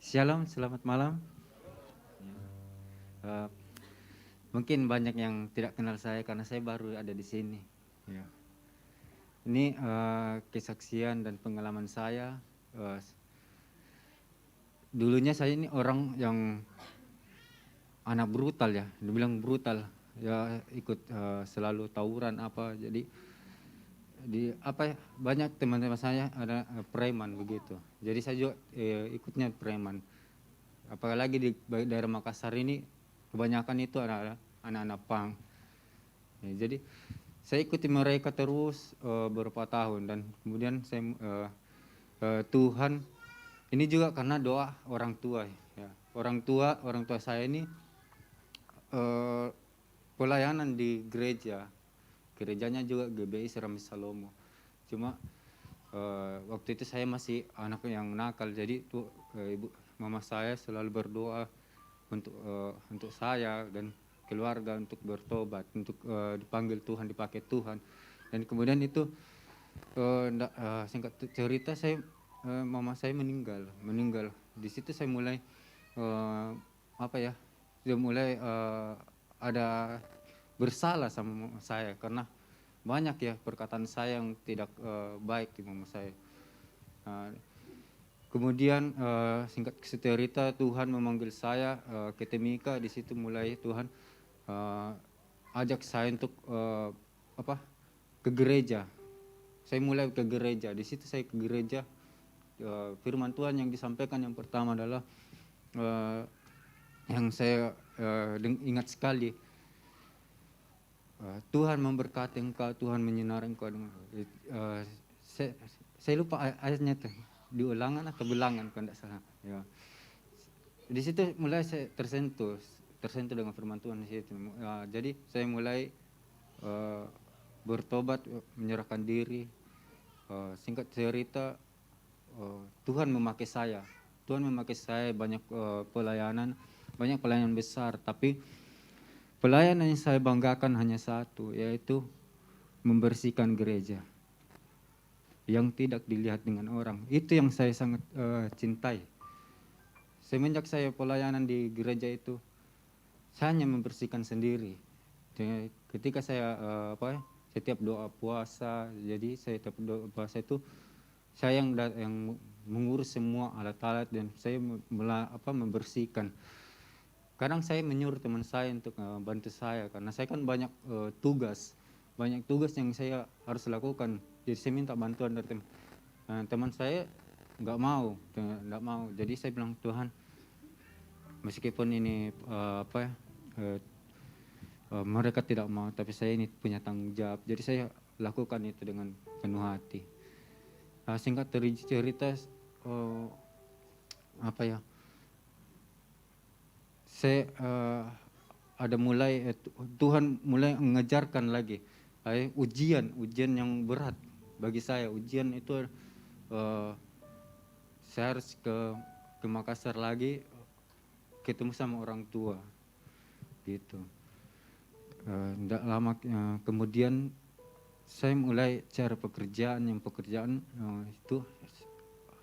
Shalom, selamat malam. Mungkin banyak yang tidak kenal saya karena saya baru ada di sini. Ya. Ini kesaksian dan pengalaman saya. Dulunya saya ini orang yang anak brutal ya, dibilang brutal. Ya ikut selalu tawuran apa. Jadi banyak teman-teman saya ada preman begitu. Jadi saya juga ikutnya preman. Apalagi di daerah Makassar ini kebanyakan itu anak-anak pang. Ya, jadi saya ikuti mereka terus beberapa tahun dan kemudian saya Tuhan ini juga karena doa orang tua ya. Orang tua saya ini pelayanan di gereja. Gerejanya juga GBI Seramis Salomo. Cuma waktu itu saya masih anak yang nakal, jadi mama saya selalu berdoa untuk saya dan keluarga untuk bertobat, untuk dipanggil Tuhan, dipakai Tuhan. Dan kemudian itu singkat cerita mama saya meninggal. Di situ saya mulai mulai ada bersalah sama mama saya karena banyak ya perkataan saya yang tidak baik di mama saya. Kemudian singkat cerita Tuhan memanggil saya ke Timika. Di situ mulai Tuhan ajak saya untuk ke gereja. Saya mulai ke gereja. Di situ saya ke gereja. Firman Tuhan yang disampaikan yang pertama adalah yang saya ingat sekali. Tuhan memberkati engkau, Tuhan menyinari engkau. Saya lupa ayatnya tuh, di Ulangan atau Bilangan kalau tidak salah. Ya. Di situ mulai saya tersentuh dengan firman Tuhan di situ. Jadi saya mulai bertobat, menyerahkan diri. Singkat cerita, Tuhan memakai saya. Tuhan memakai saya banyak pelayanan besar, tapi pelayanan yang saya banggakan hanya satu, yaitu membersihkan gereja yang tidak dilihat dengan orang. Itu yang saya sangat cintai. Semenjak saya pelayanan di gereja itu, saya hanya membersihkan sendiri. Ketika saya setiap doa puasa, jadi saya setiap doa puasa itu saya yang mengurus semua alat-alat dan saya membersihkan. Kadang saya menyuruh teman saya untuk bantu saya karena saya kan banyak tugas yang saya harus lakukan. Jadi saya minta bantuan dari teman saya nggak mau. Jadi saya bilang Tuhan, meskipun ini mereka tidak mau, tapi saya ini punya tanggung jawab. Jadi saya lakukan itu dengan penuh hati. Singkat cerita saya ada mulai Tuhan mulai mengajarkan lagi ujian yang berat bagi saya. Ujian itu saya harus ke Makassar lagi ketemu sama orang tua gitu. Tidak lama kemudian saya mulai cari pekerjaan itu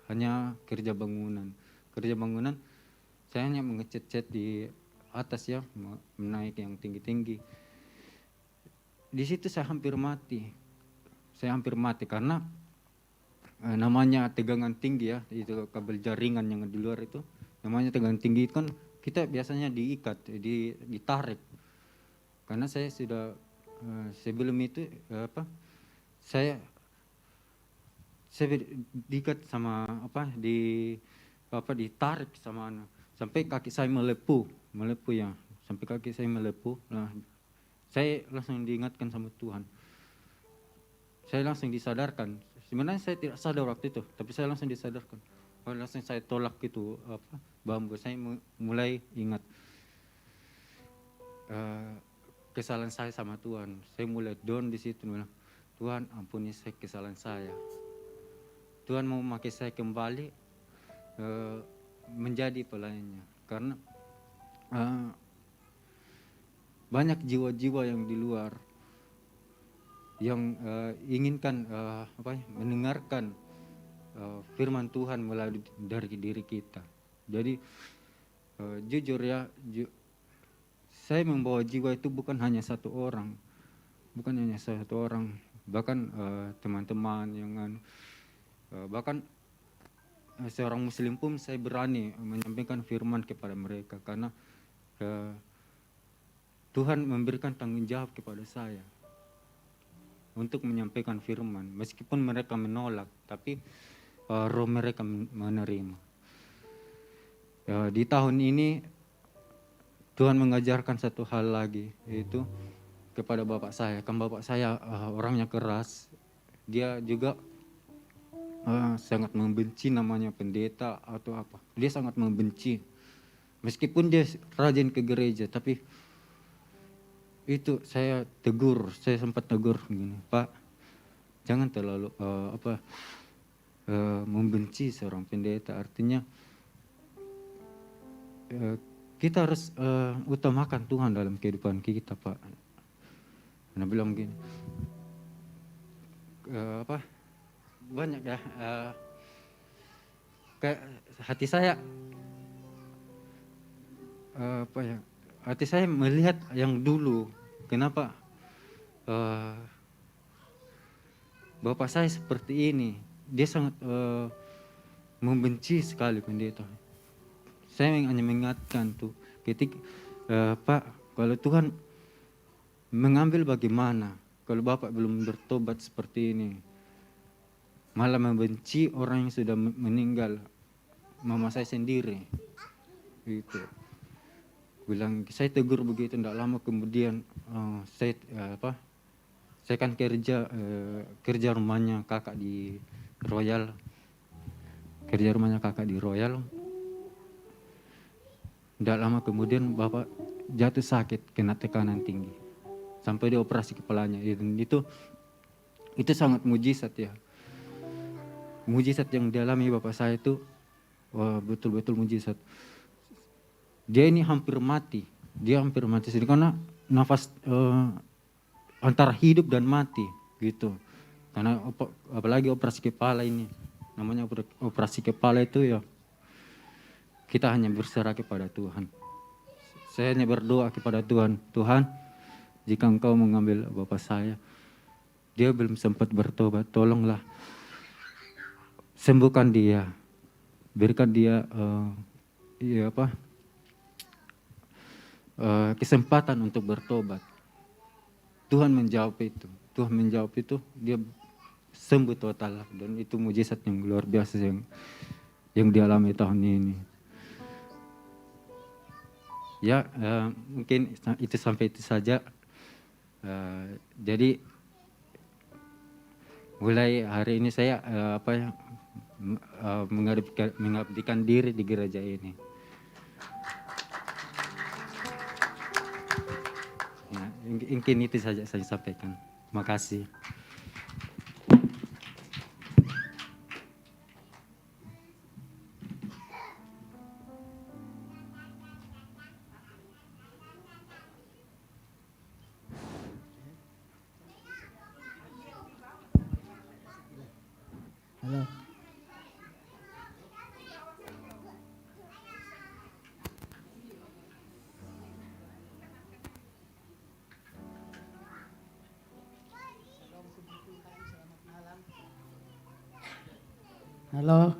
hanya kerja bangunan. Saya hanya mengecat di atas ya, menaik yang tinggi-tinggi. Di situ saya hampir mati karena namanya tegangan tinggi ya, itu kabel jaringan yang di luar itu, namanya tegangan tinggi itu kan kita biasanya diikat, ditarik. Karena saya sudah sebelum itu saya diikat sama ditarik sama sampai kaki saya melepuh ya, sampai kaki saya melepuh. Nah, saya langsung diingatkan sama Tuhan. Saya langsung disadarkan. Sebenarnya saya tidak sadar waktu itu, tapi saya langsung disadarkan. Langsung saya tolak itu bambu. Saya mulai ingat kesalahan saya sama Tuhan. Saya mulai down di situ. Tuhan ampuni saya kesalahan saya. Tuhan mau memakai saya kembali menjadi pelayannya. Karena banyak jiwa-jiwa yang di luar yang inginkan mendengarkan firman Tuhan melalui dari diri kita. Jadi jujur ya, saya membawa jiwa itu bukan hanya satu orang, bahkan teman-teman yang bahkan seorang Muslim pun saya berani menyampaikan firman kepada mereka karena Tuhan memberikan tanggung jawab kepada saya untuk menyampaikan firman, meskipun mereka menolak, tapi roh mereka menerima. Di tahun ini Tuhan mengajarkan satu hal lagi, yaitu kepada bapak saya. Kan bapak saya orangnya keras, dia juga sangat membenci namanya pendeta atau apa. Dia sangat membenci, meskipun dia rajin ke gereja, tapi itu saya sempat tegur begini, Pak, jangan terlalu membenci seorang pendeta. Artinya kita harus utamakan Tuhan dalam kehidupan kita, Pak. Nah, bilang gini, banyak ya, kayak hati saya hati saya melihat yang dulu. Kenapa bapak saya seperti ini? Dia sangat membenci sekali pendeta. Saya hanya mengingatkan tuh, ketika Pak, kalau Tuhan mengambil bagaimana? Kalau bapak belum bertobat seperti ini, malah membenci orang yang sudah meninggal, mama saya sendiri, gitu. Bilang, saya tegur begitu, tidak lama kemudian saya kan kerja rumahnya kakak di Royal, Tidak lama kemudian bapak jatuh sakit, kena tekanan tinggi, sampai dioperasi kepalanya. Dan itu sangat mujizat ya, mujizat yang dialami bapak saya itu betul-betul mujizat. Dia ini hampir mati sendiri karena nafas antara hidup dan mati gitu. Karena apalagi operasi kepala ini, namanya operasi kepala itu ya, kita hanya berserah kepada Tuhan. Saya hanya berdoa kepada Tuhan, Tuhan, jika Engkau mengambil bapak saya, dia belum sempat bertobat, tolonglah sembuhkan dia, berikan dia kesempatan untuk bertobat. Tuhan menjawab itu, dia sembuh total, dan itu mujizat yang luar biasa yang dialami tahun ini. Ya, mungkin itu sampai itu saja. Jadi mulai hari ini saya mengabdikan diri di gereja ini. Ya, mungkin itu saja saya sampaikan. Terima kasih. Halo. Halo,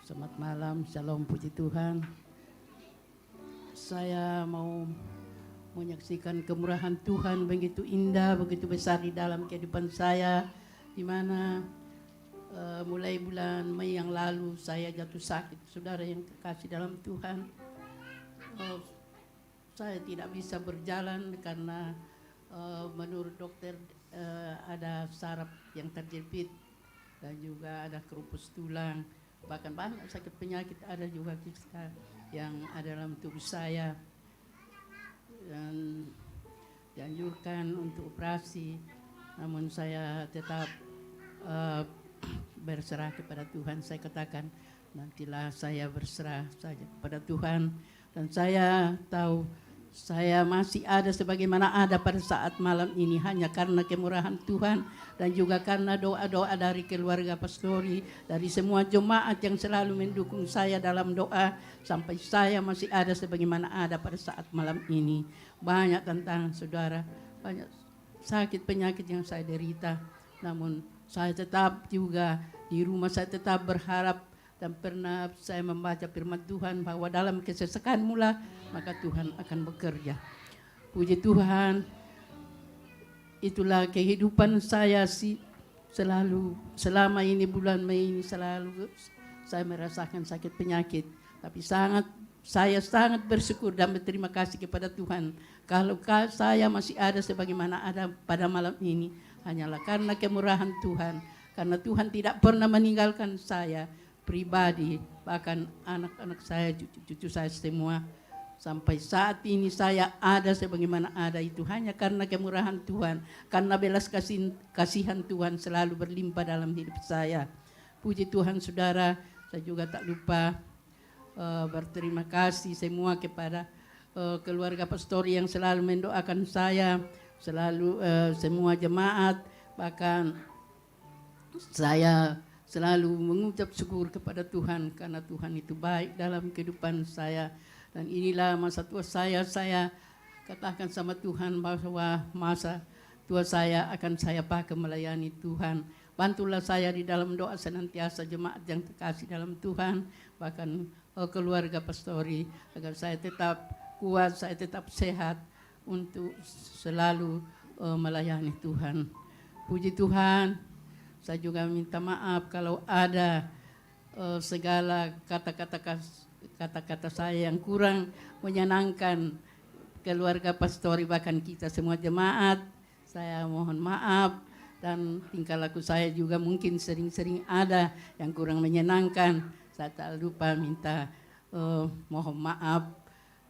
selamat malam, shalom, puji Tuhan. Saya mau menyaksikan kemurahan Tuhan begitu indah, begitu besar di dalam kehidupan saya, di mana mulai bulan Mei yang lalu saya jatuh sakit, saudara yang terkasih dalam Tuhan. Saya tidak bisa berjalan karena menurut dokter ada saraf yang terjepit dan juga ada kerupus tulang, bahkan banyak sakit penyakit ada juga kista yang ada dalam tubuh saya, dan dianjurkan untuk operasi. namun saya tetap berserah kepada Tuhan. Saya katakan nantilah saya berserah saja kepada Tuhan, dan saya tahu saya masih ada sebagaimana ada pada saat malam ini hanya karena kemurahan Tuhan dan juga karena doa-doa dari keluarga pastori, dari semua jemaat yang selalu mendukung saya dalam doa sampai saya masih ada sebagaimana ada pada saat malam ini. Banyak tentang saudara, banyak sakit penyakit yang saya derita, namun saya tetap juga di rumah saya tetap berharap, dan pernah saya membaca firman Tuhan bahwa dalam kesesakan mula maka Tuhan akan bekerja. Puji Tuhan, itulah kehidupan saya selalu selama ini bulan Mei ini selalu saya merasakan sakit penyakit, tapi saya sangat bersyukur dan berterima kasih kepada Tuhan kalau saya masih ada sebagaimana ada pada malam ini hanyalah karena kemurahan Tuhan, karena Tuhan tidak pernah meninggalkan saya pribadi, bahkan anak-anak saya, cucu-cucu saya semua. Sampai saat ini saya ada sebagaimana ada itu hanya karena kemurahan Tuhan, karena belas kasihan Tuhan selalu berlimpah dalam hidup saya. Puji Tuhan saudara, saya juga tak lupa berterima kasih semua kepada keluarga pastori yang selalu mendoakan saya, selalu semua jemaat, bahkan saya selalu mengucap syukur kepada Tuhan karena Tuhan itu baik dalam kehidupan saya. Dan inilah masa tua saya katakan sama Tuhan bahwa masa tua saya akan saya pakai melayani Tuhan. Bantulah saya di dalam doa senantiasa jemaat yang terkasih dalam Tuhan, bahkan keluarga pastori, agar saya tetap kuat, saya tetap sehat untuk selalu melayani Tuhan. Puji Tuhan. Saya juga minta maaf kalau ada segala kata-kata saya yang kurang menyenangkan keluarga pastori, bahkan kita semua jemaat. Saya mohon maaf, dan tingkah laku saya juga mungkin sering-sering ada yang kurang menyenangkan. Saya tak lupa minta mohon maaf,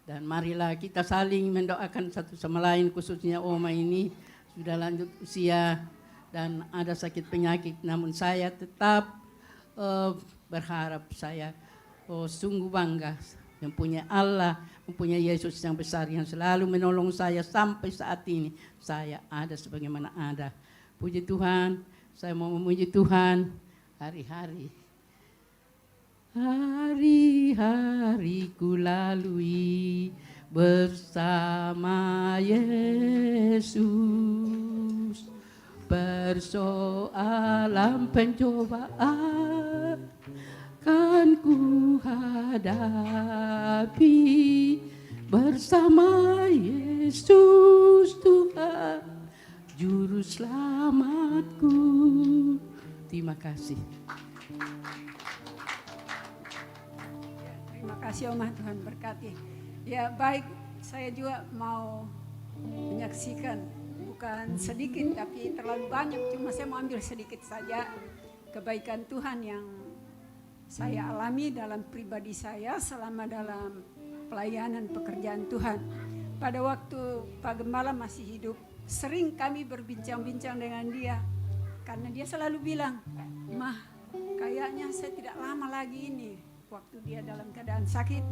dan marilah kita saling mendoakan satu sama lain, khususnya Oma ini sudah lanjut usia dan ada sakit penyakit, namun saya tetap berharap, saya sungguh bangga mempunyai Allah, mempunyai Yesus yang besar yang selalu menolong saya sampai saat ini saya ada sebagaimana ada. Puji Tuhan, saya mau memuji Tuhan hari-hari. Hari-hari ku lalui bersama Yesus, persoalan pencobaan kan ku hadapi bersama Yesus Tuhan Juru Selamatku. Terima kasih. Terima kasih Oma, Tuhan berkati. Ya baik, saya juga mau menyaksikan, bukan sedikit tapi terlalu banyak, cuma saya mau ambil sedikit saja kebaikan Tuhan yang saya alami dalam pribadi saya selama dalam pelayanan pekerjaan Tuhan. Pada waktu Pak Gembala masih hidup, sering kami berbincang-bincang dengan dia, karena dia selalu bilang, "Mah, kayaknya saya tidak lama lagi ini." Waktu dia dalam keadaan sakit,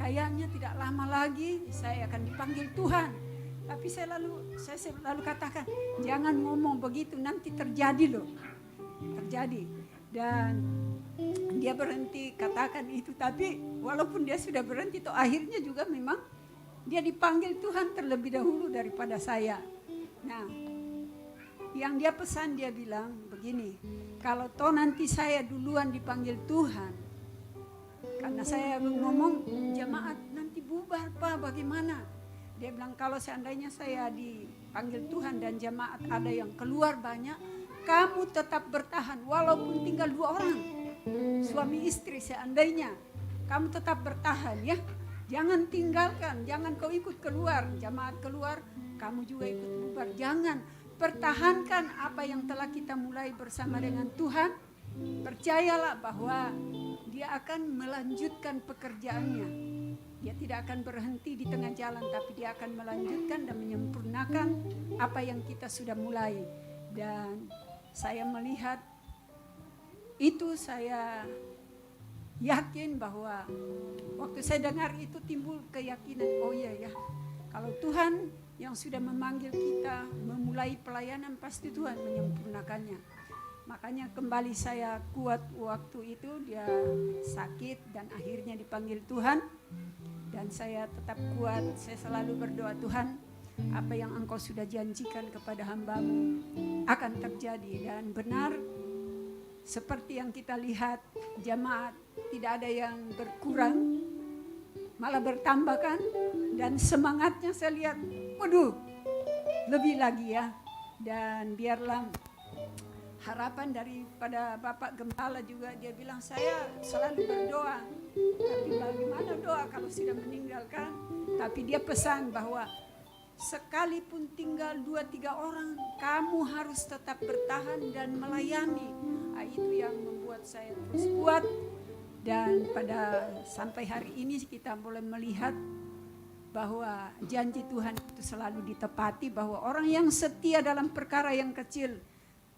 kayaknya tidak lama lagi saya akan dipanggil Tuhan. Tapi saya selalu katakan, jangan ngomong begitu, nanti terjadi loh. Terjadi. Dan dia berhenti katakan itu, tapi walaupun dia sudah berhenti, toh akhirnya juga memang dia dipanggil Tuhan terlebih dahulu daripada saya. Nah, yang dia pesan, dia bilang begini, kalau toh nanti saya duluan dipanggil Tuhan, karena saya ngomong jemaat nanti bubar Pak, bagaimana? Dia bilang kalau seandainya saya dipanggil Tuhan dan jemaat ada yang keluar banyak, kamu tetap bertahan walaupun tinggal 2 orang. Suami istri seandainya, kamu tetap bertahan ya. Jangan tinggalkan, jangan kau ikut keluar, jemaat keluar, kamu juga ikut bubar. Jangan, pertahankan apa yang telah kita mulai bersama dengan Tuhan. Percayalah bahwa dia akan melanjutkan pekerjaannya. Dia tidak akan berhenti di tengah jalan, tapi dia akan melanjutkan dan menyempurnakan apa yang kita sudah mulai. Dan saya melihat itu, saya yakin bahwa waktu saya dengar itu timbul keyakinan, oh iya ya, kalau Tuhan yang sudah memanggil kita memulai pelayanan pasti Tuhan menyempurnakannya. Makanya kembali saya kuat waktu itu, dia sakit dan akhirnya dipanggil Tuhan. Dan saya tetap kuat, saya selalu berdoa, Tuhan apa yang Engkau sudah janjikan kepada hamba-Mu akan terjadi. Dan benar seperti yang kita lihat, jemaat tidak ada yang berkurang, malah bertambah kan. Dan semangatnya saya lihat, waduh lebih lagi ya. Dan biarlah harapan daripada Bapak Gembala juga, dia bilang saya selalu berdoa, tapi bagaimana doa kalau sudah meninggalkan? Tapi dia pesan bahwa sekalipun tinggal 2-3 orang, kamu harus tetap bertahan dan melayani. Nah, itu yang membuat saya terus kuat. Dan pada sampai hari ini kita boleh melihat bahwa janji Tuhan itu selalu ditepati, bahwa orang yang setia dalam perkara yang kecil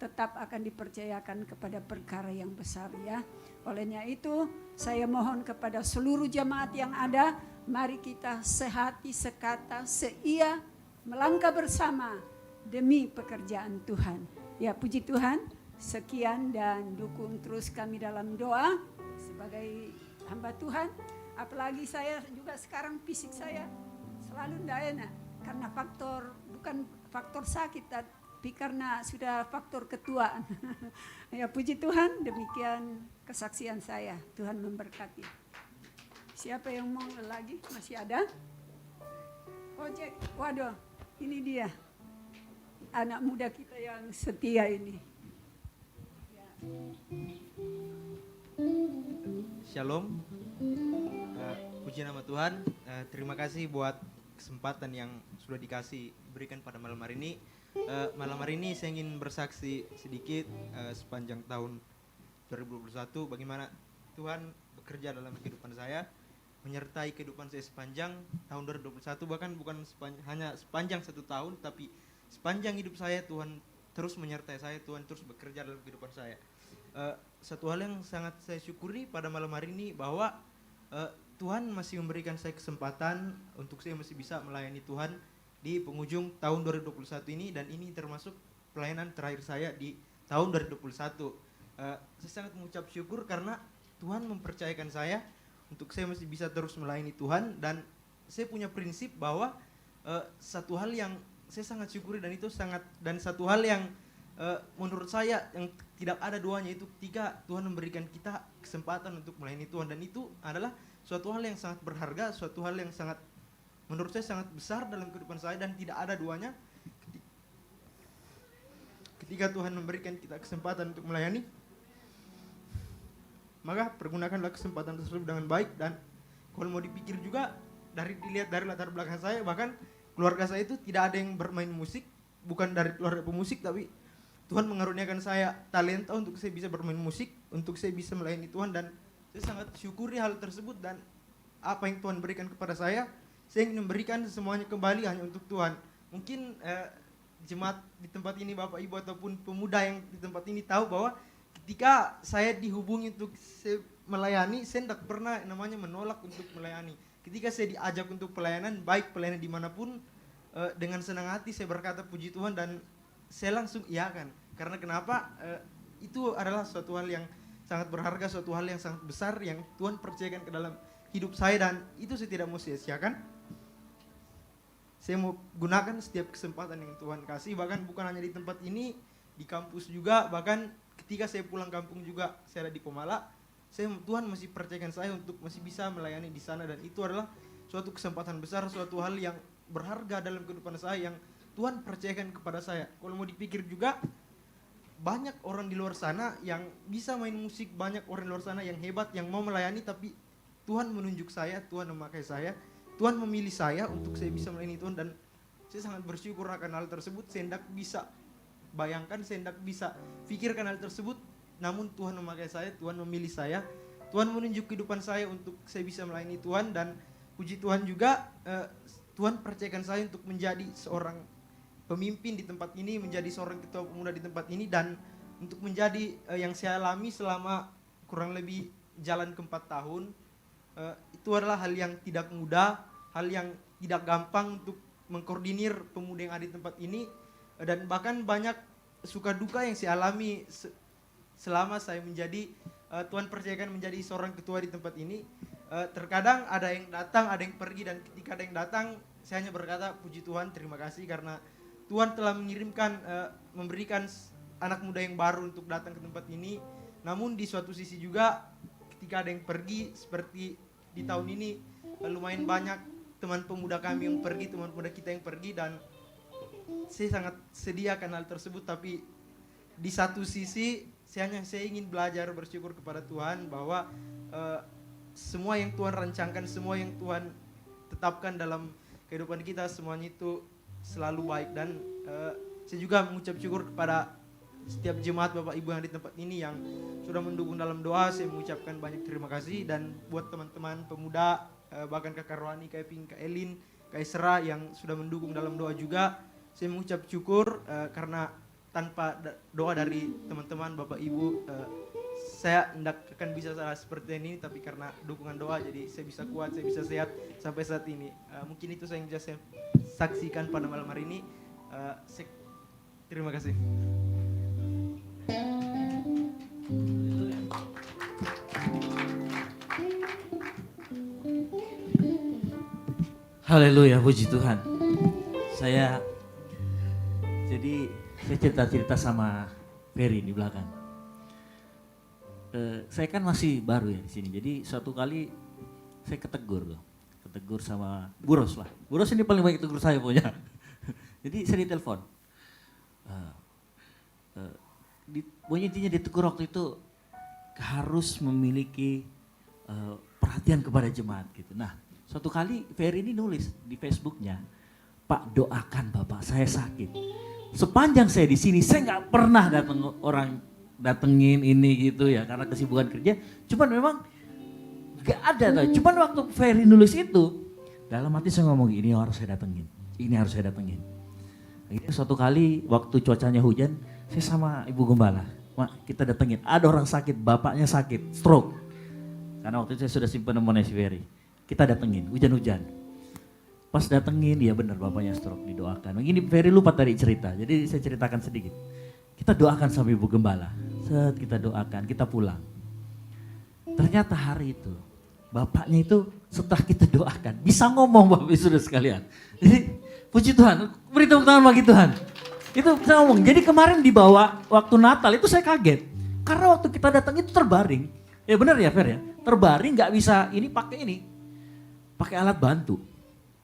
tetap akan dipercayakan kepada perkara yang besar ya. Olehnya itu saya mohon kepada seluruh jemaat yang ada, mari kita sehati, sekata, seia, melangkah bersama demi pekerjaan Tuhan. Ya, puji Tuhan, sekian, dan dukung terus kami dalam doa sebagai hamba Tuhan. Apalagi saya juga sekarang fisik saya selalu tidak enak karena bukan faktor sakit, tapi karena sudah faktor ketuaan. Ya, puji Tuhan, demikian kesaksian saya. Tuhan memberkati. Siapa yang mau lagi? Masih ada? Ojek, waduh, ini dia. Anak muda kita yang setia ini. Shalom, puji nama Tuhan. Terima kasih buat kesempatan yang sudah diberikan pada malam hari ini. Malam hari ini saya ingin bersaksi sedikit sepanjang tahun 2021 bagaimana Tuhan bekerja dalam kehidupan saya, menyertai kehidupan saya sepanjang tahun 2021, bahkan bukan hanya sepanjang 1 tahun, tapi sepanjang hidup saya Tuhan terus menyertai saya, Tuhan terus bekerja dalam kehidupan saya. Satu hal yang sangat saya syukuri pada malam hari ini bahwa Tuhan masih memberikan saya kesempatan untuk saya masih bisa melayani Tuhan di penghujung tahun 2021 ini, dan ini termasuk pelayanan terakhir saya di tahun 2021. Saya sangat mengucap syukur karena Tuhan mempercayakan saya untuk saya masih bisa terus melayani Tuhan, dan saya punya prinsip bahwa satu hal yang saya sangat syukuri dan satu hal yang menurut saya yang tidak ada duanya itu ketika Tuhan memberikan kita kesempatan untuk melayani Tuhan, dan itu adalah suatu hal yang sangat berharga, suatu hal yang sangat menurut saya sangat besar dalam kehidupan saya dan tidak ada duanya ketika Tuhan memberikan kita kesempatan untuk melayani, maka pergunakanlah kesempatan tersebut dengan baik. Dan kalau mau dipikir juga dilihat dari latar belakang saya, bahkan keluarga saya itu tidak ada yang bermain musik, bukan dari keluarga pemusik, tapi Tuhan mengaruniakan saya talenta untuk saya bisa bermain musik, untuk saya bisa melayani Tuhan, dan saya sangat syukuri hal tersebut. Dan apa yang Tuhan berikan kepada saya ingin memberikan semuanya kembali hanya untuk Tuhan. Mungkin jemaat di tempat ini, Bapak Ibu ataupun pemuda yang di tempat ini tahu bahwa ketika saya dihubungi untuk melayani, saya tidak pernah namanya menolak untuk melayani. Ketika saya diajak untuk pelayanan, baik pelayanan dimanapun, dengan senang hati saya berkata puji Tuhan, dan saya langsung iyakan. Karena kenapa? Itu adalah suatu hal yang sangat berharga, suatu hal yang sangat besar yang Tuhan percayakan ke dalam hidup saya, dan itu saya tidak mau sia-siakan. Saya mau gunakan setiap kesempatan yang Tuhan kasih, bahkan bukan hanya di tempat ini, di kampus juga, bahkan ketika saya pulang kampung juga, saya ada di Pomala, Tuhan masih percayakan saya untuk masih bisa melayani di sana, dan itu adalah suatu kesempatan besar, suatu hal yang berharga dalam kehidupan saya yang Tuhan percayakan kepada saya. Kalau mau dipikir juga, banyak orang di luar sana yang bisa main musik, banyak orang di luar sana yang hebat, yang mau melayani, tapi Tuhan menunjuk saya, Tuhan memakai saya, Tuhan memilih saya untuk saya bisa melayani Tuhan, dan saya sangat bersyukur akan hal tersebut. Saya tidak bisa bayangkan, saya tidak bisa pikirkan hal tersebut, namun Tuhan memakai saya, Tuhan memilih saya, Tuhan menunjuk kehidupan saya untuk saya bisa melayani Tuhan. Dan puji Tuhan juga Tuhan percayakan saya untuk menjadi seorang pemimpin di tempat ini, menjadi seorang ketua pemuda di tempat ini, dan untuk menjadi yang saya alami selama kurang lebih jalan ke 4 tahun, itu adalah hal yang tidak mudah, hal yang tidak gampang untuk mengkoordinir pemuda yang ada di tempat ini, dan bahkan banyak suka duka yang saya alami selama saya menjadi Tuhan percayakan menjadi seorang ketua di tempat ini. Terkadang ada yang datang, ada yang pergi, dan ketika ada yang datang saya hanya berkata puji Tuhan, terima kasih karena Tuhan telah mengirimkan, memberikan anak muda yang baru untuk datang ke tempat ini. Namun di suatu sisi juga ketika ada yang pergi, seperti di tahun ini lumayan banyak teman pemuda kami yang pergi, teman pemuda kita yang pergi, dan saya sangat sedih akan hal tersebut. Tapi di satu sisi saya ingin belajar bersyukur kepada Tuhan bahwa semua yang Tuhan rancangkan, semua yang Tuhan tetapkan dalam kehidupan kita, semuanya itu selalu baik. Dan saya juga mengucap syukur kepada setiap jemaat Bapak Ibu yang di tempat ini yang sudah mendukung dalam doa. Saya mengucapkan banyak terima kasih. Dan buat teman-teman pemuda, bahkan Kak Rohani, Kak Eping, Kak Elin, Kak Isra yang sudah mendukung dalam doa juga, saya mengucap syukur karena tanpa doa dari teman-teman Bapak Ibu, saya tidak akan bisa seperti ini, tapi karena dukungan doa jadi saya bisa kuat, saya bisa sehat sampai saat ini. Mungkin itu yang bisa saya saksikan pada malam hari ini. Terima kasih. Haleluya, puji Tuhan. Saya cerita-cerita sama Ferry di belakang. Saya kan masih baru ya di sini. Jadi suatu kali saya ketegur sama Buros lah. Buros ini paling baik tegur saya punya. Jadi saya ditelepon. Pokoknya intinya ditegur waktu itu harus memiliki perhatian kepada jemaat gitu. Nah, suatu kali Ferry ini nulis di Facebooknya, Pak doakan Bapak, saya sakit. Sepanjang saya di sini, saya nggak pernah datengin ini gitu ya, karena kesibukan kerja. Cuman memang nggak ada tuh. Cuman waktu Ferry nulis itu, dalam hati saya ngomong ini harus saya datengin, ini harus saya datengin. Akhirnya suatu kali waktu cuacanya hujan, saya sama Ibu Gembala, Mak kita datengin. Ada orang sakit, bapaknya sakit, stroke. Karena waktu itu saya sudah simpan nomornya si Ferry. Kita datengin, hujan-hujan. Pas datengin, ya benar bapaknya stroke, didoakan. Ini Ferry lupa tadi cerita, jadi saya ceritakan sedikit. Kita doakan sama Ibu Gembala, kita doakan, kita pulang. Ternyata hari itu, bapaknya itu setelah kita doakan, bisa ngomong Bapak Ibu Saudara sekalian. Jadi puji Tuhan, beri tepuk tangan bagi Tuhan. Itu bisa ngomong, jadi kemarin dibawa waktu Natal itu saya kaget. Karena waktu kita datang itu terbaring, ya benar ya Fer ya, terbaring gak bisa pakai alat bantu.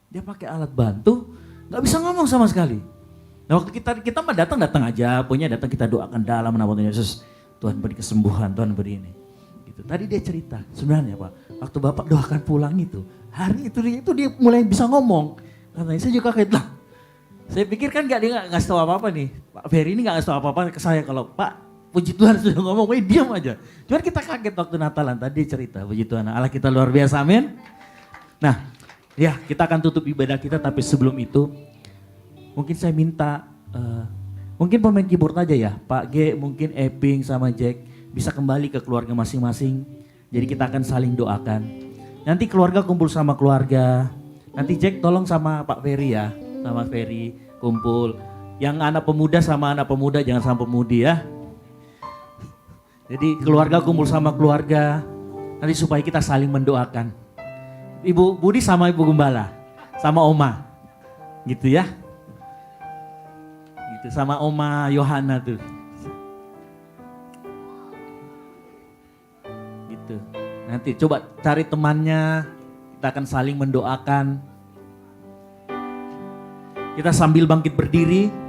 Dia pakai alat bantu, nggak bisa ngomong sama sekali. Nah waktu kita mah datang aja, pokoknya datang kita doakan dalam nama Tuhan Yesus, Tuhan beri kesembuhan, Tuhan beri ini. Gitu. Tadi dia cerita, sebenarnya Pak, waktu Bapak doakan pulang itu, hari itu dia mulai bisa ngomong. Katanya saya juga kaget lah. Saya pikir kan dia nggak ngasih tahu apa-apa nih, Pak Ferry ini nggak ngasih tahu apa-apa ke saya kalau Pak, puji Tuhan sudah ngomong, diam aja. Cuman kita kaget waktu Natalan tadi dia cerita, puji Tuhan, Allah kita luar biasa, amin. Nah, ya, kita akan tutup ibadah kita, tapi sebelum itu mungkin saya minta mungkin pemain keyboard aja ya, Pak G, mungkin Eping sama Jack bisa kembali ke keluarga masing-masing. Jadi kita akan saling doakan. Nanti keluarga kumpul sama keluarga. Nanti Jack tolong sama Pak Ferry ya, sama Ferry kumpul. Yang anak pemuda sama anak pemuda, jangan sama pemudi ya. Jadi keluarga kumpul sama keluarga. Nanti supaya kita saling mendoakan. Ibu Budi sama Ibu Gembala, sama Oma, gitu ya, gitu sama Oma Yohana tuh, gitu. Nanti coba cari temannya, kita akan saling mendoakan. Kita sambil bangkit berdiri.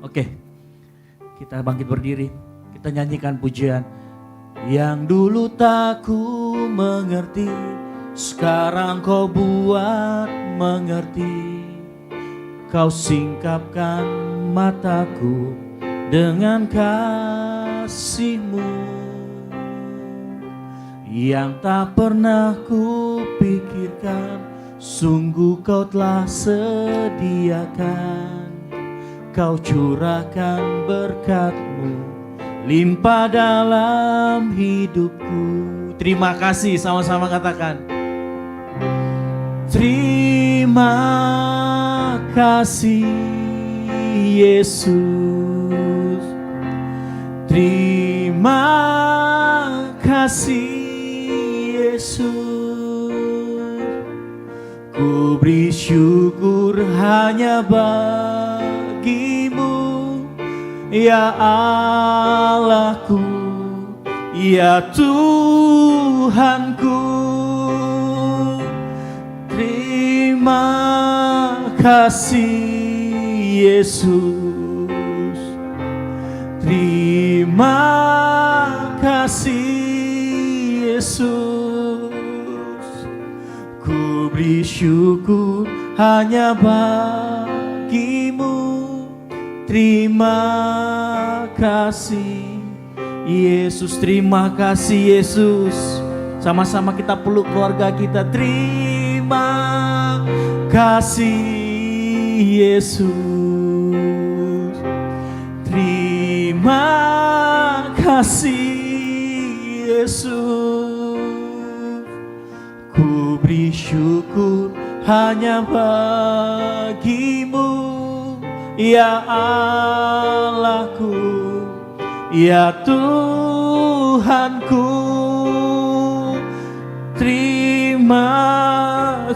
Oke, kita bangkit berdiri, kita nyanyikan pujian. Yang dulu tak ku mengerti, sekarang kau buat mengerti. Kau singkapkan mataku dengan kasih-Mu yang tak pernah ku pikirkan. Sungguh kau telah sediakan, kau curahkan berkat-Mu limpah dalam hidupku. Terima kasih, sama-sama katakan. Terima kasih Yesus, terima kasih Yesus. Ku beri syukur hanya bagi-Mu, ya Allahku, ya Tuhanku. Terima kasih Yesus, terima kasih Yesus. Ku beri syukur hanya bagi-Mu. Terima kasih Yesus, terima kasih Yesus. Sama-sama kita peluk keluarga kita. Terima kasih Yesus, terima kasih Yesus. Ku beri syukur hanya bagi-Mu, ya Allahku, ya Tuhanku. Terima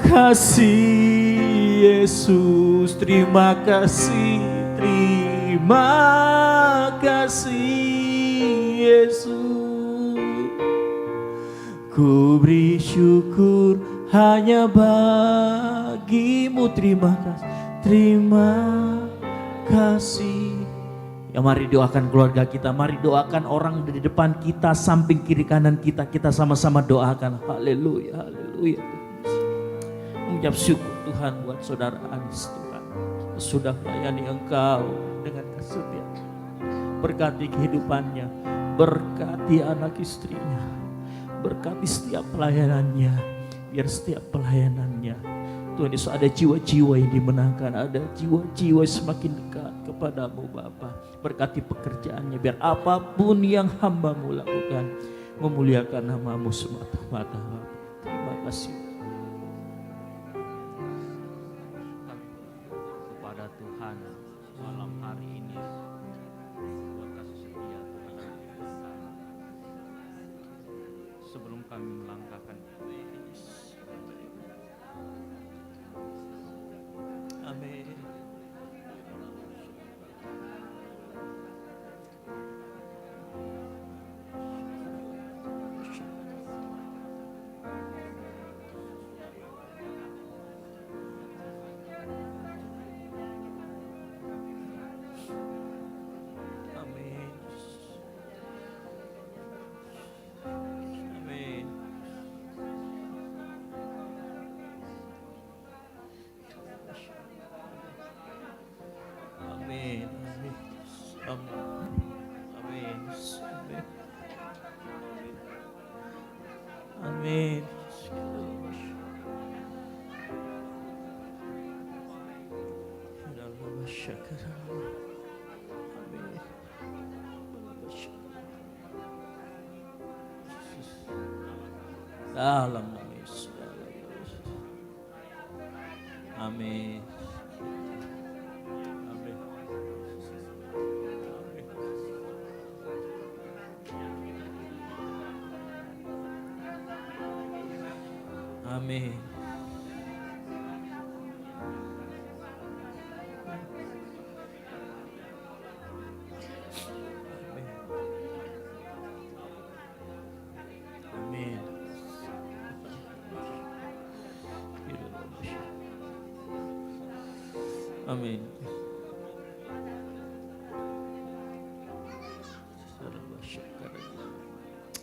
kasih Yesus, terima kasih, terima kasih Yesus. Ku beri syukur hanya bagi-Mu. Terima kasih, terima kasih. Ya mari doakan keluarga kita, mari doakan orang di depan kita, samping kiri kanan kita, kita sama-sama doakan. Haleluya, haleluya. Mengucap syukur Tuhan buat saudara Anis Tuhan, sudah melayani Engkau dengan kesetiaan. Berkati kehidupannya, berkati anak istrinya, berkati setiap pelayanannya, biar setiap pelayanannya Tuhan Yesus ada jiwa-jiwa yang dimenangkan, ada jiwa-jiwa semakin dekat kepadamu Bapa. Berkati pekerjaannya, biar apapun yang hamba-Mu lakukan memuliakan nama-Mu semata-mata Bapa. Terima kasih kepada Tuhan malam hari ini buat kasih setia Tuhan yang besar. Sebelum kami melangkahkan amin. Amin. Dalam nama Yesus. Amin. Amin. Amin. Amin.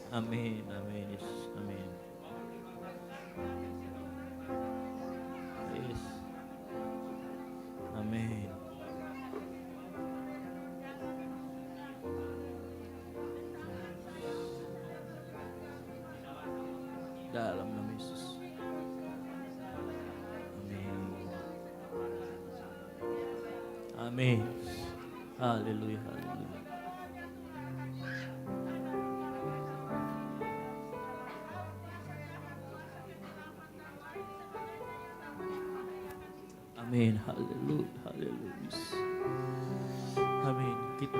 Amin, amin, Yesus, amin. Yes. Amin. Dalam nama Yesus. Amin. Amin. Haleluya, haleluya. Amin, haleluya, haleluya. Amin, kita.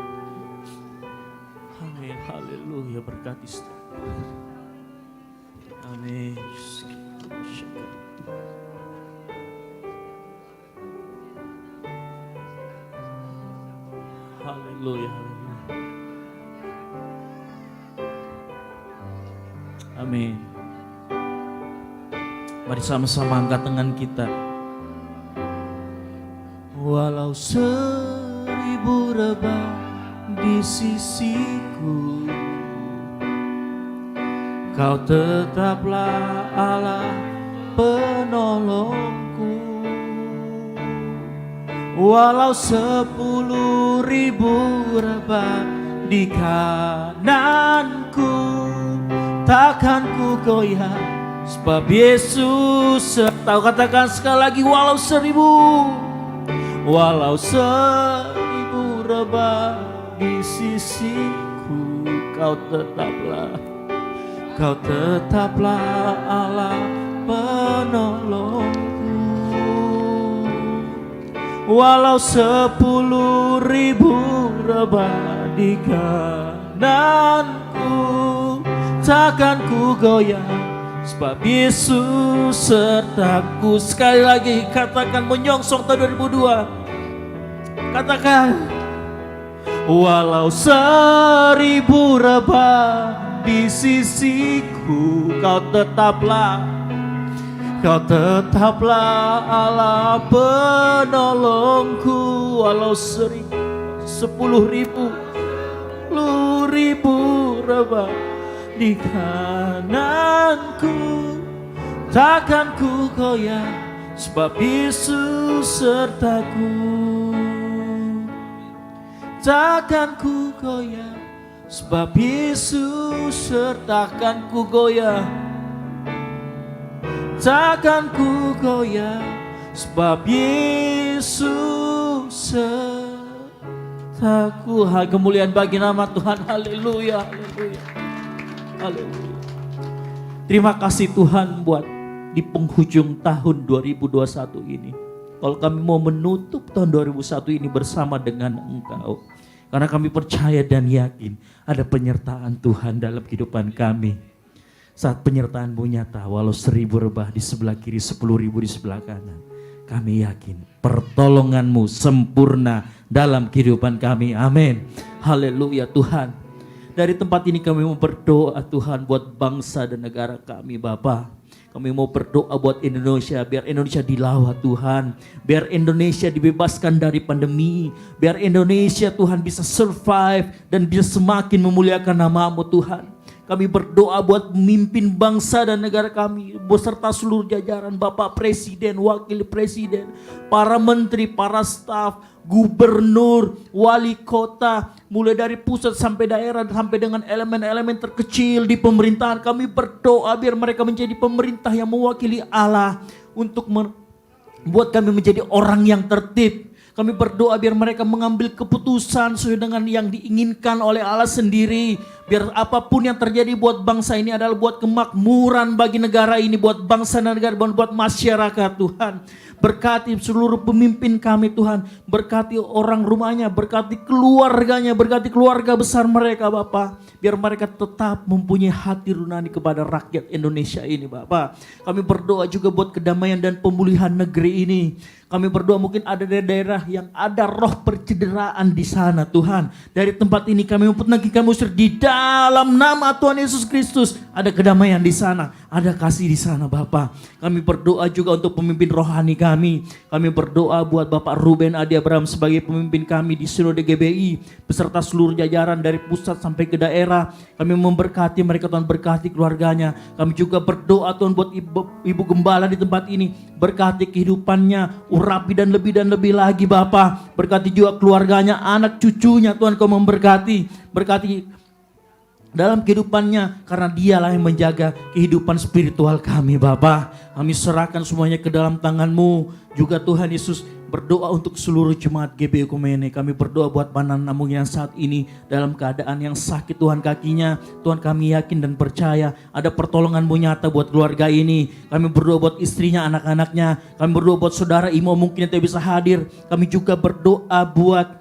Amin, haleluya, berkati setiap. Amin. Haleluya, haleluya. Amin. Mari sama-sama angkat tangan kita. Walau 1000 rebah di sisiku, Kau tetaplah Allah penolongku. Walau 10.000 rebah di kananku, takkan ku goyah, sebab Yesus serta. Katakan sekali lagi, walau 1000 rebah di sisiku, Kau tetaplah Allah penolongku. Walau 10.000 rebah di kananku, takkan ku goyah, sebab Yesus sertaku. Sekali lagi katakan, menyongsong tahun 2002. Katakan, walau 1000 rebah di sisiku, Kau tetaplah Allah penolongku. Walau 10.000 rebah di kananku, takkan ku goyah, sebab Yesus sertaku. Takkan ku goyah, sebab Yesus sertakan ku goyah. Takkan ku goyah, sebab Yesus sertaku. Kemuliaan bagi nama Tuhan. Haleluya, haleluya, haleluya. Terima kasih Tuhan buat di penghujung tahun 2021 ini. Kalau kami mau menutup tahun 2001 ini bersama dengan Engkau. Karena kami percaya dan yakin ada penyertaan Tuhan dalam kehidupan kami. Saat penyertaan-Mu nyata, walau 1000 rebah di sebelah kiri, 10.000 di sebelah kanan. Kami yakin pertolongan-Mu sempurna dalam kehidupan kami. Amin. Haleluya Tuhan. Dari tempat ini kami mau berdoa Tuhan buat bangsa dan negara kami Bapa. Kami mau berdoa buat Indonesia, biar Indonesia dilawat Tuhan. Biar Indonesia dibebaskan dari pandemi. Biar Indonesia Tuhan bisa survive dan bisa semakin memuliakan nama-Mu Tuhan. Kami berdoa buat pemimpin bangsa dan negara kami beserta seluruh jajaran, Bapak Presiden, Wakil Presiden, para menteri, para staf, gubernur, wali kota, mulai dari pusat sampai daerah, sampai dengan elemen-elemen terkecil di pemerintahan. Kami berdoa biar mereka menjadi pemerintah yang mewakili Allah untuk membuat kami menjadi orang yang tertib. Kami berdoa biar mereka mengambil keputusan sesuai dengan yang diinginkan oleh Allah sendiri. Biar apapun yang terjadi buat bangsa ini adalah buat kemakmuran bagi negara ini, buat bangsa dan negara, buat masyarakat Tuhan. Berkati seluruh pemimpin kami Tuhan. Berkati orang rumahnya, berkati keluarganya, berkati keluarga besar mereka Bapa. Biar mereka tetap mempunyai hati nurani kepada rakyat Indonesia ini Bapa. Kami berdoa juga buat kedamaian dan pemulihan negeri ini. Kami berdoa mungkin ada daerah yang ada roh percederaan di sana Tuhan. Dari tempat ini kami memperkenalkan kami usir di dalam nama Tuhan Yesus Kristus. Ada kedamaian di sana, ada kasih di sana Bapa. Kami berdoa juga untuk pemimpin rohani kami. Kami berdoa buat Bapak Ruben Adi Abraham sebagai pemimpin kami di Sinode GBI. Beserta seluruh jajaran dari pusat sampai ke daerah. Kami memberkati mereka Tuhan, berkati keluarganya. Kami juga berdoa Tuhan buat Ibu Gembala di tempat ini. Berkati kehidupannya, urapi dan lebih lagi Bapa. Berkati juga keluarganya, anak cucunya Tuhan Kau memberkati. Berkati dalam kehidupannya karena dialah yang menjaga kehidupan spiritual kami Bapa. Kami serahkan semuanya ke dalam tangan-Mu. Juga Tuhan Yesus berdoa untuk seluruh jemaat GBI Ekumene. Kami berdoa buat Panan Namung yang saat ini dalam keadaan yang sakit Tuhan kakinya. Tuhan kami yakin dan percaya ada pertolongan-Mu nyata buat keluarga ini. Kami berdoa buat istrinya, anak-anaknya. Kami berdoa buat saudara Imo mungkin yang tidak bisa hadir. Kami juga berdoa buat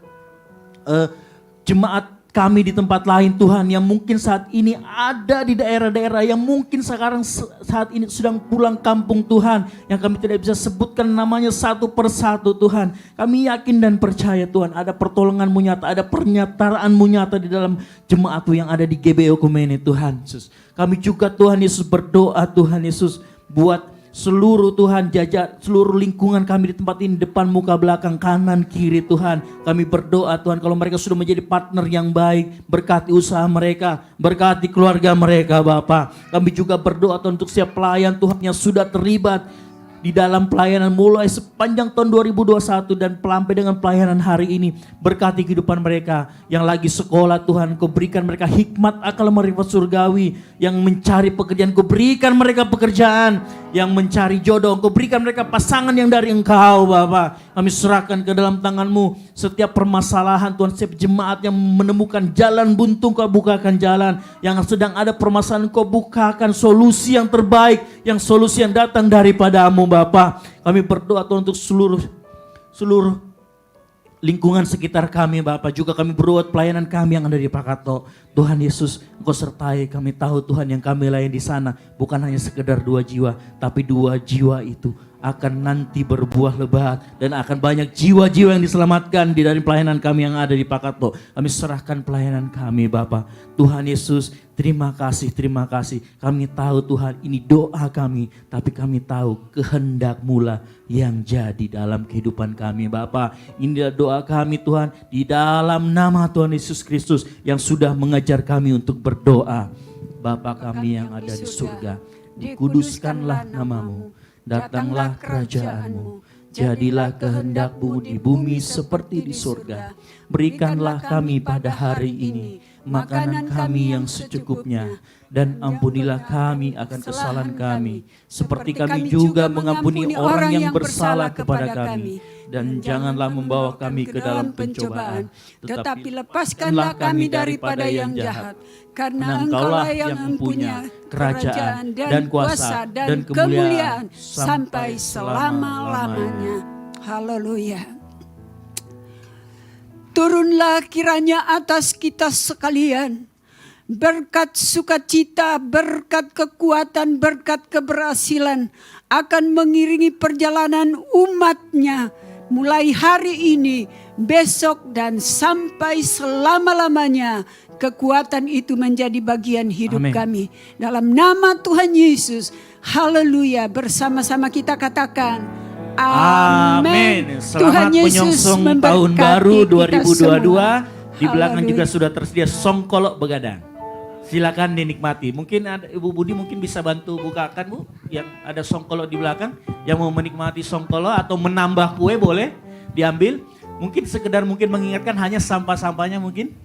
jemaat kami di tempat lain Tuhan yang mungkin saat ini ada di daerah-daerah yang mungkin sekarang saat ini sedang pulang kampung Tuhan, yang kami tidak bisa sebutkan namanya satu persatu Tuhan. Kami yakin dan percaya Tuhan ada pertolongan-Mu nyata, ada pernyataan-Mu nyata di dalam jemaat-Mu yang ada di GBI Ekumene Tuhan Yesus. Kami juga Tuhan Yesus berdoa Tuhan Yesus buat seluruh Tuhan seluruh lingkungan kami di tempat ini, depan, muka, belakang, kanan, kiri Tuhan. Kami berdoa Tuhan kalau mereka sudah menjadi partner yang baik, berkati usaha mereka, berkati keluarga mereka Bapa. Kami juga berdoa Tuhan untuk setiap pelayan Tuhan yang sudah terlibat di dalam pelayanan mulai sepanjang tahun 2021 dan sampai dengan pelayanan hari ini. Berkati kehidupan mereka yang lagi sekolah Tuhan, Kau berikan mereka hikmat, akal, marifat surgawi. Yang mencari pekerjaan, Kau berikan mereka pekerjaan. Yang mencari jodoh, Kau berikan mereka pasangan yang dari Engkau Bapa. Kami serahkan ke dalam tangan-Mu setiap permasalahan Tuhan, setiap jemaat yang menemukan jalan buntu, Kau bukakan jalan. Yang sedang ada permasalahan, Kau bukakan solusi yang terbaik, yang solusi yang datang daripada-Mu Bapa. Kami berdoa Tuhan untuk seluruh lingkungan sekitar kami Bapa. Juga kami berdoa pelayanan kami yang ada di Pakato. Tuhan Yesus, Engkau sertai kami. Tahu Tuhan yang kami layani di sana bukan hanya sekedar 2 jiwa, tapi 2 jiwa itu akan nanti berbuah lebat dan akan banyak jiwa-jiwa yang diselamatkan di dari pelayanan kami yang ada di Pakato. Kami serahkan pelayanan kami Bapa. Tuhan Yesus, terima kasih. Kami tahu Tuhan ini doa kami, tapi kami tahu kehendak-Mu lah yang jadi dalam kehidupan kami Bapa. Inilah doa kami Tuhan di dalam nama Tuhan Yesus Kristus yang sudah mengajar kami untuk berdoa. Bapa kami yang ada di surga, dikuduskanlah nama-Mu. Datanglah kerajaan-Mu, jadilah kehendak-Mu di bumi seperti di surga. Berikanlah kami pada hari ini makanan kami yang secukupnya, dan ampunilah kami akan kesalahan kami, seperti kami juga mengampuni orang yang bersalah kepada kami. Dan janganlah membawa kami ke dalam pencobaan, tetapi lepaskanlah kami daripada yang jahat. Karena Engkaulah yang mempunyai kerajaan dan kuasa dan kemuliaan sampai selama-lamanya. Haleluya. Turunlah kiranya atas kita sekalian berkat sukacita, berkat kekuatan, berkat keberhasilan akan mengiringi perjalanan umat-Nya mulai hari ini, besok dan sampai selama-lamanya. Kekuatan itu menjadi bagian hidup kami. Dalam nama Tuhan Yesus, haleluya. Bersama-sama kita katakan, amin. Selamat menyongsong tahun baru 2022. Di belakang juga sudah tersedia songkolok begadang. Silakan dinikmati. Mungkin ada Ibu Budi mungkin bisa bantu bukakan Bu, yang ada songkolok di belakang. Yang mau menikmati songkolok atau menambah kue boleh diambil. Mungkin sekedar mungkin mengingatkan hanya sampah-sampahnya mungkin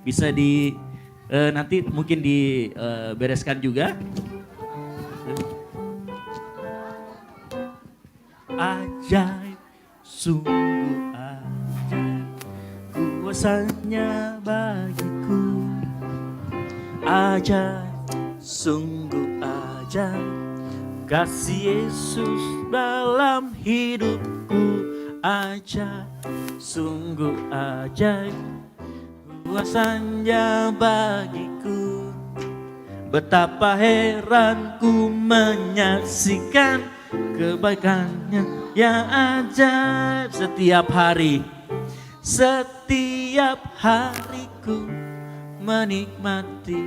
bisa di nanti mungkin dibereskan juga. Ajaib, sungguh ajaib, kuasanya bagiku. Ajaib, sungguh ajaib, kasih Yesus dalam hidupku. Ajaib, sungguh ajaib, kuasanya bagiku. Betapa heran ku menyaksikan kebaikannya yang ajaib setiap hari. Setiap hariku menikmati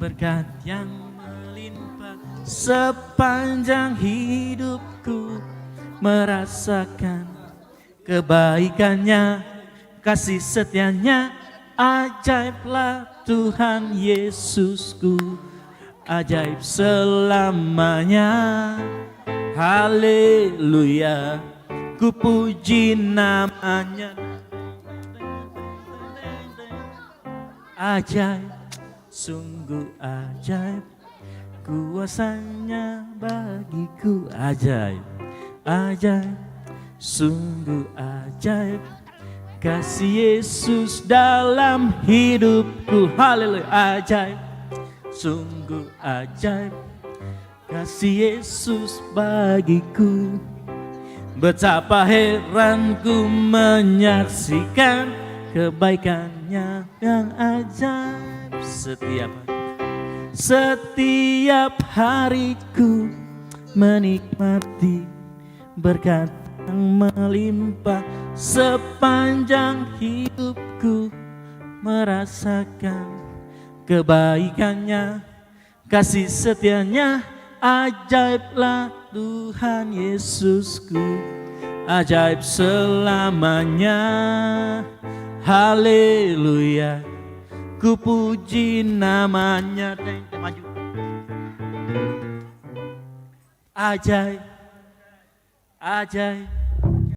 berkat yang melimpah. Sepanjang hidupku merasakan kebaikannya, kasih setianya. Ajaiblah Tuhan Yesusku, ajaib selamanya. Haleluya, ku puji namanya. Ajaib, sungguh ajaib, kuasanya bagiku. Ajaib, ajaib, sungguh ajaib, kasih Yesus dalam hidupku. Haleluya, ajaib, sungguh ajaib, kasih Yesus bagiku. Betapa heranku menyaksikan kebaikannya yang ajaib setiap hariku menikmati berkat yang melimpah. Sepanjang hidupku merasakan kebaikannya, kasih setianya. Ajaiblah Tuhan Yesusku, ajaib selamanya. Haleluya, ku puji namanya. Maju. Ajaib, ajaib,